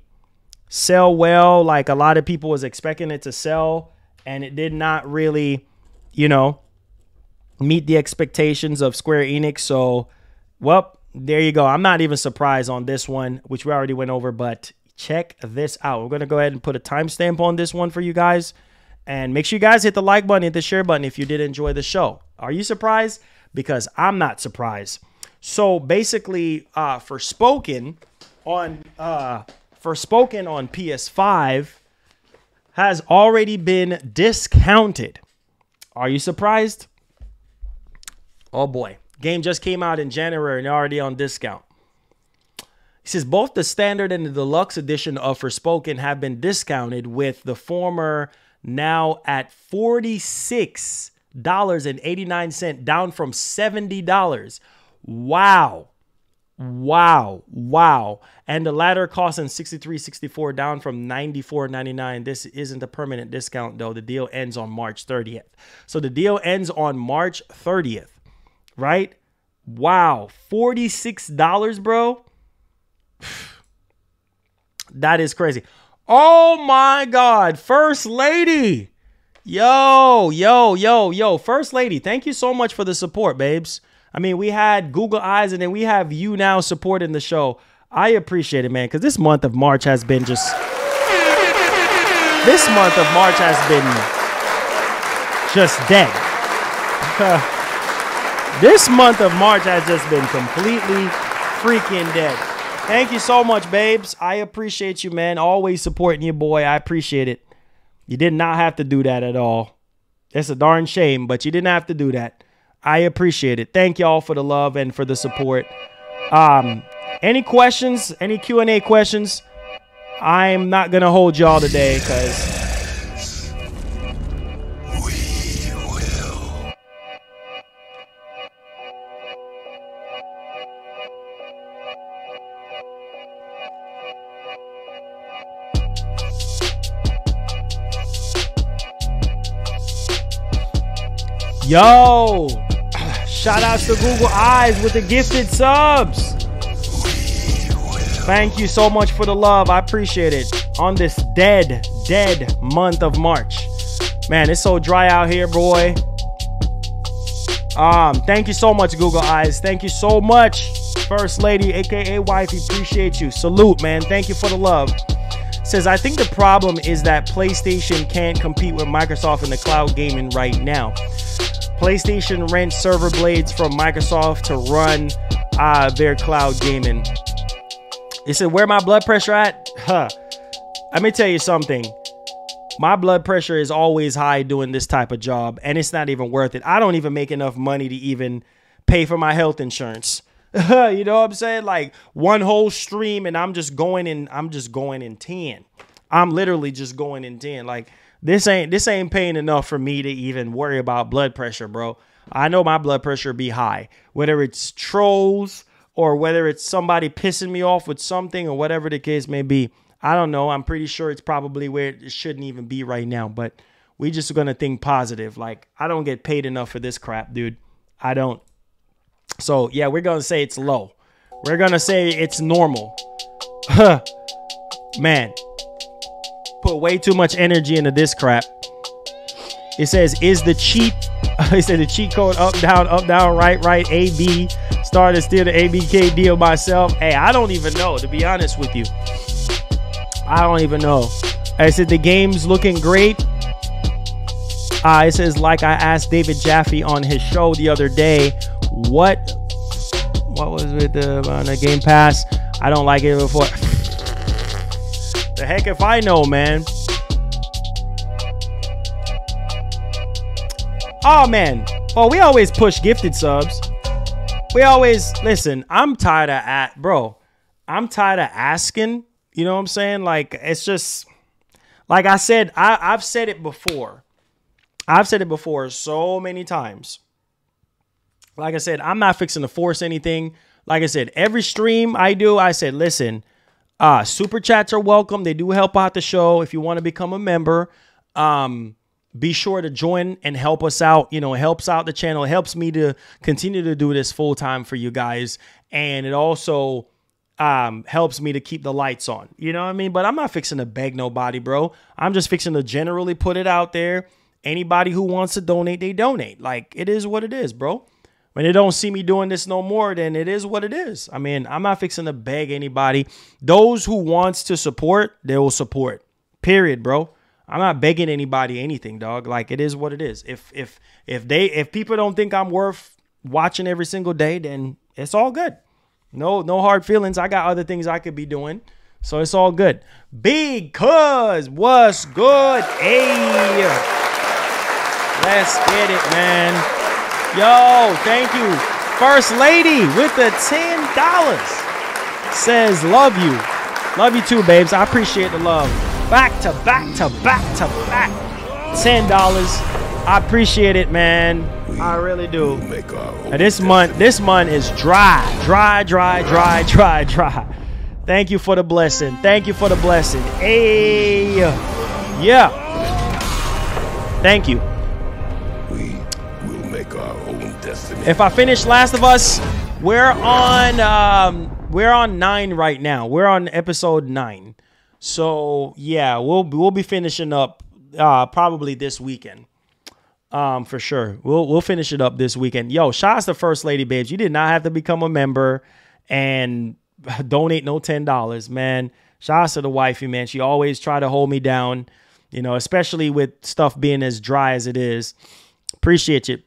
sell well like a lot of people was expecting it to sell. And it did not really, you know, meet the expectations of Square Enix. So, well, there you go. I'm not even surprised on this one, which we already went over. But check this out. We're going to go ahead and put a timestamp on this one for you guys. And make sure you guys hit the like button, hit the share button if you did enjoy the show. Are you surprised? Because I'm not surprised. So basically, Forspoken on PS5 has already been discounted. Are you surprised? Oh boy. Game just came out in January and already on discount. He says both the standard and the deluxe edition of Forspoken have been discounted, with the former now at $46.89, down from $70. Wow. Wow. And the latter costing $63.64, down from $94.99. This isn't a permanent discount, though. The deal ends on March 30th. So the deal ends on March 30th, right? Wow. $46, bro. That is crazy. Oh, my God. First Lady. Yo. First Lady, thank you so much for the support, babes. I mean, we had Google Eyes, and then we have you now supporting the show. I appreciate it, man, because this month of March has been just... This month of March has been just dead. This month of March has just been completely freaking dead. Thank you so much, babes. I appreciate you, man. Always supporting you, boy. I appreciate it. You did not have to do that at all. It's a darn shame, but you didn't have to do that. I appreciate it. Thank y'all for the love and for the support. Any questions? Any Q&A questions? I'm not going to hold y'all today because... We will. Yo! Shout outs to Google Eyes with the gifted subs. Thank you so much for the love. I appreciate it. On this dead month of March. Man, it's so dry out here, boy. Thank you so much, Google Eyes. Thank you so much, First Lady, aka Wifey. Appreciate you. Salute, man. Thank you for the love. Says, I think the problem is that PlayStation can't compete with Microsoft in the cloud gaming right now. PlayStation rents server blades from Microsoft to run their cloud gaming. He said, where my blood pressure at? Let me tell you something. My blood pressure is always high doing this type of job, and it's not even worth it. I don't even make enough money to even pay for my health insurance. You know what I'm saying? Like one whole stream, and I'm just going in 10. I'm literally just going in 10. Like this ain't paying enough for me to even worry about blood pressure, bro. I know my blood pressure be high, whether it's trolls or whether it's somebody pissing me off with something or whatever the case may be. I don't know. I'm pretty sure it's probably where it shouldn't even be right now, but we just going to think positive. Like, I don't get paid enough for this crap, dude. I don't. So, yeah, we're going to say it's low. We're going to say it's normal. Man, put way too much energy into this crap. It says, is the cheat, it said the cheat code up, down, right, AB. Started steal the ABK deal myself. Hey, I don't even know, to be honest with you. I don't even know. I said the game's looking great. It says, like I asked David Jaffe on his show the other day, what was with the Game Pass? I don't like it before. The heck if I know, man. Oh, man. Well, we always push gifted subs. We always, listen, I'm tired of, I'm tired of asking. You know what I'm saying? Like, it's just, like I said, I've said it before. I've said it before so many times. Like I said, I'm not fixing to force anything. Like I said, every stream I do, I said, listen, super chats are welcome. They do help out the show. If you want to become a member, be sure to join and help us out. You know, it helps out the channel. It helps me to continue to do this full time for you guys. And it also helps me to keep the lights on. You know what I mean? But I'm not fixing to beg nobody, bro. I'm just fixing to generally put it out there. Anybody who wants to donate, they donate. Like, it is what it is, bro. When they don't see me doing this no more, then it is what it is. I mean, I'm not fixing to beg anybody. Those who wants to support, they will support. Period, bro. I'm not begging anybody anything, dog. Like, it is what it is. If people don't think I'm worth watching every single day, then it's all good. No hard feelings. I got other things I could be doing. So it's all good. Big Cuz, what's good? Hey, let's get it, man. Yo, thank you. First Lady with the $10. Says, love you. Love you too, babes. I appreciate the love. Back to back to back to back. $10. I appreciate it, man. I really do. Make our own And this month is dry. Thank you for the blessing. Thank you for the blessing. Hey, yeah. Thank you. We will make our own destiny. If I finish Last of Us, we're on 9 right now. We're on episode 9. So yeah, we'll be finishing up probably this weekend. For sure. We'll finish it up this weekend. Yo, shout out to First Lady Babes. You did not have to become a member and donate no $10, man. Shout out to the wifey, man. She always try to hold me down, you know, especially with stuff being as dry as it is. Appreciate it.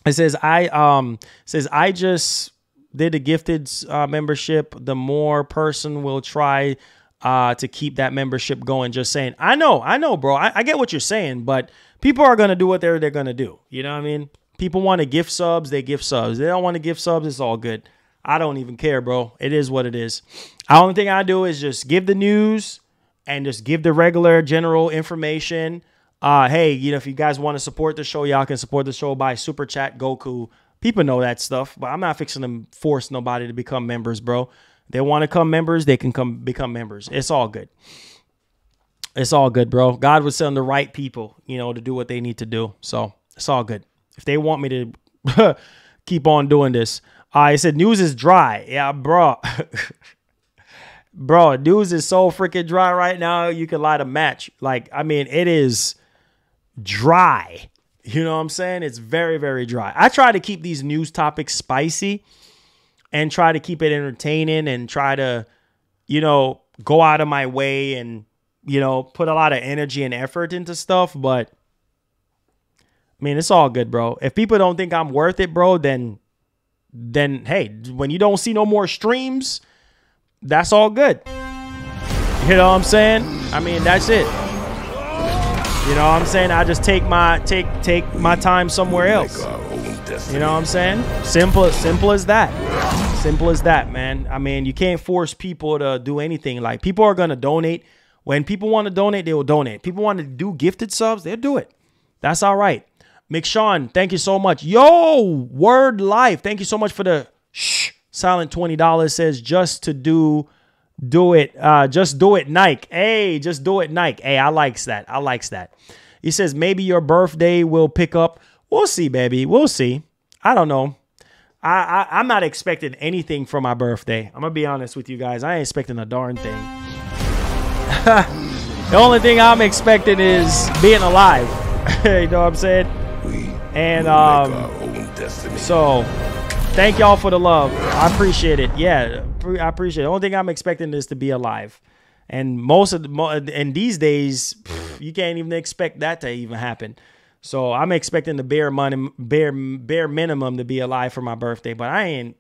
It says I just did a gifted membership. The more person will try to keep that membership going. Just saying. I know, bro. I get what you're saying, but people are going to do what they're going to do. You know what I mean? People want to gift subs. They gift subs. They don't want to gift subs. It's all good. I don't even care, bro. It is what it is. The only thing I do is just give the news and just give the regular general information. Hey, you know, if you guys want to support the show, y'all can support the show by Super Chat, Goku. People know that stuff, but I'm not fixing to force nobody to become members, bro. They want to become members, they can become members. It's all good. It's all good, bro. God would send the right people, you know, to do what they need to do. So it's all good. If they want me to keep on doing this. It said news is dry. Yeah, bro. Bro, news is so freaking dry right now. You can light a match. Like, I mean, it is dry. You know what I'm saying? It's very, very dry. I try to keep these news topics spicy and try to keep it entertaining and try to, you know, go out of my way and, you know, put a lot of energy and effort into stuff. But, I mean, it's all good, bro. If people don't think I'm worth it, bro, then hey, when you don't see no more streams, that's all good. You know what I'm saying? I mean, that's it. You know what I'm saying? I just take my time somewhere else. You know what I'm saying? Simple as that. Simple as that, man. I mean, you can't force people to do anything. Like, people are going to donate. When people want to donate, they will donate. People want to do gifted subs, they'll do it. That's all right. McShawn, thank you so much. Yo, Word Life, thank you so much for the silent $20. Says just do it, Nike. Hey, just do it, Nike. Hey, I likes that. He says maybe your birthday will pick up. We'll see, baby. We'll see. I don't know. I'm not expecting anything for my birthday. I'm gonna be honest with you guys. I ain't expecting a darn thing. The only thing I'm expecting is being alive. You know what I'm saying? And so thank y'all for the love. I appreciate it. Yeah, I appreciate it. The only thing I'm expecting is to be alive. And and these days, you can't even expect that to even happen. So I'm expecting the bare minimum to be alive for my birthday. But I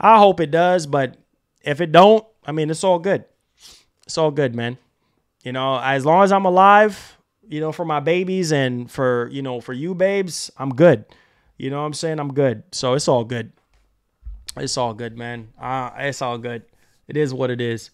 hope it does. But if it don't, I mean, it's all good. It's all good, man. You know, as long as I'm alive, you know, for my babies and for, you know, for you babes, I'm good. You know what I'm saying? I'm good. So it's all good. It's all good, man. It's all good. It is what it is.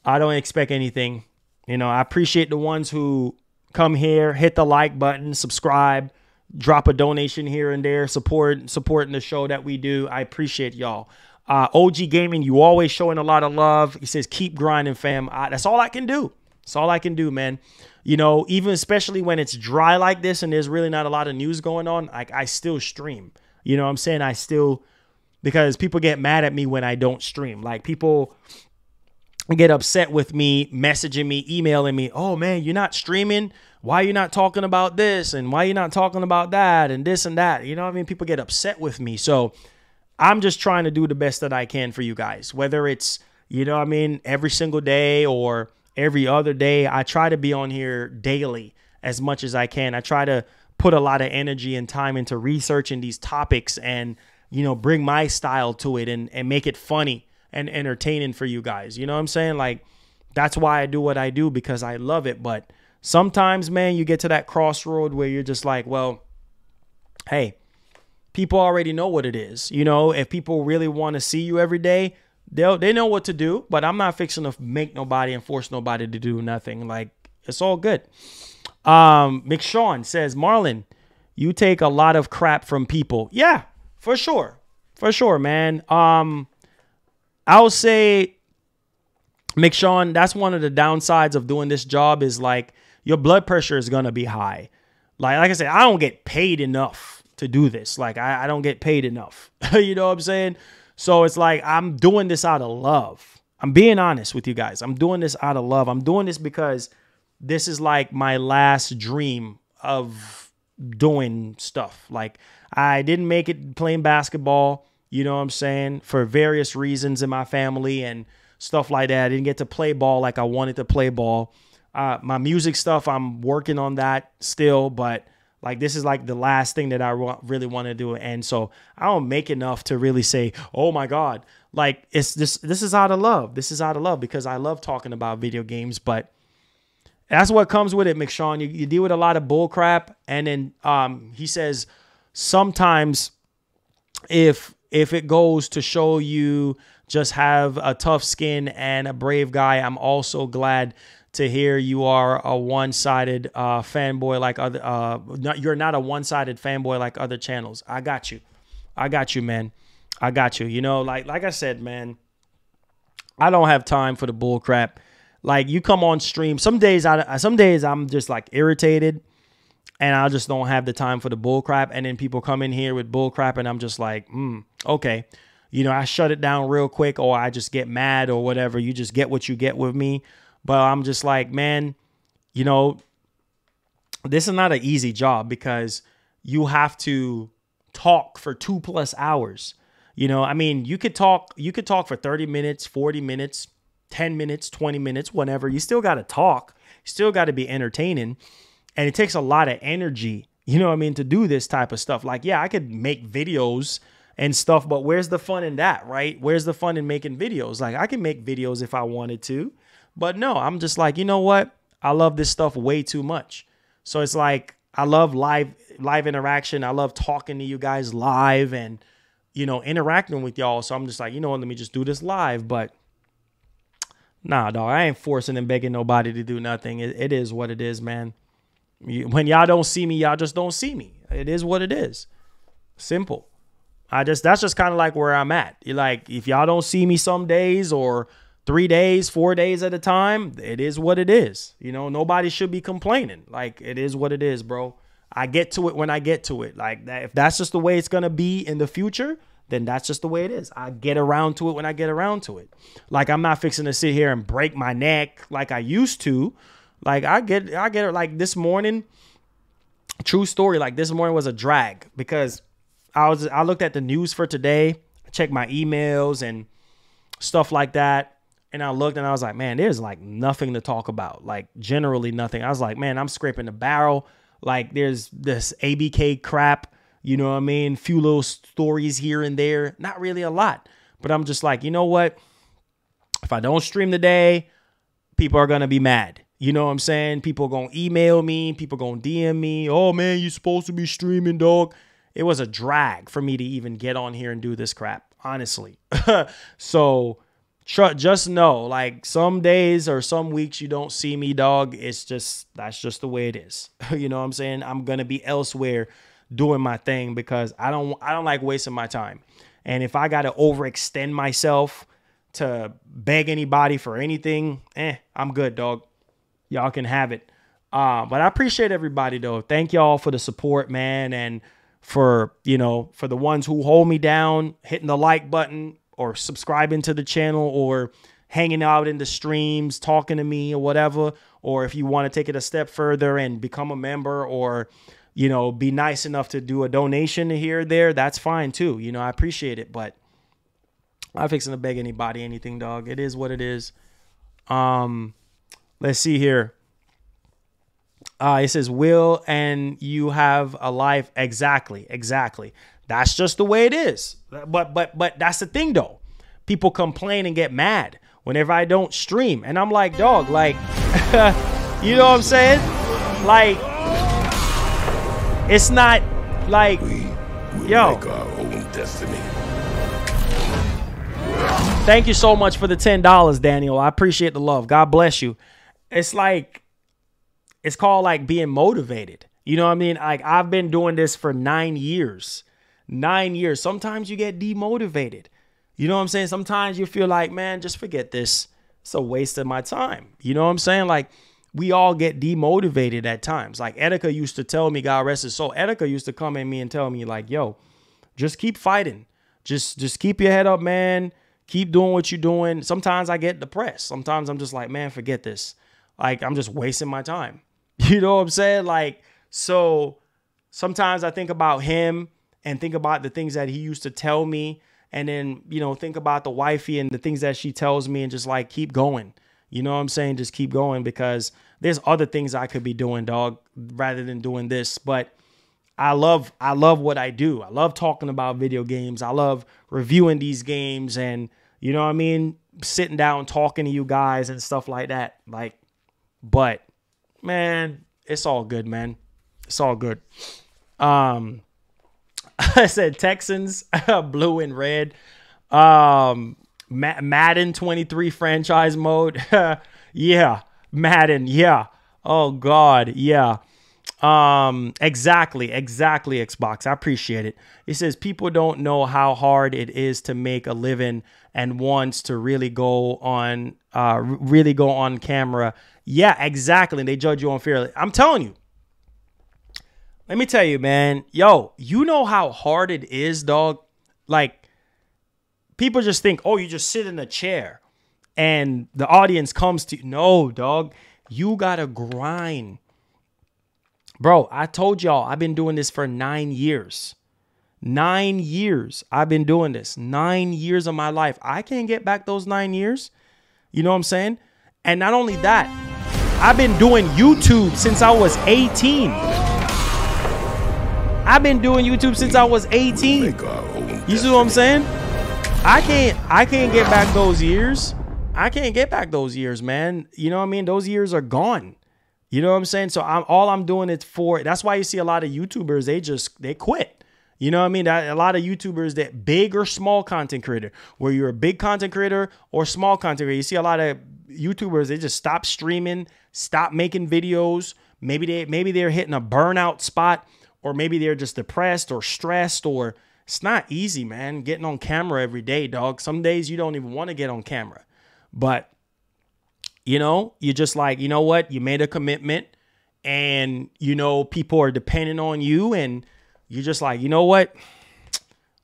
I don't expect anything. You know, I appreciate the ones who come here, hit the like button, subscribe, drop a donation here and there, supporting the show that we do. I appreciate y'all. OG Gaming, you always showing a lot of love. He says, keep grinding, fam. That's all I can do. That's all I can do, man. You know, even especially when it's dry like this and there's really not a lot of news going on, like, I still stream. You know what I'm saying? Because people get mad at me when I don't stream. Like, people get upset with me, messaging me, emailing me, oh, man, you're not streaming? Why are you not talking about this? And why are you not talking about that? And this and that. You know what I mean? People get upset with me. So I'm just trying to do the best that I can for you guys. Whether it's, you know what I mean, every single day or every other day, I try to be on here daily as much as I can. I try to put a lot of energy and time into researching these topics and, you know, bring my style to it and make it funny and entertaining for you guys. You know what I'm saying? Like, that's why I do what I do, because I love it. But sometimes, man, you get to that crossroad where you're just like, well, hey, people already know what it is. You know, if people really want to see you every day, they know what to do. But I'm not fixing to make nobody and force nobody to do nothing. Like, it's all good. McShawn says, Marlon, you take a lot of crap from people. Yeah, for sure. For sure, man. I'll say, McShawn, that's one of the downsides of doing this job is like your blood pressure is going to be high. Like I said, I don't get paid enough to do this. Like I don't get paid enough. You know what I'm saying? So it's like I'm doing this out of love. I'm being honest with you guys. I'm doing this out of love. I'm doing this because this is like my last dream of doing stuff. Like I didn't make it playing basketball, you know what I'm saying, for various reasons in my family and stuff like that. I didn't get to play ball like I wanted to play ball. My music stuff, I'm working on that still, but like this is like the last thing that I really want to do. And so I don't make enough to really say, oh my God, like this is out of love. This is out of love because I love talking about video games, but that's what comes with it, McShawn. You deal with a lot of bull crap. And then he says sometimes if it goes to show you just have a tough skin and a brave guy, I'm also glad to hear you are a one-sided fanboy like other. You're not a one-sided fanboy like other channels. I got you. I got you, man. I got you. You know, like I said, man, I don't have time for the bull crap. Like you come on stream. Some days I'm just like irritated and I just don't have the time for the bull crap. And then people come in here with bull crap and I'm just like, okay. You know, I shut it down real quick or I just get mad or whatever. You just get what you get with me. But I'm just like, man, you know, this is not an easy job because you have to talk for 2+ hours. You know, I mean, you could talk for 30 minutes, 40 minutes, 10 minutes, 20 minutes, whatever. You still got to talk. You still got to be entertaining. And it takes a lot of energy, you know what I mean, to do this type of stuff. Like, yeah, I could make videos and stuff, but where's the fun in that, right? Where's the fun in making videos? Like, I can make videos if I wanted to, but no, I'm just like, you know what? I love this stuff way too much. So it's like, I love live interaction. I love talking to you guys live and, you know, interacting with y'all. So I'm just like, you know what? Let me just do this live. But nah, dog, I ain't forcing and begging nobody to do nothing. It is what it is, man. When y'all don't see me, y'all just don't see me. It is what it is. Simple. That's just kind of like where I'm at. Like, if y'all don't see me some days or 3 days, 4 days at a time, it is what it is. You know, nobody should be complaining. Like, it is what it is, bro. I get to it when I get to it. Like, if that's just the way it's going to be in the future, then that's just the way it is. I get around to it when I get around to it. Like, I'm not fixing to sit here and break my neck like I used to. Like, I get it. Like, this morning, true story, like, this morning was a drag because I looked at the news for today, checked my emails and stuff like that. And I looked and I was like, man, there's like nothing to talk about. Like generally nothing. I was like, man, I'm scraping the barrel. Like there's this ABK crap, you know what I mean? Few little stories here and there. Not really a lot. But I'm just like, you know what? If I don't stream today, people are going to be mad. You know what I'm saying? People are going to email me. People are going to DM me. Oh, man, you're supposed to be streaming, dog. It was a drag for me to even get on here and do this crap, honestly. So just know, like some days or some weeks you don't see me, dog. That's just the way it is. You know what I'm saying? I'm going to be elsewhere doing my thing because I don't like wasting my time. And if I got to overextend myself to beg anybody for anything, I'm good, dog. Y'all can have it. But I appreciate everybody, though. Thank y'all for the support, man. And for the ones who hold me down, hitting the like button or subscribing to the channel or hanging out in the streams, talking to me or whatever. Or if you want to take it a step further and become a member or, you know, be nice enough to do a donation here or there, that's fine too. You know, I appreciate it, but I'm not fixing to beg anybody anything, dog. It is what it is. Let's see here. It says, Will, and you have a life. Exactly. That's just the way it is. But that's the thing, though. People complain and get mad whenever I don't stream. And I'm like, dog, like, you know what I'm saying? Like, it's not like, We will yo. make our own destiny. Thank you so much for the $10, Daniel. I appreciate the love. God bless you. It's like, it's called like being motivated. You know what I mean? Like I've been doing this for 9 years. 9 years. Sometimes you get demotivated. You know what I'm saying? Sometimes you feel like, man, just forget this. It's a waste of my time. You know what I'm saying? Like we all get demotivated at times. Like Etika used to tell me, God rest his soul. Etika used to come at me and tell me like, yo, just keep fighting. Just keep your head up, man. Keep doing what you're doing. Sometimes I get depressed. Sometimes I'm just like, man, forget this. Like I'm just wasting my time. You know what I'm saying? Like, so sometimes I think about him and think about the things that he used to tell me. And then, you know, think about the wifey and the things that she tells me and just like keep going. You know what I'm saying? Just keep going because there's other things I could be doing, dog, rather than doing this. But I love what I do. I love talking about video games. I love reviewing these games and, you know what I mean? Sitting down, talking to you guys and stuff like that. Like, but man, it's all good, man. It's all good. I said Texans, blue and red. Madden 23 franchise mode. Yeah. Madden. Yeah. Oh God. Yeah. Exactly, Xbox. I appreciate it. It says people don't know how hard it is to make a living and wants to really go on camera. Yeah, exactly. And they judge you unfairly. I'm telling you. Let me tell you, man. Yo, you know how hard it is, dog? Like, people just think, oh, you just sit in a chair and the audience comes to you. No, dog. You gotta grind. Bro, I told y'all I've been doing this for 9 years. 9 years I've been doing this. 9 years of my life. I can't get back those 9 years. You know what I'm saying? And not only that, I've been doing YouTube since I was 18. I've been doing YouTube since I was 18. You see what I'm saying? I can't get back those years. I can't get back those years, man. You know what I mean? Those years are gone. You know what I'm saying? So all I'm doing it for. That's why you see a lot of YouTubers, they quit. You know what I mean? A lot of YouTubers that big or small content creator, where you're a big content creator or small content creator. You see a lot of YouTubers, they just stop streaming, stop making videos. Maybe they're hitting a burnout spot, or maybe they're just depressed or stressed, or it's not easy, man, getting on camera every day, dog. Some days you don't even want to get on camera, but you know, you're just like, you know what? You made a commitment and, you know, people are depending on you and you're just like, you know what?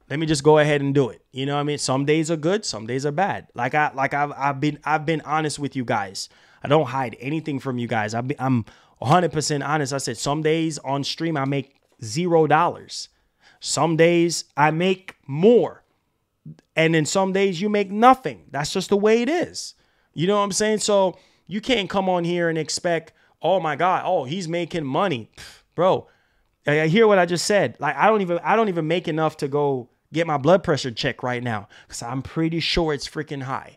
Let me just go ahead and do it. You know what I mean? Some days are good. Some days are bad. I've been honest with you guys. I don't hide anything from you guys. I'm 100% honest. I said some days on stream I make $0. Some days I make more. And then some days you make nothing. That's just the way it is. You know what I'm saying? So you can't come on here and expect, oh my God, oh, he's making money. Bro, I hear what I just said. Like I don't even make enough to go get my blood pressure checked right now because I'm pretty sure it's freaking high.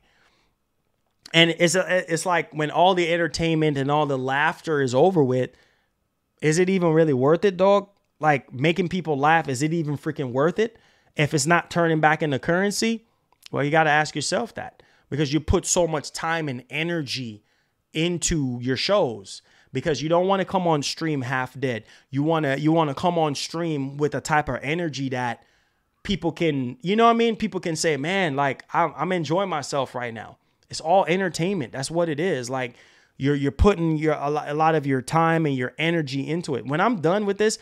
And it's like when all the entertainment and all the laughter is over with, is it even really worth it, dog? Like making people laugh, is it even freaking worth it? If it's not turning back into currency, well, you got to ask yourself that. Because you put so much time and energy into your shows, because you don't want to come on stream half dead. You want to come on stream with a type of energy that people can, you know what I mean? People can say, man, like I'm enjoying myself right now. It's all entertainment. That's what it is. Like you're putting a lot of your time and your energy into it. When I'm done with this,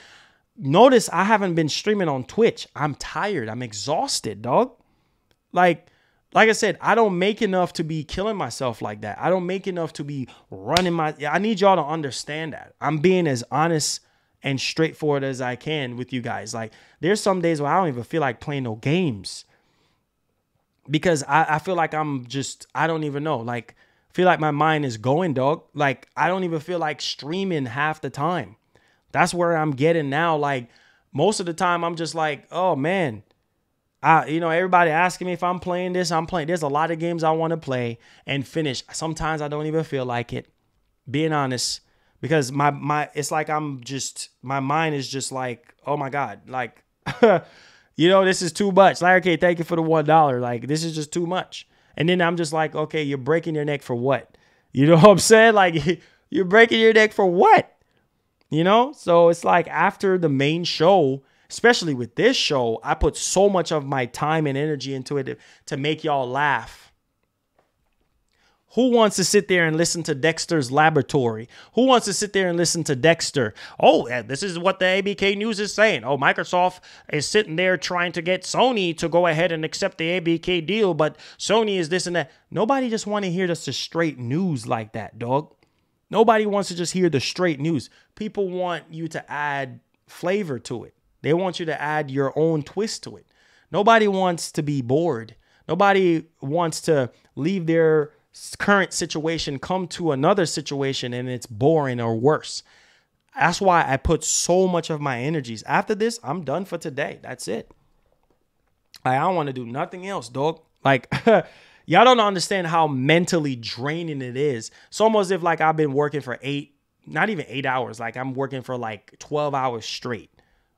notice I haven't been streaming on Twitch. I'm tired. I'm exhausted, dog. Like I said, I don't make enough to be killing myself like that. I don't make enough to be running I need y'all to understand that. I'm being as honest and straightforward as I can with you guys. Like there's some days where I don't even feel like playing no games because I feel like I don't even know. Like I feel like my mind is going, dog. Like I don't even feel like streaming half the time. That's where I'm getting now. Like most of the time I'm just like, oh man, everybody asking me if I'm playing this, I'm playing. There's a lot of games I want to play and finish. Sometimes I don't even feel like it, being honest, because it's like my mind is just like, oh my God, like, this is too much. Like, okay, thank you for the $1. Like, this is just too much. And then I'm just like, okay, you're breaking your neck for what? You know what I'm saying? Like You're breaking your neck for what? You know? So it's like after the main show, especially with this show, I put so much of my time and energy into it to make y'all laugh. Who wants to sit there and listen to Dexter's Laboratory? Who wants to sit there and listen to Dexter? Oh, this is what the ABK News is saying. Oh, Microsoft is sitting there trying to get Sony to go ahead and accept the ABK deal, but Sony is this and that. Nobody just want to hear just the straight news like that, dog. Nobody wants to just hear the straight news. People want you to add flavor to it. They want you to add your own twist to it. Nobody wants to be bored. Nobody wants to leave their current situation, come to another situation, and it's boring or worse. That's why I put so much of my energies. After this, I'm done for today. That's it. I don't want to do nothing else, dog. Like, y'all don't understand how mentally draining it is. It's almost as if like I've been working for not even 8 hours. Like I'm working for like 12 hours straight,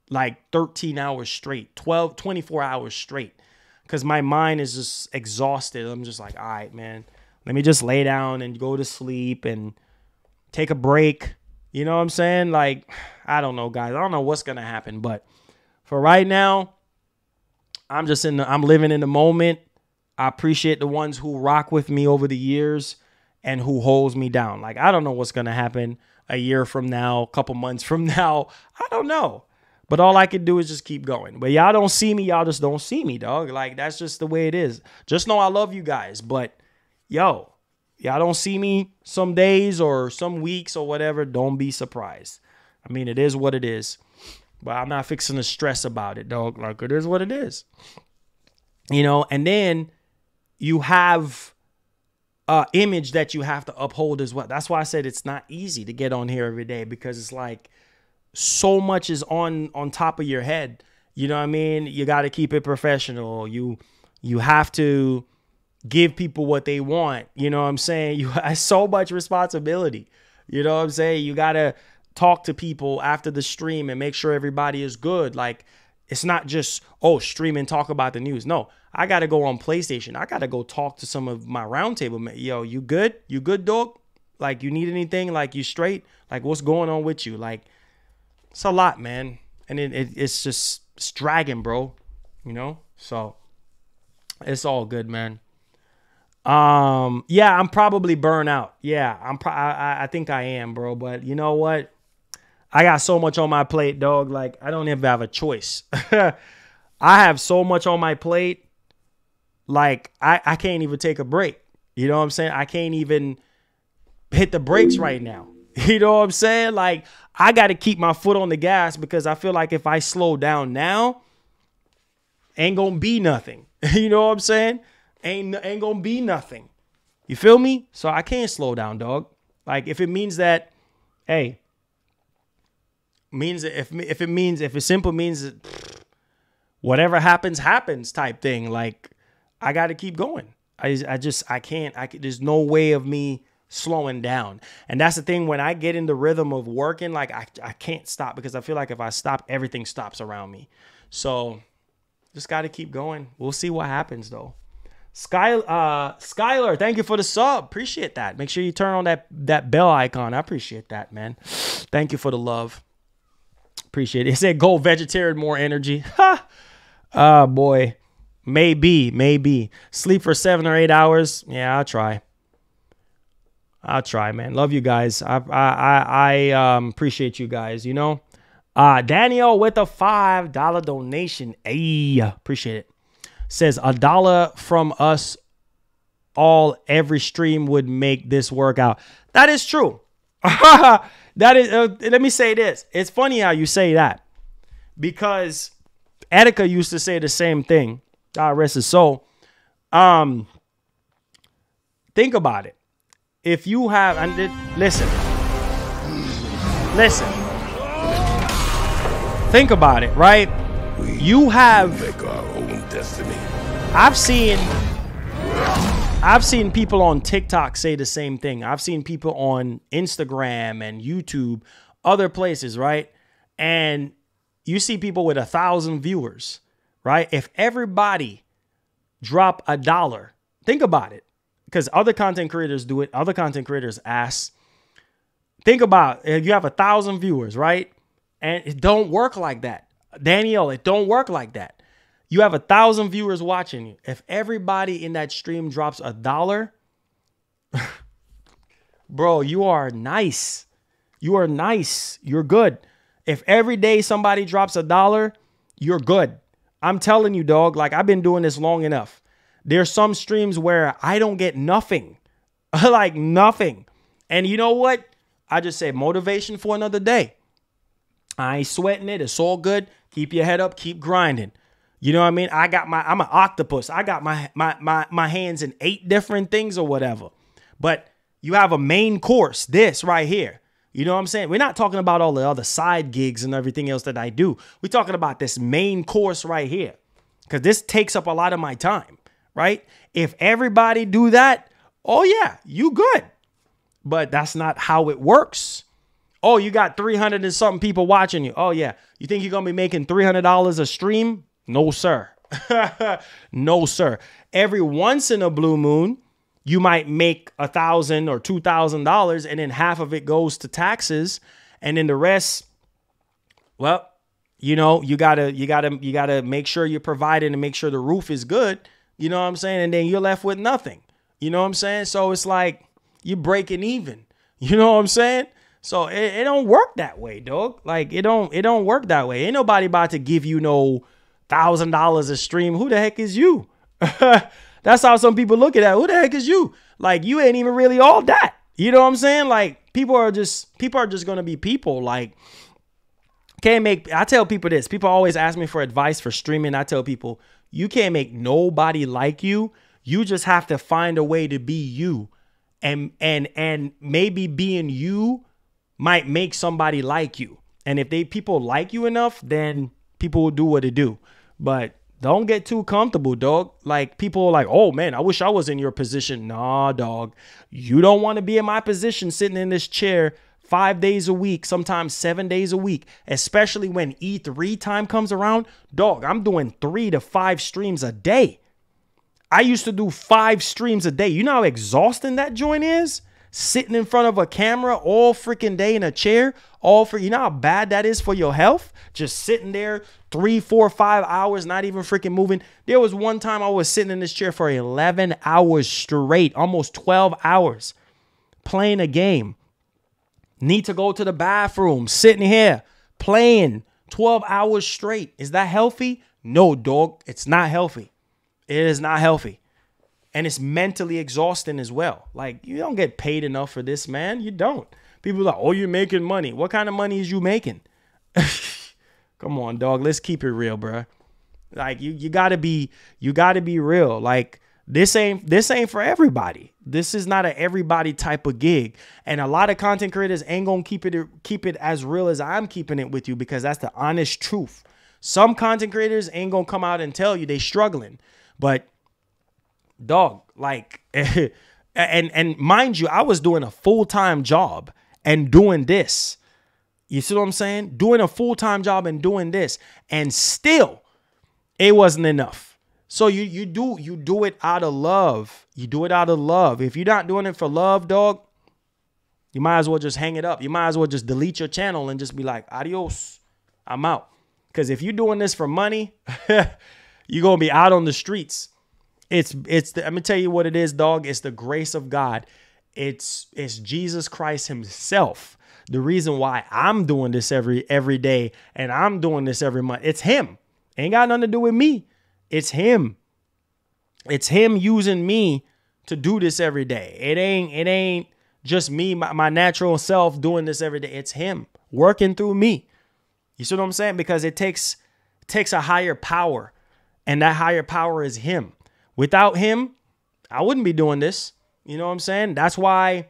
like 13 hours straight, 24 hours straight. Because my mind is just exhausted. I'm just like, all right, man. Let me just lay down and go to sleep and take a break. You know what I'm saying? Like, I don't know, guys. I don't know what's going to happen. But for right now, I'm living in the moment. I appreciate the ones who rock with me over the years and who holds me down. Like, I don't know what's going to happen a year from now, a couple months from now. I don't know. But all I can do is just keep going. But y'all don't see me. Y'all just don't see me, dog. Like, that's just the way it is. Just know I love you guys. But yo, y'all don't see me some days or some weeks or whatever. Don't be surprised. I mean, it is what it is. But I'm not fixing to stress about it, dog. Like, it is what it is. You know, and then you have an image that you have to uphold as well. That's why I said it's not easy to get on here every day, because it's like so much is on top of your head. You know what I mean? You got to keep it professional. You have to give people what they want. You know what I'm saying? You have so much responsibility. You know what I'm saying? You got to talk to people after the stream and make sure everybody is good. Like, it's not just, oh, stream and talk about the news. No, I got to go on PlayStation. I got to go talk to some of my roundtable. Yo, you good? You good, dog? Like, you need anything? Like, you straight? Like, what's going on with you? Like, it's a lot, man. And it's just, it's dragging, bro. You know? So, it's all good, man. Yeah, I'm probably burnt out. Yeah, I think I am, bro. But you know what? I got so much on my plate, dog. Like, I don't even have a choice. I have so much on my plate. Like, I can't even take a break. You know what I'm saying? I can't even hit the brakes right now. You know what I'm saying? Like, I got to keep my foot on the gas, because I feel like if I slow down now, ain't gonna be nothing. You know what I'm saying? Ain't gonna be nothing. You feel me? So I can't slow down, dog. Like, if it means that, hey, means that if it simply means that whatever happens type thing, like, I got to keep going. I can't. There's no way of me slowing down. And that's the thing. When I get in the rhythm of working, like, I can't stop, because I feel like if I stop, everything stops around me. So just got to keep going. We'll see what happens, though. Skylar, thank you for the sub. Appreciate that. Make sure you turn on that bell icon. I appreciate that, man. Thank you for the love. Appreciate it. It said go vegetarian, more energy. Ha! Oh, boy. Maybe. Sleep for 7 or 8 hours. Yeah, I'll try, man. Love you guys. I appreciate you guys, you know. Daniel with a $5 donation. Hey, appreciate it. Says $1 from us all every stream would make this work out. That is true. That is. Let me say this. It's funny how you say that, because Etika used to say the same thing. God rest his soul. Think about it. If you have, and listen. Think about it, right? You have make our own destiny. I've seen people on TikTok say the same thing. I've seen people on Instagram and YouTube, other places, right? And you see people with 1,000 viewers, right? If everybody drop $1, think about it, because other content creators do it. Other content creators ask, Think about if you have 1,000 viewers, right? And it don't work like that. Danielle, it don't work like that. You have 1,000 viewers watching you. If everybody in that stream drops $1, bro, you are nice. You are nice. You're good. If every day somebody drops $1, you're good. I'm telling you, dog, like I've been doing this long enough. There's some streams where I don't get nothing, like nothing. And you know what? I just say motivation for another day. I ain't sweating it. It's all good. Keep your head up. Keep grinding. You know what I mean? I'm an octopus. I got my hands in 8 different things or whatever. But you have a main course, this right here. You know what I'm saying? We're not talking about all the other side gigs and everything else that I do. We're talking about this main course right here. Because this takes up a lot of my time, right? If everybody do that, oh yeah, you good. But that's not how it works. Oh, you got 300 and something people watching you. Oh yeah. You think you're going to be making $300 a stream? No, sir. No, sir. Every once in a blue moon, you might make $1,000 or $2,000 and then half of it goes to taxes. And then the rest, well, you know, you gotta make sure you're providing and make sure the roof is good. You know what I'm saying? And then you're left with nothing. You know what I'm saying? So it's like you're breaking even. You know what I'm saying? So it don't work that way, dog. Like it don't work that way. Ain't nobody about to give you no $1,000 a stream. Who the heck is you? That's how some people look at that. Who the heck is you? Like you ain't even really all that. You know what I'm saying? Like people are just gonna be people. Like I tell people this. People always ask me for advice for streaming. I tell people you can't make nobody like you. You just have to find a way to be you. And maybe being you might make somebody like you. And if people like you enough, then people will do what they do. But don't get too comfortable, dog. Like people are like, oh man, I wish I was in your position. Nah, dog. You don't want to be in my position sitting in this chair 5 days a week, sometimes 7 days a week, especially when E3 time comes around. Dog, I'm doing 3 to 5 streams a day. I used to do 5 streams a day. You know how exhausting that joint is? Sitting in front of a camera all freaking day in a chair, you know how bad that is for your health? Just sitting there 3, 4, 5 hours, not even freaking moving. There was one time I was sitting in this chair for 11 hours straight, almost 12 hours, playing a game. Need to go to the bathroom, sitting here, playing 12 hours straight. Is that healthy? No, dog, it's not healthy. It is not healthy. And it's mentally exhausting as well. Like, you don't get paid enough for this, man. You don't. People are like, oh, you're making money. What kind of money is you making? Come on, dog. Let's keep it real, bro. Like, you gotta be real. Like, this ain't for everybody. This is not an everybody type of gig. And a lot of content creators ain't gonna keep it as real as I'm keeping it with you, because that's the honest truth. Some content creators ain't gonna come out and tell you they struggling. But dog, like, and mind you, I was doing a full-time job and doing this. You see what I'm saying? Doing a full-time job and doing this, and still it wasn't enough. So you do it out of love. You do it out of love. If you're not doing it for love, dog, you might as well just hang it up. You might as well just delete your channel and just be like, adios, I'm out. Because if you're doing this for money, you're gonna be out on the streets. I'm gonna tell you what it is, dog. It's the grace of God. It's Jesus Christ himself. The reason why I'm doing this every day and I'm doing this every month. It's him. Ain't got nothing to do with me. It's him. It's him using me to do this every day. It ain't just me, my natural self doing this every day. It's him working through me. You see what I'm saying? Because it takes a higher power, and that higher power is him. Without him, I wouldn't be doing this. You know what I'm saying? That's why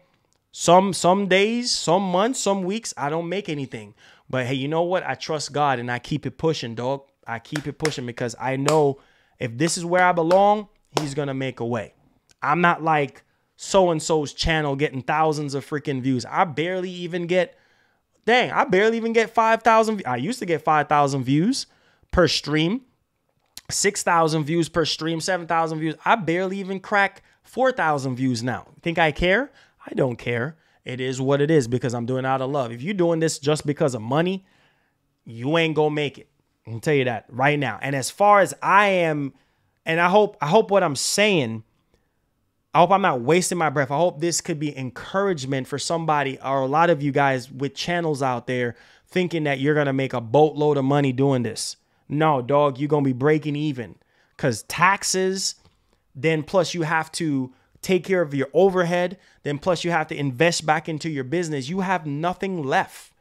some days, some months, some weeks, I don't make anything. But hey, you know what? I trust God and I keep it pushing, dog. I keep it pushing because I know if this is where I belong, he's going to make a way. I'm not like so-and-so's channel getting thousands of freaking views. I barely even get 5,000. I used to get 5,000 views per stream. 6,000 views per stream, 7,000 views. I barely even crack 4,000 views now. Think I care? I don't care. It is what it is because I'm doing it out of love. If you're doing this just because of money, you ain't gonna make it. I can tell you that right now. And as far as I am, and I hope what I'm saying, I hope I'm not wasting my breath. I hope this could be encouragement for somebody or a lot of you guys with channels out there thinking that you're gonna make a boatload of money doing this. No, dog, you're gonna be breaking even because taxes, then plus you have to take care of your overhead, then plus you have to invest back into your business. You have nothing left.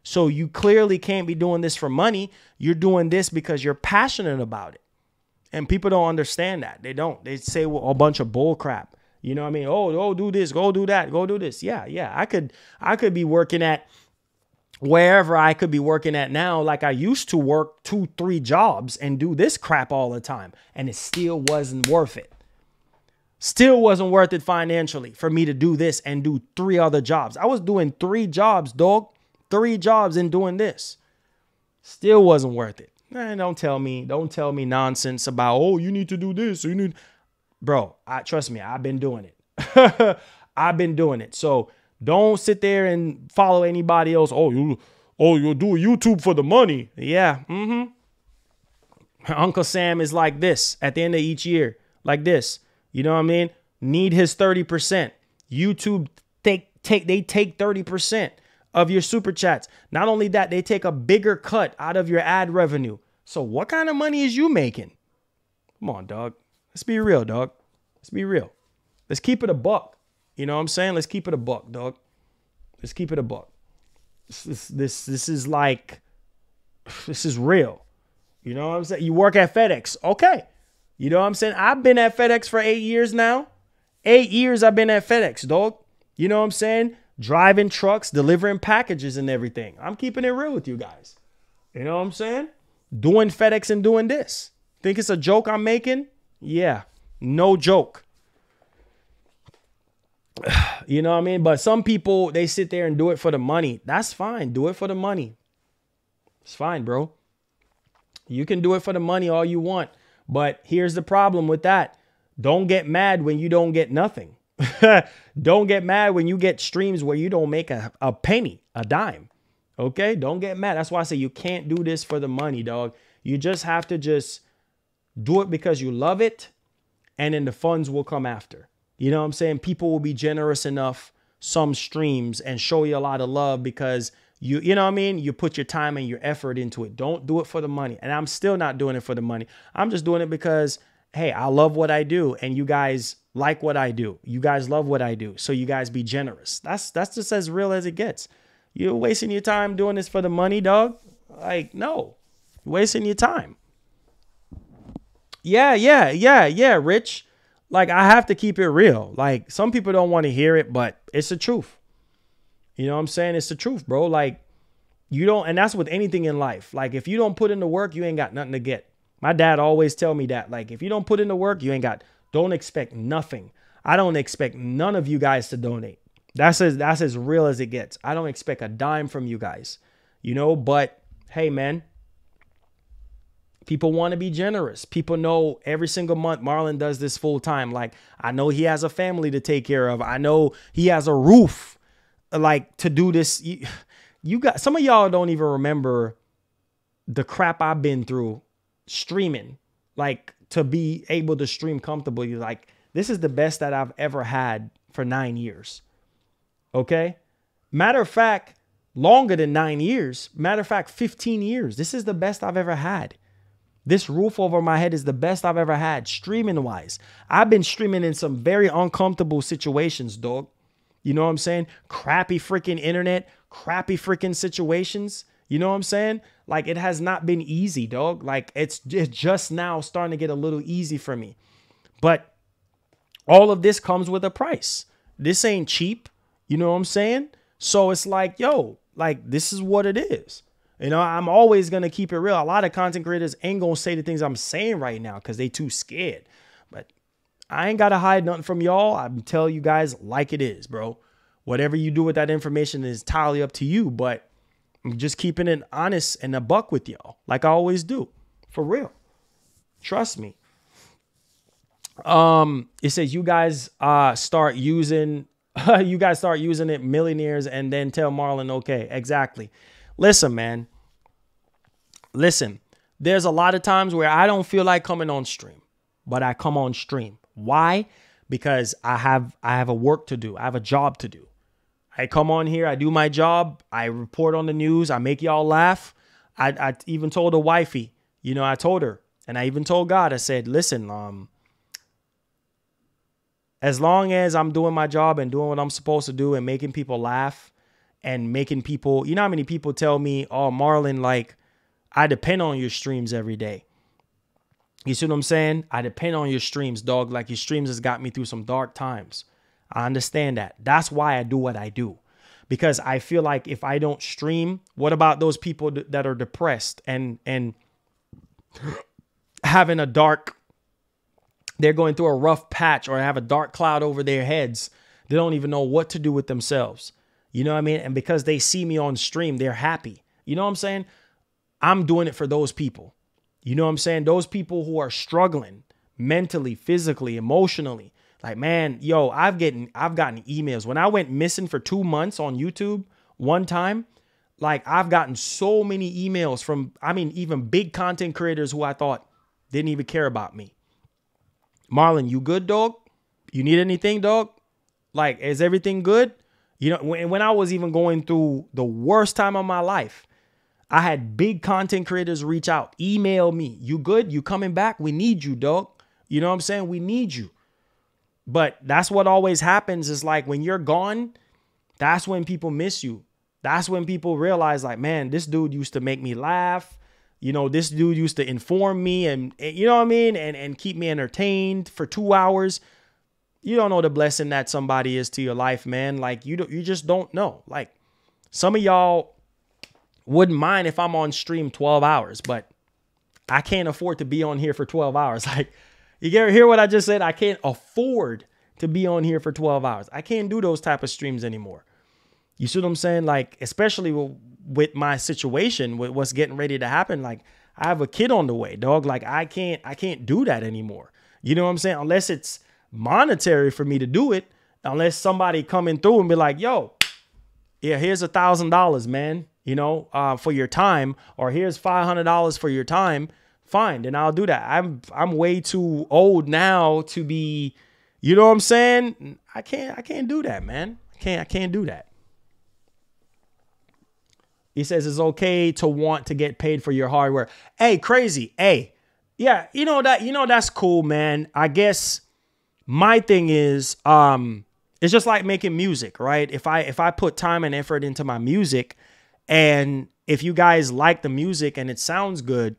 So you clearly can't be doing this for money. You're doing this because you're passionate about it. And people don't understand that. They don't. They say a bunch of bull crap. You know what I mean? Oh, do this, go do that, go do this. Yeah. I could be working at wherever I could be working at now, like I used to work 2-3 jobs and do this crap all the time. And it still wasn't worth it. Still wasn't worth it financially for me to do this and do 3 other jobs. I was doing 3 jobs, dog. 3 jobs and doing this. Still wasn't worth it. Man, don't tell me nonsense about, oh, you need to do this. Bro, trust me, I've been doing it. I've been doing it. So don't sit there and follow anybody else. Oh, you'll do YouTube for the money. Yeah. Uncle Sam is like this at the end of each year, like this. You know what I mean? Need his 30%. YouTube, they take 30% of your super chats. Not only that, they take a bigger cut out of your ad revenue. So what kind of money is you making? Come on, dog. Let's be real, dog. Let's be real. Let's keep it a buck. You know what I'm saying? Let's keep it a buck, dog. Let's keep it a buck. This is like, this is real. You know what I'm saying? You work at FedEx. Okay. You know what I'm saying? I've been at FedEx for 8 years now. 8 years I've been at FedEx, dog. You know what I'm saying? Driving trucks, delivering packages and everything. I'm keeping it real with you guys. You know what I'm saying? Doing FedEx and doing this. Think it's a joke I'm making? Yeah, no joke. You know what I mean? But some people, they sit there and do it for the money. That's fine. Do it for the money. It's fine, bro. You can do it for the money all you want. But here's the problem with that. Don't get mad when you don't get nothing. Don't get mad when you get streams where you don't make a penny, a dime. Okay? Don't get mad. That's why I say you can't do this for the money, dog. You just have to just do it because you love it, and then the funds will come after. You know what I'm saying? People will be generous enough, some streams, and show you a lot of love because you know what I mean? You put your time and your effort into it. Don't do it for the money. And I'm still not doing it for the money. I'm just doing it because, hey, I love what I do, and you guys like what I do. You guys love what I do. So you guys be generous. That's just as real as it gets. You're wasting your time doing this for the money, dog. Like, no. You're wasting your time. Yeah, Rich. Like, I have to keep it real. Like, some people don't want to hear it, but it's the truth. You know what I'm saying? It's the truth, bro. Like, you don't, and that's with anything in life. Like, if you don't put in the work, you ain't got nothing to get. My dad always tell me that. Like, if you don't put in the work, you ain't got, don't expect nothing. I don't expect none of you guys to donate. That's as real as it gets. I don't expect a dime from you guys, you know, but hey, man, people want to be generous. People know every single month Marlon does this full time. Like, I know he has a family to take care of. I know he has a roof, like, to do this. You got, some of y'all don't even remember the crap I've been through streaming, like, to be able to stream comfortably. Like, this is the best that I've ever had for 9 years. Okay. Matter of fact, longer than 9 years. Matter of fact, 15 years. This is the best I've ever had. This roof over my head is the best I've ever had, streaming wise. I've been streaming in some very uncomfortable situations, dog. You know what I'm saying? Crappy freaking internet, crappy freaking situations. You know what I'm saying? Like, it has not been easy, dog. Like, it's just now starting to get a little easy for me. But all of this comes with a price. This ain't cheap. You know what I'm saying? So it's like, yo, like, this is what it is. You know, I'm always going to keep it real. A lot of content creators ain't going to say the things I'm saying right now because they too scared. But I ain't got to hide nothing from y'all. I'm telling you guys like it is, bro. Whatever you do with that information is entirely up to you. But I'm just keeping it honest and a buck with y'all, like I always do. For real. Trust me. It says you guys start using You guys start using it, millionaires, and then tell Marlon, okay, exactly. Listen, man. Listen, there's a lot of times where I don't feel like coming on stream, but I come on stream. Why? Because I have a work to do. I have a job to do. I come on here, I do my job, I report on the news, I make y'all laugh. I even told a wifey, you know, I told her, and I even told God, I said, listen, as long as I'm doing my job and doing what I'm supposed to do and making people laugh and making people, you know how many people tell me, oh, Marlon, like, I depend on your streams every day. You see what I'm saying? I depend on your streams, dog. Like, your streams has got me through some dark times. I understand that. That's why I do what I do. Because I feel like if I don't stream, what about those people that are depressed and having a dark, they're going through a rough patch or have a dark cloud over their heads. They don't even know what to do with themselves. You know what I mean? And because they see me on stream, they're happy. You know what I'm saying? I'm doing it for those people. You know what I'm saying? Those people who are struggling mentally, physically, emotionally. Like, man, yo, I've gotten emails. When I went missing for 2 months on YouTube one time, like, I've gotten so many emails from, I mean, even big content creators who I thought didn't even care about me. Marlon, you good, dog? You need anything, dog? Like, is everything good? You know, when I was even going through the worst time of my life, I had big content creators reach out, email me. You good? You coming back? We need you, dog. You know what I'm saying? We need you. But that's what always happens is, like, when you're gone, that's when people miss you. That's when people realize, like, man, this dude used to make me laugh. You know, this dude used to inform me and you know what I mean? And keep me entertained for 2 hours. You don't know the blessing that somebody is to your life, man. Like, you just don't know. Like, some of y'all wouldn't mind if I'm on stream 12 hours, but I can't afford to be on here for 12 hours. Like, you hear what I just said? I can't afford to be on here for 12 hours. I can't do those type of streams anymore. You see what I'm saying? Like, especially with my situation, with what's getting ready to happen. Like, I have a kid on the way, dog. Like, I can't do that anymore. You know what I'm saying? Unless it's monetary for me to do it. Unless somebody coming through and be like, yo, yeah, here's $1,000, man, you know, for your time, or here's $500 for your time. Fine, then I'll do that. I'm way too old now to be, you know what I'm saying? I can't do that, man. I can't do that. He says it's okay to want to get paid for your hardware. Hey, crazy. Hey, yeah, that's cool, man. I guess my thing is, it's just like making music, right? If I put time and effort into my music, and if you guys like the music and it sounds good,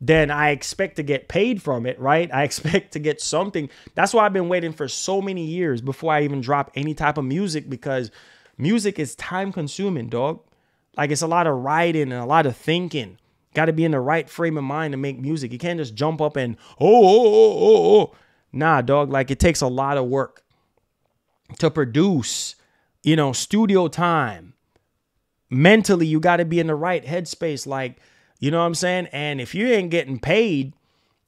then I expect to get paid from it, right? I expect to get something. That's why I've been waiting for so many years before I even drop any type of music, because music is time consuming, dog. Like, it's a lot of writing and a lot of thinking. Got to be in the right frame of mind to make music. You can't just jump up and, oh. Nah, dog, like, it takes a lot of work to produce, you know, studio time. Mentally, you got to be in the right headspace. Like, you know what I'm saying? And if you ain't getting paid,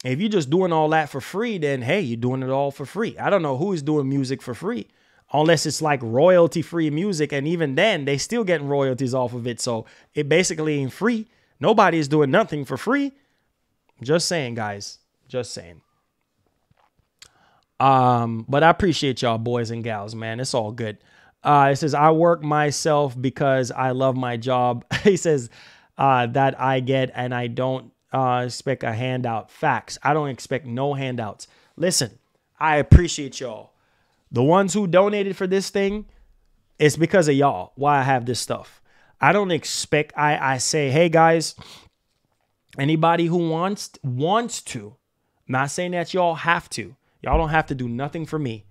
if you're just doing all that for free, then, hey, you're doing it all for free. I don't know who is doing music for free, unless it's like royalty-free music. And even then, they still getting royalties off of it. So it basically ain't free. Nobody is doing nothing for free. Just saying, guys. Just saying. But I appreciate y'all, boys and gals, man. It's all good. It says, I work myself because I love my job. He says, that I get, and I don't expect a handout. Facts. I don't expect no handouts. Listen, I appreciate y'all. The ones who donated for this thing, it's because of y'all why I have this stuff. I don't expect, I say, hey guys, anybody who wants to, I'm not saying that y'all have to. Y'all don't have to do nothing for me.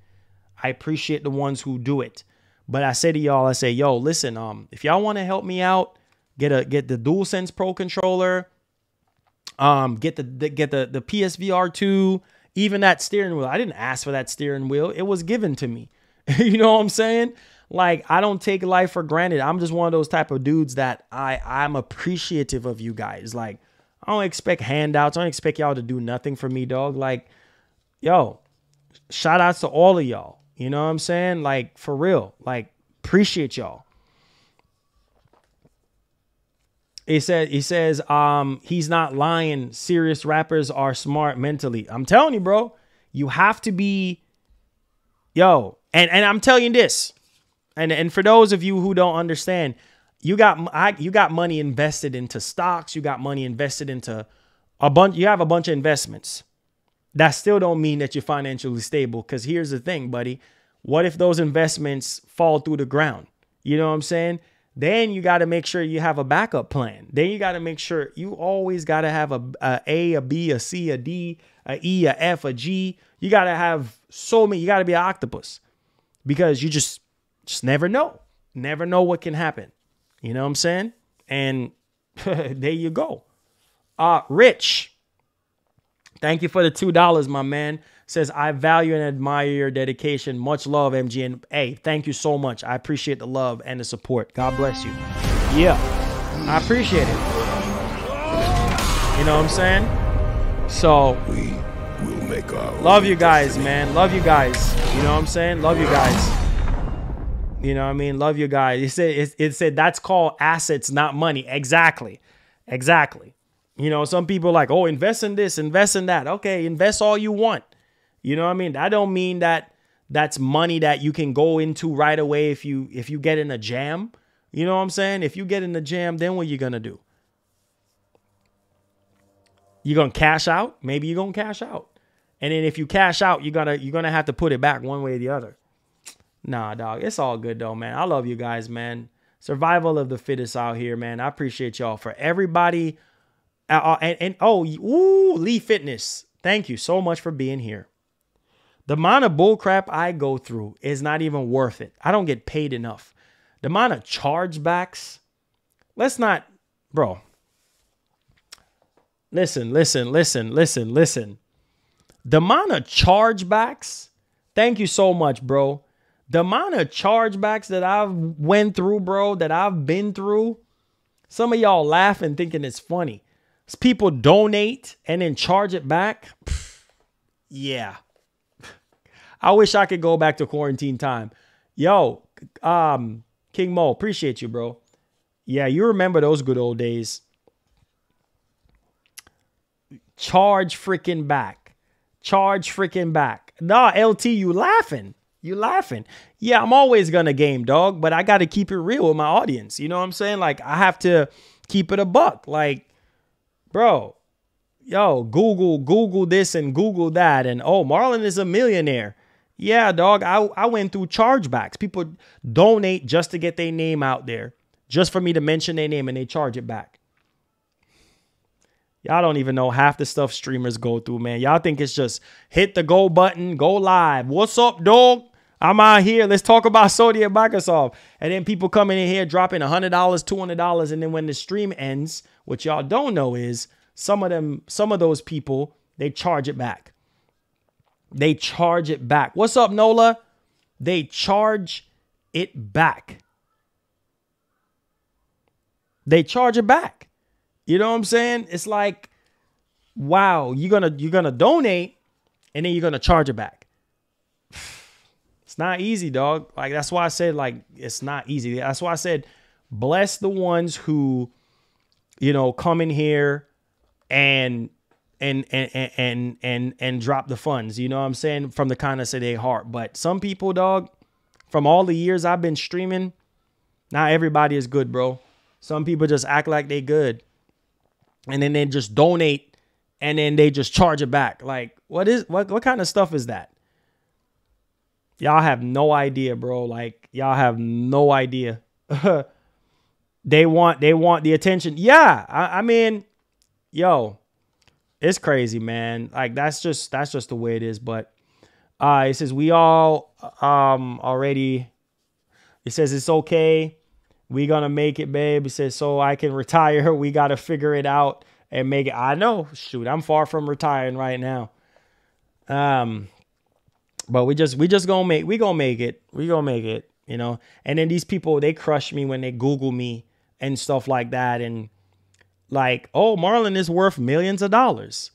I appreciate the ones who do it. But I say to y'all, I say, yo, listen, if y'all want to help me out, get the DualSense Pro controller, get the PSVR 2, even that steering wheel. I didn't ask for that steering wheel. It was given to me. You know what I'm saying? Like, I don't take life for granted. I'm just one of those type of dudes that I'm appreciative of you guys. Like, I don't expect handouts. I don't expect y'all to do nothing for me, dog. Like, yo, shout outs to all of y'all. You know what I'm saying? Like, for real. Like, appreciate y'all. He says, he's not lying. Serious rappers are smart mentally. I'm telling you, bro, you have to be, yo, and I'm telling you this, and for those of you who don't understand, you got money invested into stocks, you got money invested into you have a bunch of investments. That still don't mean that you're financially stable. Because here's the thing, buddy. What if those investments fall through the ground? You know what I'm saying? Then you got to make sure you have a backup plan. Then you got to make sure you always got to have a A, a B, a C, a D, a E, a F, a G. You got to have so many. You got to be an octopus because you just never know. Never know what can happen. You know what I'm saying? And there you go. Rich, thank you for the $2, my man. Says, I value and admire your dedication. Much love, MG. And hey, thank you so much. I appreciate the love and the support. God bless you. Yeah, I appreciate it. You know what I'm saying? So, We will make our love you guys, man. Love you guys. You know what I'm saying? Love you guys. You know what I mean? Love you guys. It said that's called assets, not money. Exactly. Exactly. You know, some people are like, oh, invest in this, invest in that. Okay, invest all you want. You know what I mean? That don't mean that that's money that you can go into right away if you get in a jam. You know what I'm saying? If you get in a jam, then what you gonna do? You gonna cash out? Maybe you're gonna cash out. And then if you cash out, you're gonna have to put it back one way or the other. Nah, dog. It's all good though, man. I love you guys, man. Survival of the fittest out here, man. I appreciate y'all. For everybody. Lee Fitness. Thank you so much for being here. The amount of bullcrap I go through is not even worth it. I don't get paid enough. The amount of chargebacks. Let's not, bro. Listen. The amount of chargebacks. Thank you so much, bro. The amount of chargebacks that I've went through, bro, that I've been through. Some of y'all laughing thinking it's funny. People donate and then charge it back. Yeah. I wish I could go back to quarantine time. Yo, King Mo, appreciate you, bro. Yeah, you remember those good old days. Charge freaking back. Charge freaking back. Nah, LT, you laughing. You laughing. Yeah, I'm always gonna game, dog, but I got to keep it real with my audience. You know what I'm saying? Like, I have to keep it a buck. Like, bro, yo, Google this and Google that. And, oh, Marlon is a millionaire. Yeah, dog, I went through chargebacks. People donate just to get their name out there, just for me to mention their name, and they charge it back. Y'all don't even know half the stuff streamers go through, man. Y'all think it's just hit the go button, go live. What's up, dog? I'm out here. Let's talk about Sony and Microsoft. And then people coming in here dropping $100, $200. And then when the stream ends, what y'all don't know is some of those people, they charge it back. They charge it back. What's up, Nola? They charge it back. They charge it back. You know what I'm saying? It's like, wow, you're gonna donate and then you're gonna charge it back. It's not easy, dog. Like, that's why I said, like, it's not easy. That's why I said, bless the ones who, you know, come in here and drop the funds. You know what I'm saying? From the kindness of their heart. But some people, dog, from all the years I've been streaming, not everybody is good, bro. Some people just act like they good. And then they just donate and then they just charge it back. Like, what kind of stuff is that? Y'all have no idea, bro. Like, y'all have no idea. They want the attention. Yeah. I mean, yo, it's crazy, man. Like, that's just the way it is. But it says we all already, it says it's okay. We gonna make it, babe. It says, so I can retire. We got to figure it out and make it. I know. Shoot, I'm far from retiring right now. But we just gonna make it. We gonna make it, you know. And then these people, they crush me when they Google me and stuff like that. And like, oh, Marlon is worth millions of dollars.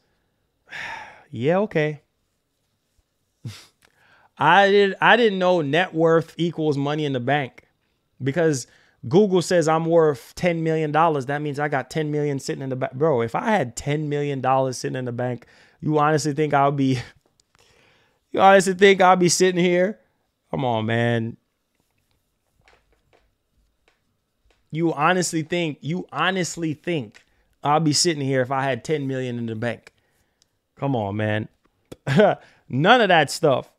Yeah, okay. I didn't know net worth equals money in the bank, because Google says I'm worth $10 million. That means I got 10 million sitting in the bank. Bro, if I had $10 million sitting in the bank, you honestly think I'll be sitting here? Come on, man. You honestly think I'll be sitting here if I had 10 million in the bank? Come on, man. None of that stuff.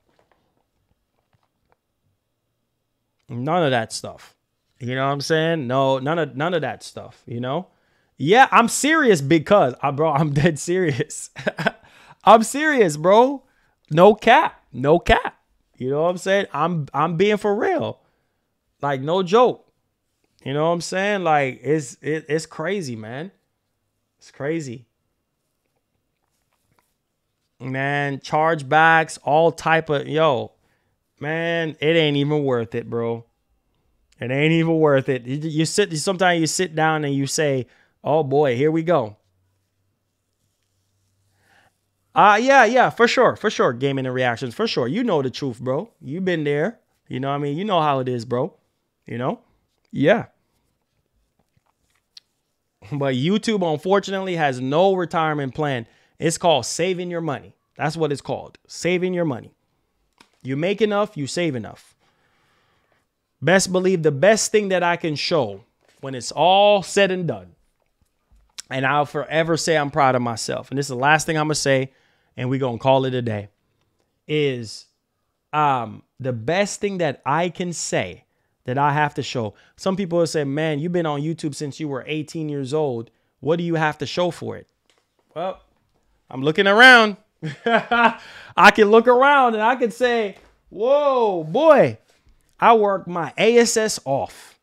None of that stuff. You know what I'm saying? No, none of that stuff, you know? Yeah, I'm serious because, bro, I'm dead serious. I'm serious, bro. No cap. No cap. You know what I'm saying? I'm being for real. Like, no joke. You know what I'm saying? Like, it's crazy, man. It's crazy. Man, chargebacks, all type of, man, it ain't even worth it, bro. It ain't even worth it. Sometimes you sit down and you say, oh boy, here we go. Yeah, for sure. Gaming and reactions, for sure. You know the truth, bro. You've been there. You know what I mean? You know how it is, bro. You know? Yeah. But YouTube, unfortunately, has no retirement plan. It's called saving your money. That's what it's called. Saving your money. You make enough, you save enough. Best believe the best thing that I can show when it's all said and done, and I'll forever say I'm proud of myself, and this is the last thing I'm going to say, and we're going to call it a day, is the best thing that I can say that I have to show. Some people will say, man, you've been on YouTube since you were 18 years old. What do you have to show for it? Well, I'm looking around. I can look around and I can say, whoa, boy, I work my ASS off.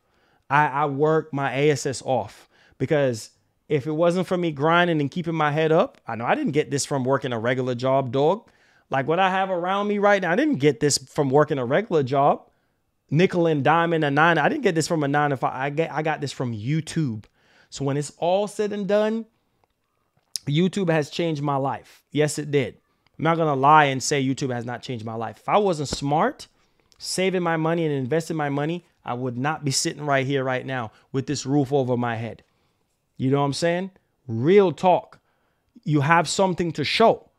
I work my ASS off, because if it wasn't for me grinding and keeping my head up, I know I didn't get this from working a regular job, dog. Like what I have around me right now, I didn't get this from working a regular job. Nickel and diamond and 9. I didn't get this from a 9 to 5. I got this from YouTube. So when it's all said and done, YouTube has changed my life. Yes, it did. I'm not going to lie and say YouTube has not changed my life. If I wasn't smart, saving my money and investing my money, I would not be sitting right here right now with this roof over my head. You know what I'm saying? Real talk. You have something to show.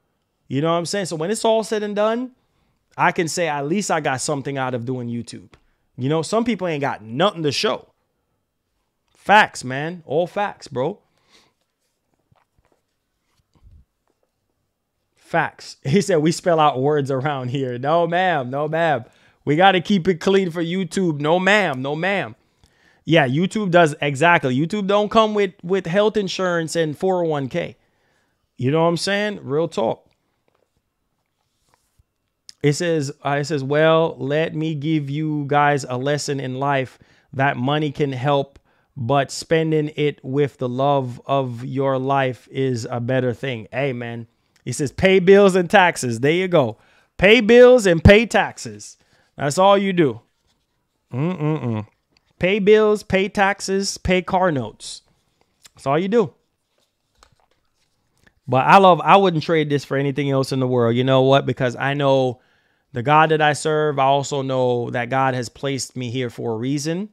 You know what I'm saying? So when it's all said and done, I can say at least I got something out of doing YouTube. You know, some people ain't got nothing to show. Facts, man. All facts, bro. Facts. He said we spell out words around here. No, ma'am. No, ma'am. We got to keep it clean for YouTube. No, ma'am. No, ma'am. Yeah, YouTube does. Exactly. YouTube don't come with health insurance and 401k. You know what I'm saying? Real talk. It says, well, let me give you guys a lesson in life that money can help, but spending it with the love of your life is a better thing. Hey, man. He says, pay bills and taxes. There you go. Pay bills and pay taxes. That's all you do. Pay bills, pay taxes, pay car notes. That's all you do. But I wouldn't trade this for anything else in the world. You know what? Because I know the God that I serve. I also know that God has placed me here for a reason.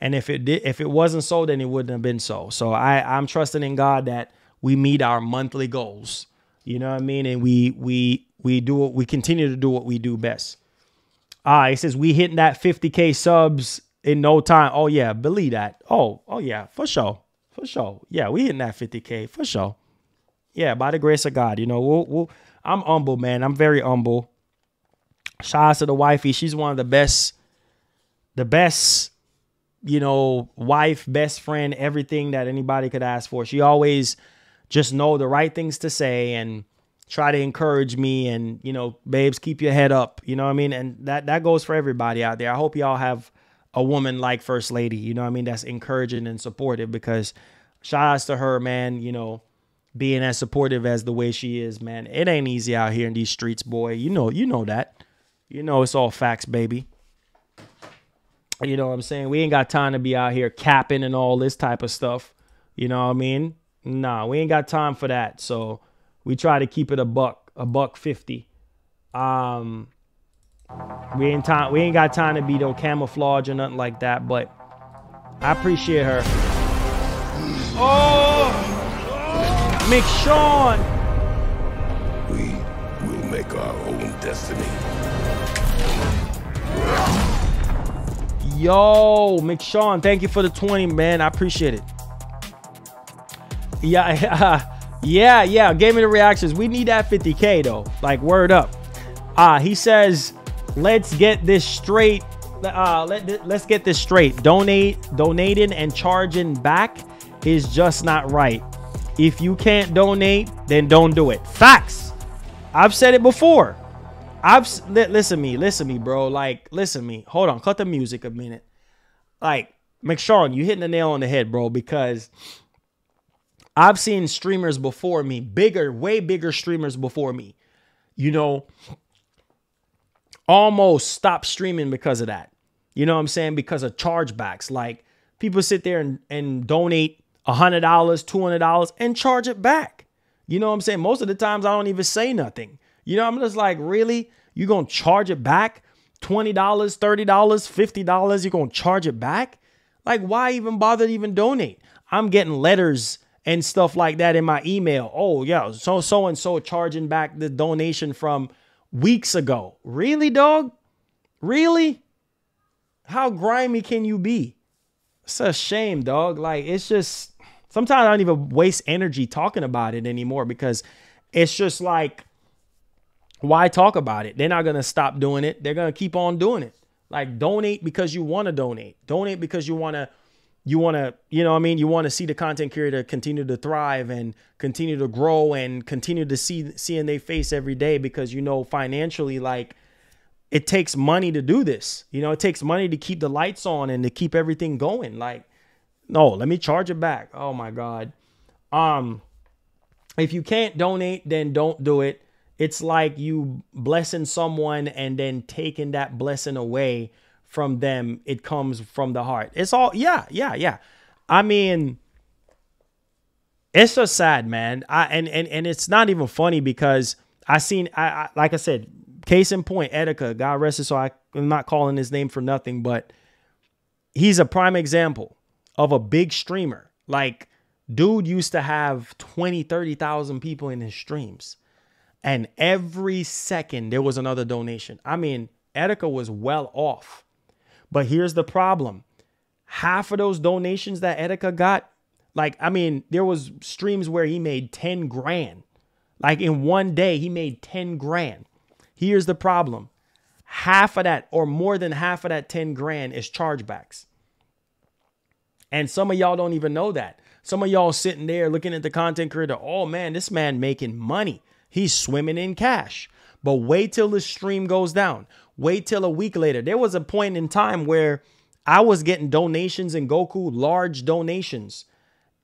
And if it wasn't so, then it wouldn't have been so. So I'm trusting in God that we meet our monthly goals. You know what I mean? And we continue to do what we do best. It says we hitting that 50K subs in no time. Oh yeah, believe that. Oh yeah, for sure. For sure. Yeah, we hitting that 50K for sure. Yeah, by the grace of God, you know, I'm humble, man. I'm very humble. Shout out to the wifey. She's one of the best, you know, wife, best friend, everything that anybody could ask for. She always just know the right things to say and try to encourage me and, you know, babes, keep your head up. You know what I mean? And that goes for everybody out there. I hope y'all have a woman like First Lady, you know what I mean, that's encouraging and supportive, because shout outs to her, man, you know, being as supportive as the way she is, man. It ain't easy out here in these streets, boy. You know that. You know it's all facts, baby. You know what I'm saying? We ain't got time to be out here capping and all this type of stuff. You know what I mean? Nah, we ain't got time for that. So we try to keep it a buck 50. We ain't got time to be no camouflage or nothing like that, but I appreciate her. Oh, McShawn. We will make our own destiny. Yo, McShawn, thank you for the 20, man. I appreciate it. Yeah. Gave me the reactions. We need that 50K though. Like, word up. He says, let's get this straight. Let's get this straight. Donating and charging back is just not right. If you can't donate, then don't do it. Facts. I've said it before. Listen to me, bro. Like, listen to me. Hold on. Cut the music a minute. Like, McShawn, you hitting the nail on the head, bro, because I've seen streamers before me, way bigger streamers before me, you know, almost stop streaming because of that. You know what I'm saying? Because of chargebacks. Like, people sit there and donate $100, $200 and charge it back. You know what I'm saying? Most of the times I don't even say nothing. You know, I'm just like, really? You gonna charge it back? $20, $30, $50, you're gonna charge it back? Like, why even bother to even donate? I'm getting letters and stuff like that in my email. Oh, yeah, so-and-so charging back the donation from weeks ago. Really, dog? Really? How grimy can you be? It's a shame, dog. Like, it's just, sometimes I don't even waste energy talking about it anymore because it's just like, why talk about it? They're not going to stop doing it. They're going to keep on doing it. Like, donate because you want to donate. Donate because you want to, you know what I mean? You want to see the content creator continue to thrive and continue to grow and continue to see in their face every day because, you know, financially, like, it takes money to do this. You know, it takes money to keep the lights on and to keep everything going. Like, no, let me charge it back. Oh my God. If you can't donate, then don't do it. It's like you blessing someone and then taking that blessing away from them. It comes from the heart. It's all, yeah. I mean, it's just sad, man. And it's not even funny because I like I said, case in point, Etika, God rest his soul. I'm not calling his name for nothing, but he's a prime example of a big streamer. Like, dude used to have 20, 30,000 people in his streams. And every second there was another donation. I mean, Etika was well off. But here's the problem. Half of those donations that Etika got, like, I mean, there was streams where he made 10 grand. Like, in one day, he made 10 grand. Here's the problem. Half of that, or more than half of that 10 grand is chargebacks. And some of y'all don't even know that. Some of y'all sitting there looking at the content creator. Oh, man, this man making money. He's swimming in cash. But wait till the stream goes down. Wait till a week later. There was a point in time where I was getting donations in Goku, large donations.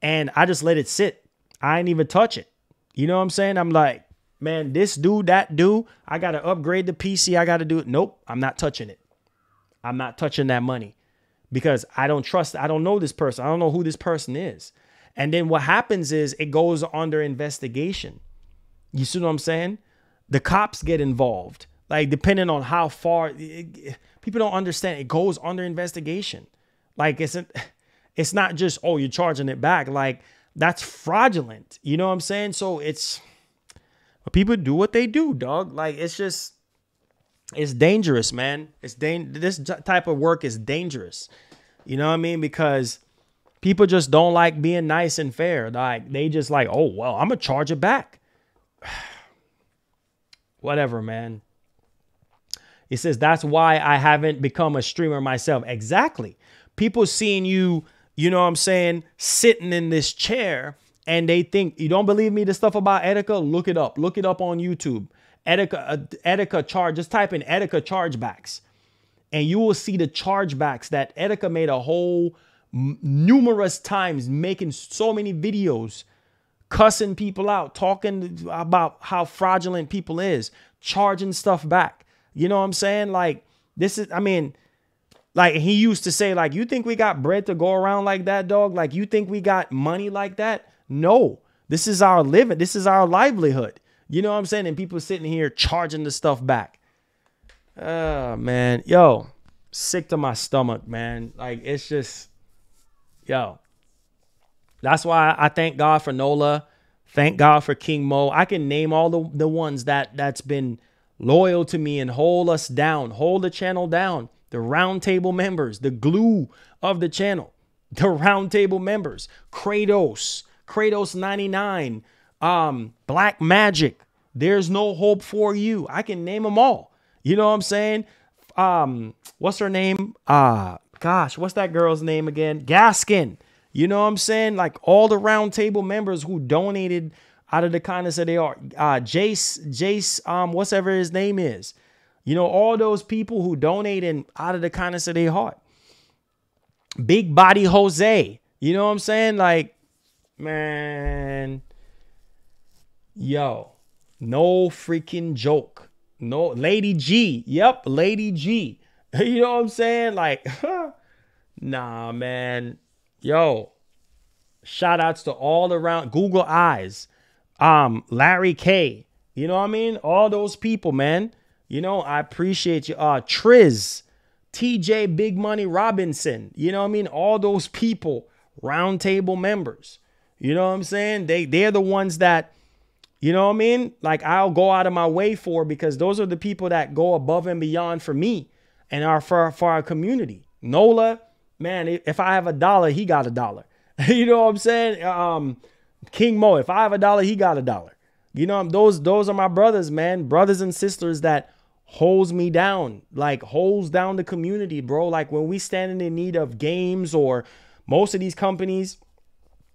And I just let it sit. I ain't even touch it. You know what I'm saying? I'm like, man, this dude, that dude, I got to upgrade the PC. I got to do it. Nope, I'm not touching it. I'm not touching that money because I don't trust. I don't know this person. I don't know who this person is. And then what happens is it goes under investigation. You see what I'm saying? The cops get involved. Like, depending on how far, people don't understand. It goes under investigation. Like, it's not just, oh, you're charging it back. Like, that's fraudulent. You know what I'm saying? So people do what they do, dog. Like, it's just, it's dangerous, man. This type of work is dangerous. You know what I mean? Because people just don't like being nice and fair. Like, they just like, oh, well, I'm going to charge it back. Whatever, man. He says, that's why I haven't become a streamer myself. Exactly. People seeing you, you know what I'm saying, sitting in this chair and they think, you don't believe me, the stuff about Etika? Look it up. Look it up on YouTube. Etika charge. Just type in Etika chargebacks and you will see the chargebacks that Etika made a whole numerous times, making so many videos, cussing people out, talking about how fraudulent people is, charging stuff back. You know what I'm saying? Like, this is, I mean, like, he used to say, like, you think we got bread to go around like that, dog? Like, you think we got money like that? No, this is our living. This is our livelihood. You know what I'm saying? And people sitting here charging the stuff back. Man. Yo, sick to my stomach, man. Like, it's just, yo. That's why I thank God for Nola. Thank God for King Mo. I can name all the ones that's been loyal to me and hold us down, hold the channel down. The roundtable members, the glue of the channel, the roundtable members, Kratos 99, Black Magic. There's no hope for you. I can name them all. You know what I'm saying? What's her name? Gosh, what's that girl's name again? Gaskin. You know what I'm saying? Like all the roundtable members who donated out of the kindness of their heart. Jace, whatever his name is. You know, all those people who donated out of the kindness of their heart. Big Body Jose. You know what I'm saying? Like, man. Yo. No freaking joke. No. Lady G. Yep. Lady G. You know what I'm saying? Like, nah, man. Yo. Shout outs to all around. Google Eyes. Larry K. You know what I mean? All those people, man. You know, I appreciate you. Triz, TJ Big Money Robinson. You know what I mean? All those people, roundtable members. You know what I'm saying? They're the ones that, you know what I mean? Like, I'll go out of my way for, because those are the people that go above and beyond for me and are for our community. Nola, man, if I have $1, he got $1. You know what I'm saying? King Mo, if I have $1, he got $1. You know, those are my brothers, man. Brothers and sisters that holds me down, like holds down the community, bro. Like when we stand in need of games, or most of these companies,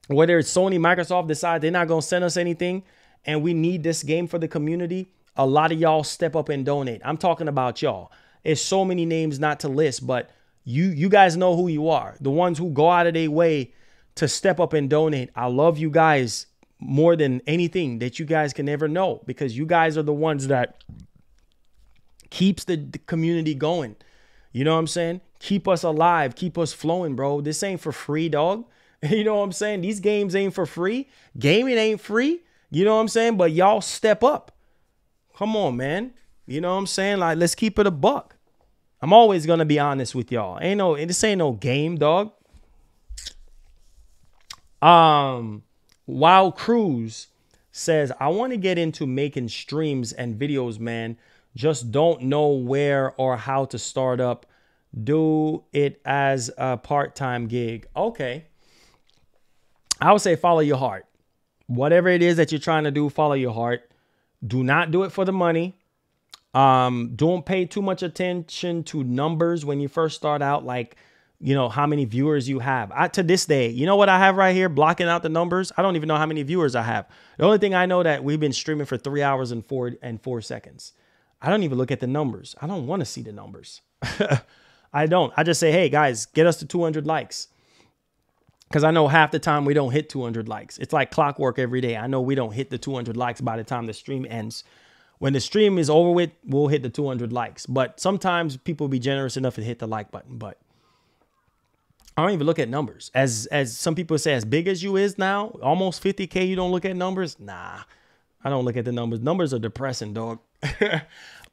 whether it's Sony, Microsoft, decide they're not going to send us anything and we need this game for the community, a lot of y'all step up and donate. I'm talking about y'all. It's so many names not to list, but you guys know who you are. The ones who go out of their way to step up and donate. I love you guys more than anything that you guys can ever know, because you guys are the ones that keeps the community going. You know what I'm saying? Keep us alive. Keep us flowing, bro. This ain't for free, dog. You know what I'm saying? These games ain't for free. Gaming ain't free. You know what I'm saying? But y'all step up. Come on, man. You know what I'm saying? Like, let's keep it a buck. I'm always going to be honest with y'all. This ain't no game, dog. Wild Cruz says, I want to get into making streams and videos, man. Just don't know where or how to start up. Do it as a part-time gig. Okay. I would say follow your heart. Whatever it is that you're trying to do, follow your heart. Do not do it for the money. Don't pay too much attention to numbers when you first start out, like, you know, how many viewers you have. To this day, you know what I have right here, blocking out the numbers? I don't even know how many viewers I have. The only thing I know that we've been streaming for 3 hours and 4 seconds. I don't even look at the numbers. I don't want to see the numbers. I don't. I just say, hey, guys, get us to 200 likes. Because I know half the time we don't hit 200 likes. It's like clockwork every day. I know we don't hit the 200 likes by the time the stream ends. When the stream is over with, we'll hit the 200 likes. But sometimes people be generous enough to hit the like button. But I don't even look at numbers. As some people say, as big as you is now, almost 50K, you don't look at numbers? Nah, I don't look at the numbers. Numbers are depressing, dog.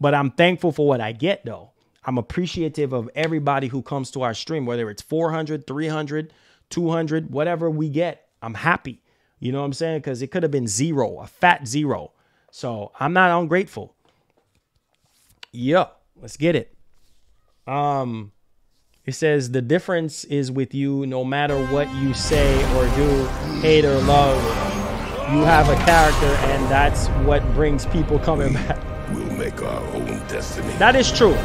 But I'm thankful for what I get, though. I'm appreciative of everybody who comes to our stream, whether it's 400, 300, 200, whatever we get. I'm happy. You know what I'm saying? Because it could have been 0, a fat 0. So I'm not ungrateful. Yeah, let's get it. It says the difference is with you, no matter what you say or do, hate or love, you have a character, and that's what brings people coming back. We'll make our own destiny. That is true.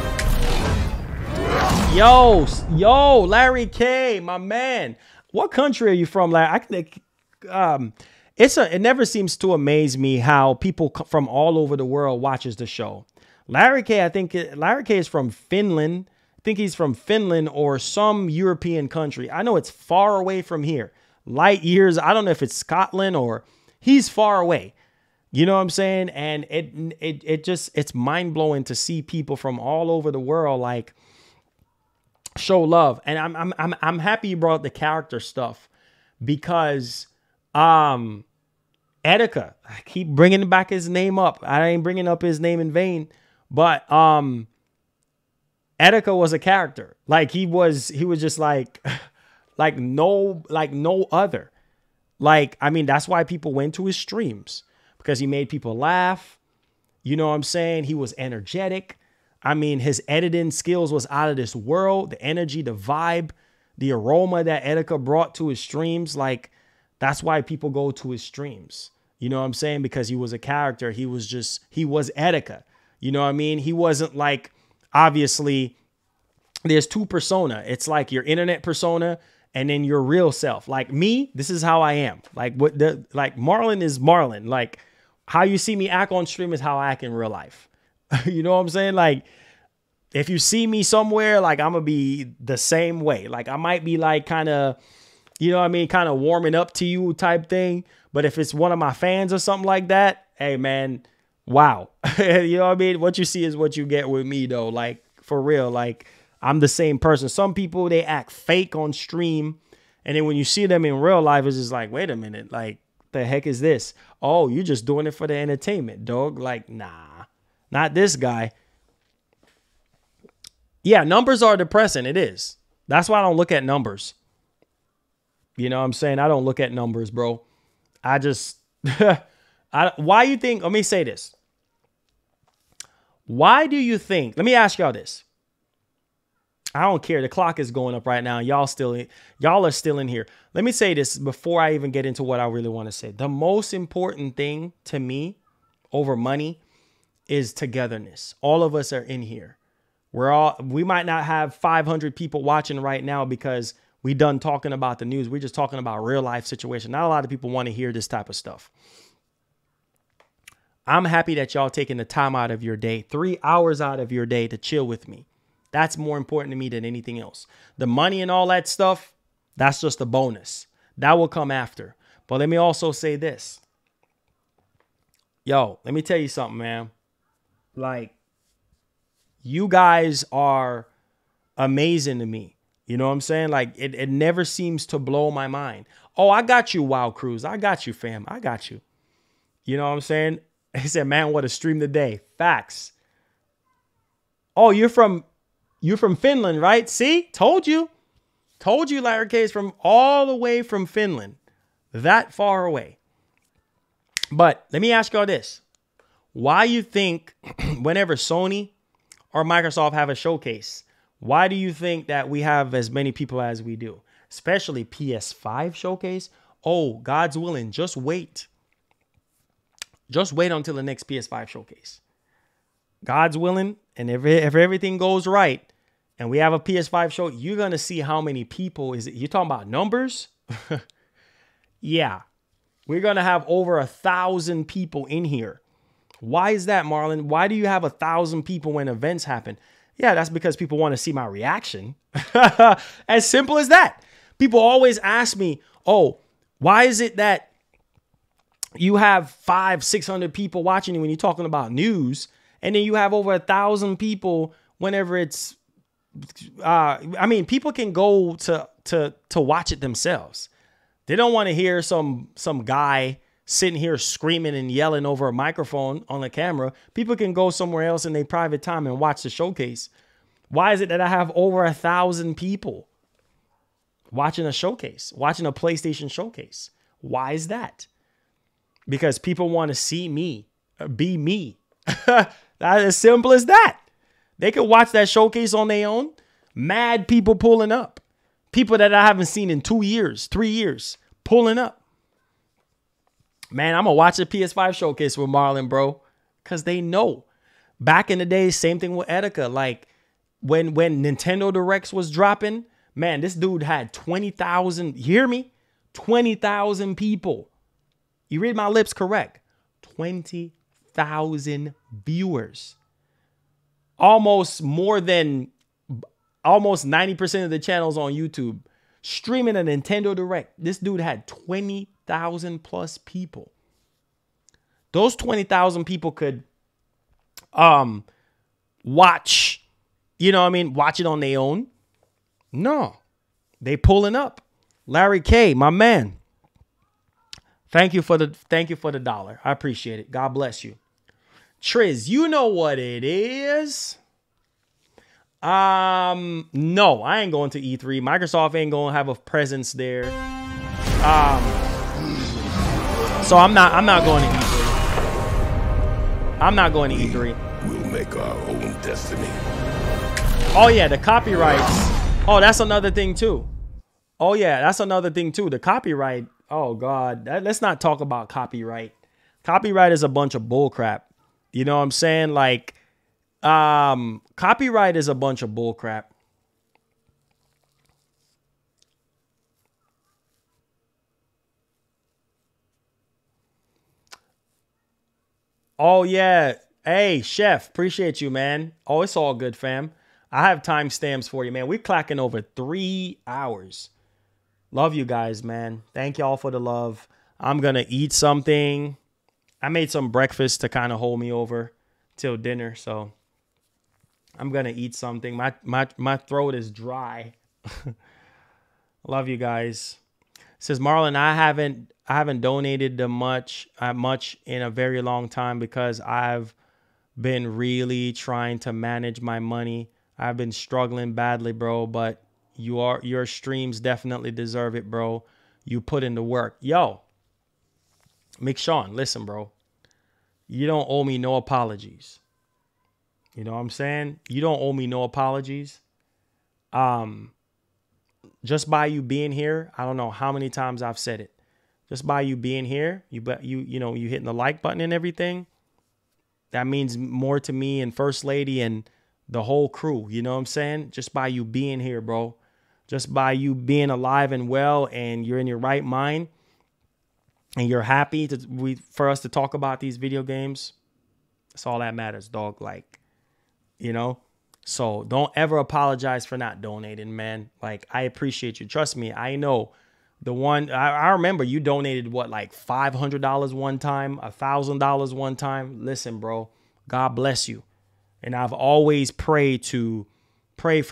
Yo, Larry K, my man. What country are you from, Larry? It never seems to amaze me how people from all over the world watches the show. Larry K, I think Larry K is from Finland. I think he's from Finland or some European country. I know it's far away from here. Light years. I don't know if it's Scotland or he's far away. You know what I'm saying? And it's mind blowing to see people from all over the world like show love. And I'm happy you brought the character stuff because Etika, I keep bringing back his name up. I ain't bringing up his name in vain, but Etika was a character. Like he was just like no other. Like, I mean, that's why people went to his streams, because he made people laugh. You know what I'm saying? He was energetic. I mean, his editing skills was out of this world. The energy, the vibe, the aroma that Etika brought to his streams. Like, that's why people go to his streams. You know what I'm saying? Because he was a character. He was Etika. You know what I mean? He wasn't like, obviously, there's two persona. It's like your internet persona and then your real self. Like me, this is how I am. Like Marlon is Marlon. Like how you see me act on stream is how I act in real life. You know what I'm saying? Like if you see me somewhere, like I'm gonna be the same way. Like I might be like kind of, you know what I mean, kind of warming up to you type thing. But if it's one of my fans or something like that, hey man, wow. You know what I mean? What you see is what you get with me though. Like for real, like I'm the same person. Some people, they act fake on stream. And then when you see them in real life, it's just like, wait a minute, like the heck is this? Oh, you're just doing it for the entertainment, dog. Like, nah, not this guy. Yeah, numbers are depressing. It is. That's why I don't look at numbers. You know what I'm saying? I don't look at numbers, bro. I just, why you think, let me say this. Why do you think, let me ask y'all this. I don't care. The clock is going up right now. Y'all are still in here. Let me say this before I even get into what I really want to say. The most important thing to me over money is togetherness. All of us are in here. We might not have 500 people watching right now because we done talking about the news. We're just talking about real life situation. Not a lot of people want to hear this type of stuff. I'm happy that y'all taking the time out of your day, 3 hours out of your day to chill with me. That's more important to me than anything else. The money and all that stuff, that's just a bonus. That will come after. But let me also say this. Yo, let me tell you something, man. Like, you guys are amazing to me. You know what I'm saying? Like, it never seems to blow my mind. Oh, I got you, Wild Cruise. I got you, fam. I got you. You know what I'm saying? He said, man, what a stream today. Facts. Oh, you're from Finland, right? See? Told you. Told you Larry K is from all the way from Finland. That far away. But let me ask y'all this. Why you think whenever Sony or Microsoft have a showcase, why do you think that we have as many people as we do? Especially PS5 showcase. Oh, God's willing. Just wait. Just wait until the next PS5 showcase. God's willing. And if everything goes right and we have a PS5 show, you're going to see how many people is it. You're talking about numbers? Yeah. We're going to have over 1,000 people in here. Why is that, Marlon? Why do you have 1,000 people when events happen? Yeah, that's because people want to see my reaction. As simple as that. People always ask me, oh, why is it that you have 500-600 people watching you when you're talking about news, and then you have over 1,000 people whenever it's, I mean, people can go to watch it themselves. They don't want to hear some guy sitting here screaming and yelling over a microphone on the camera. People can go somewhere else in their private time and watch the showcase. Why is it that I have over 1,000 people watching a showcase, watching a PlayStation showcase? Why is that? Because people want to see me, be me. That's as simple as that. They could watch that showcase on their own. Mad people pulling up. People that I haven't seen in 2 years, 3 years, pulling up. Man, I'm going to watch the PS5 showcase with Marlon, bro, because they know. Back in the day, same thing with Etika. Like, when Nintendo Directs was dropping, man, this dude had 20,000, you hear me? 20,000 people. You read my lips correct. 20,000 viewers. Almost 90% of the channels on YouTube streaming a Nintendo Direct. This dude had 20,000 plus people. Those 20,000 people could watch, you know what I mean, watch it on their own. No, they pulling up. Larry K, my man. Thank you for the dollar. I appreciate it. God bless you. Triz, you know what it is. No, I ain't going to E3. Microsoft ain't gonna have a presence there. So I'm not going to E3. I'm not going to E3. We'll make our own destiny. Oh yeah, the copyrights. Oh, that's another thing too. Oh yeah, that's another thing too. The copyright. Oh God, let's not talk about copyright. Copyright is a bunch of bullcrap. You know what I'm saying? Like, copyright is a bunch of bullcrap. Oh yeah. Hey, Chef, appreciate you, man. Oh, it's all good, fam. I have timestamps for you, man. We're clacking over 3 hours. Love you guys, man. Thank y'all for the love. I'm gonna eat something. I made some breakfast to kind of hold me over till dinner, so I'm gonna eat something. My throat is dry. Love you guys. Says Marlon, I haven't donated much in a very long time because I've been really trying to manage my money. I've been struggling badly, bro, but your streams definitely deserve it, bro. You put in the work. Yo, McShawn, listen, bro. You don't owe me no apologies. You know what I'm saying? You don't owe me no apologies. Just by you being here, I don't know how many times I've said it. Just by you being here, you hitting the like button and everything, that means more to me and First Lady and the whole crew. You know what I'm saying? Just by you being here, bro. Just by you being alive and well and you're in your right mind and you're happy for us to talk about these video games. That's all that matters, dog. Like, you know? So don't ever apologize for not donating, man. Like, I appreciate you. Trust me, I know. The one, I remember you donated, what, like $500 one time, $1,000 one time. Listen, bro, God bless you. And I've always prayed for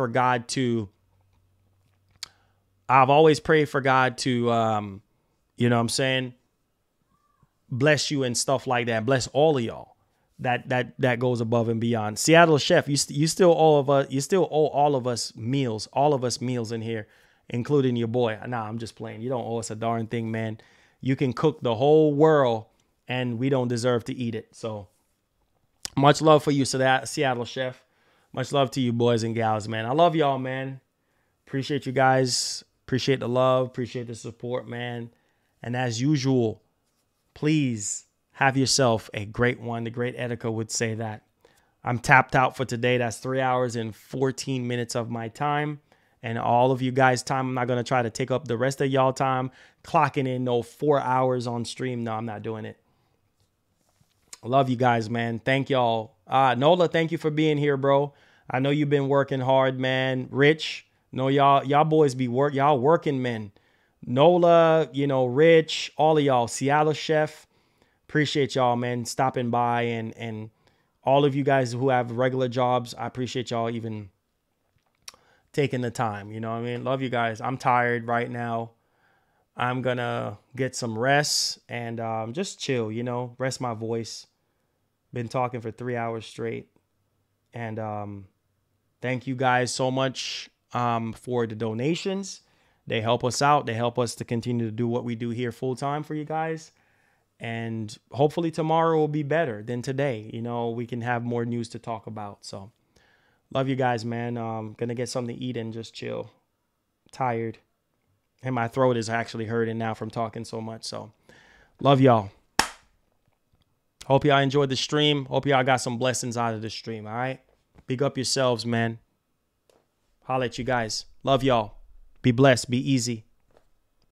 God to, you know what I'm saying, bless you and stuff like that. Bless all of y'all. That goes above and beyond. Seattle Chef, you still owe all of us meals in here, including your boy. Nah, I'm just playing. You don't owe us a darn thing, man. You can cook the whole world and we don't deserve to eat it. So much love for you, Seattle Chef. Much love to you boys and gals, man. I love y'all, man. Appreciate you guys. Appreciate the love. Appreciate the support, man. And as usual, please have yourself a great one. The great Etika would say that. I'm tapped out for today. That's 3 hours and 14 minutes of my time. And all of you guys' time. I'm not going to try to take up the rest of y'all time. Clocking in no 4 hours on stream. No, I'm not doing it. I love you guys, man. Thank y'all. Nola, thank you for being here, bro. I know you've been working hard, man. Rich, no, y'all boys be y'all working men. Nola, Rich, all of y'all. Seattle Chef, appreciate y'all, man, stopping by, and all of you guys who have regular jobs. I appreciate y'all even taking the time. You know what I mean? Love you guys. I'm tired right now. I'm gonna get some rest and just chill. Rest my voice. Been talking for 3 hours straight, and thank you guys so much for the donations. They help us out. They help us to continue to do what we do here full time for you guys. And hopefully tomorrow will be better than today. We can have more news to talk about. So love you guys, man. Gonna get something to eat and just chill. Tired. And my throat is actually hurting now from talking so much. So love y'all. Hope y'all enjoyed the stream. Hope y'all got some blessings out of the stream. All right. Big up yourselves, man. Holla at you guys. Love y'all. Be blessed. Be easy.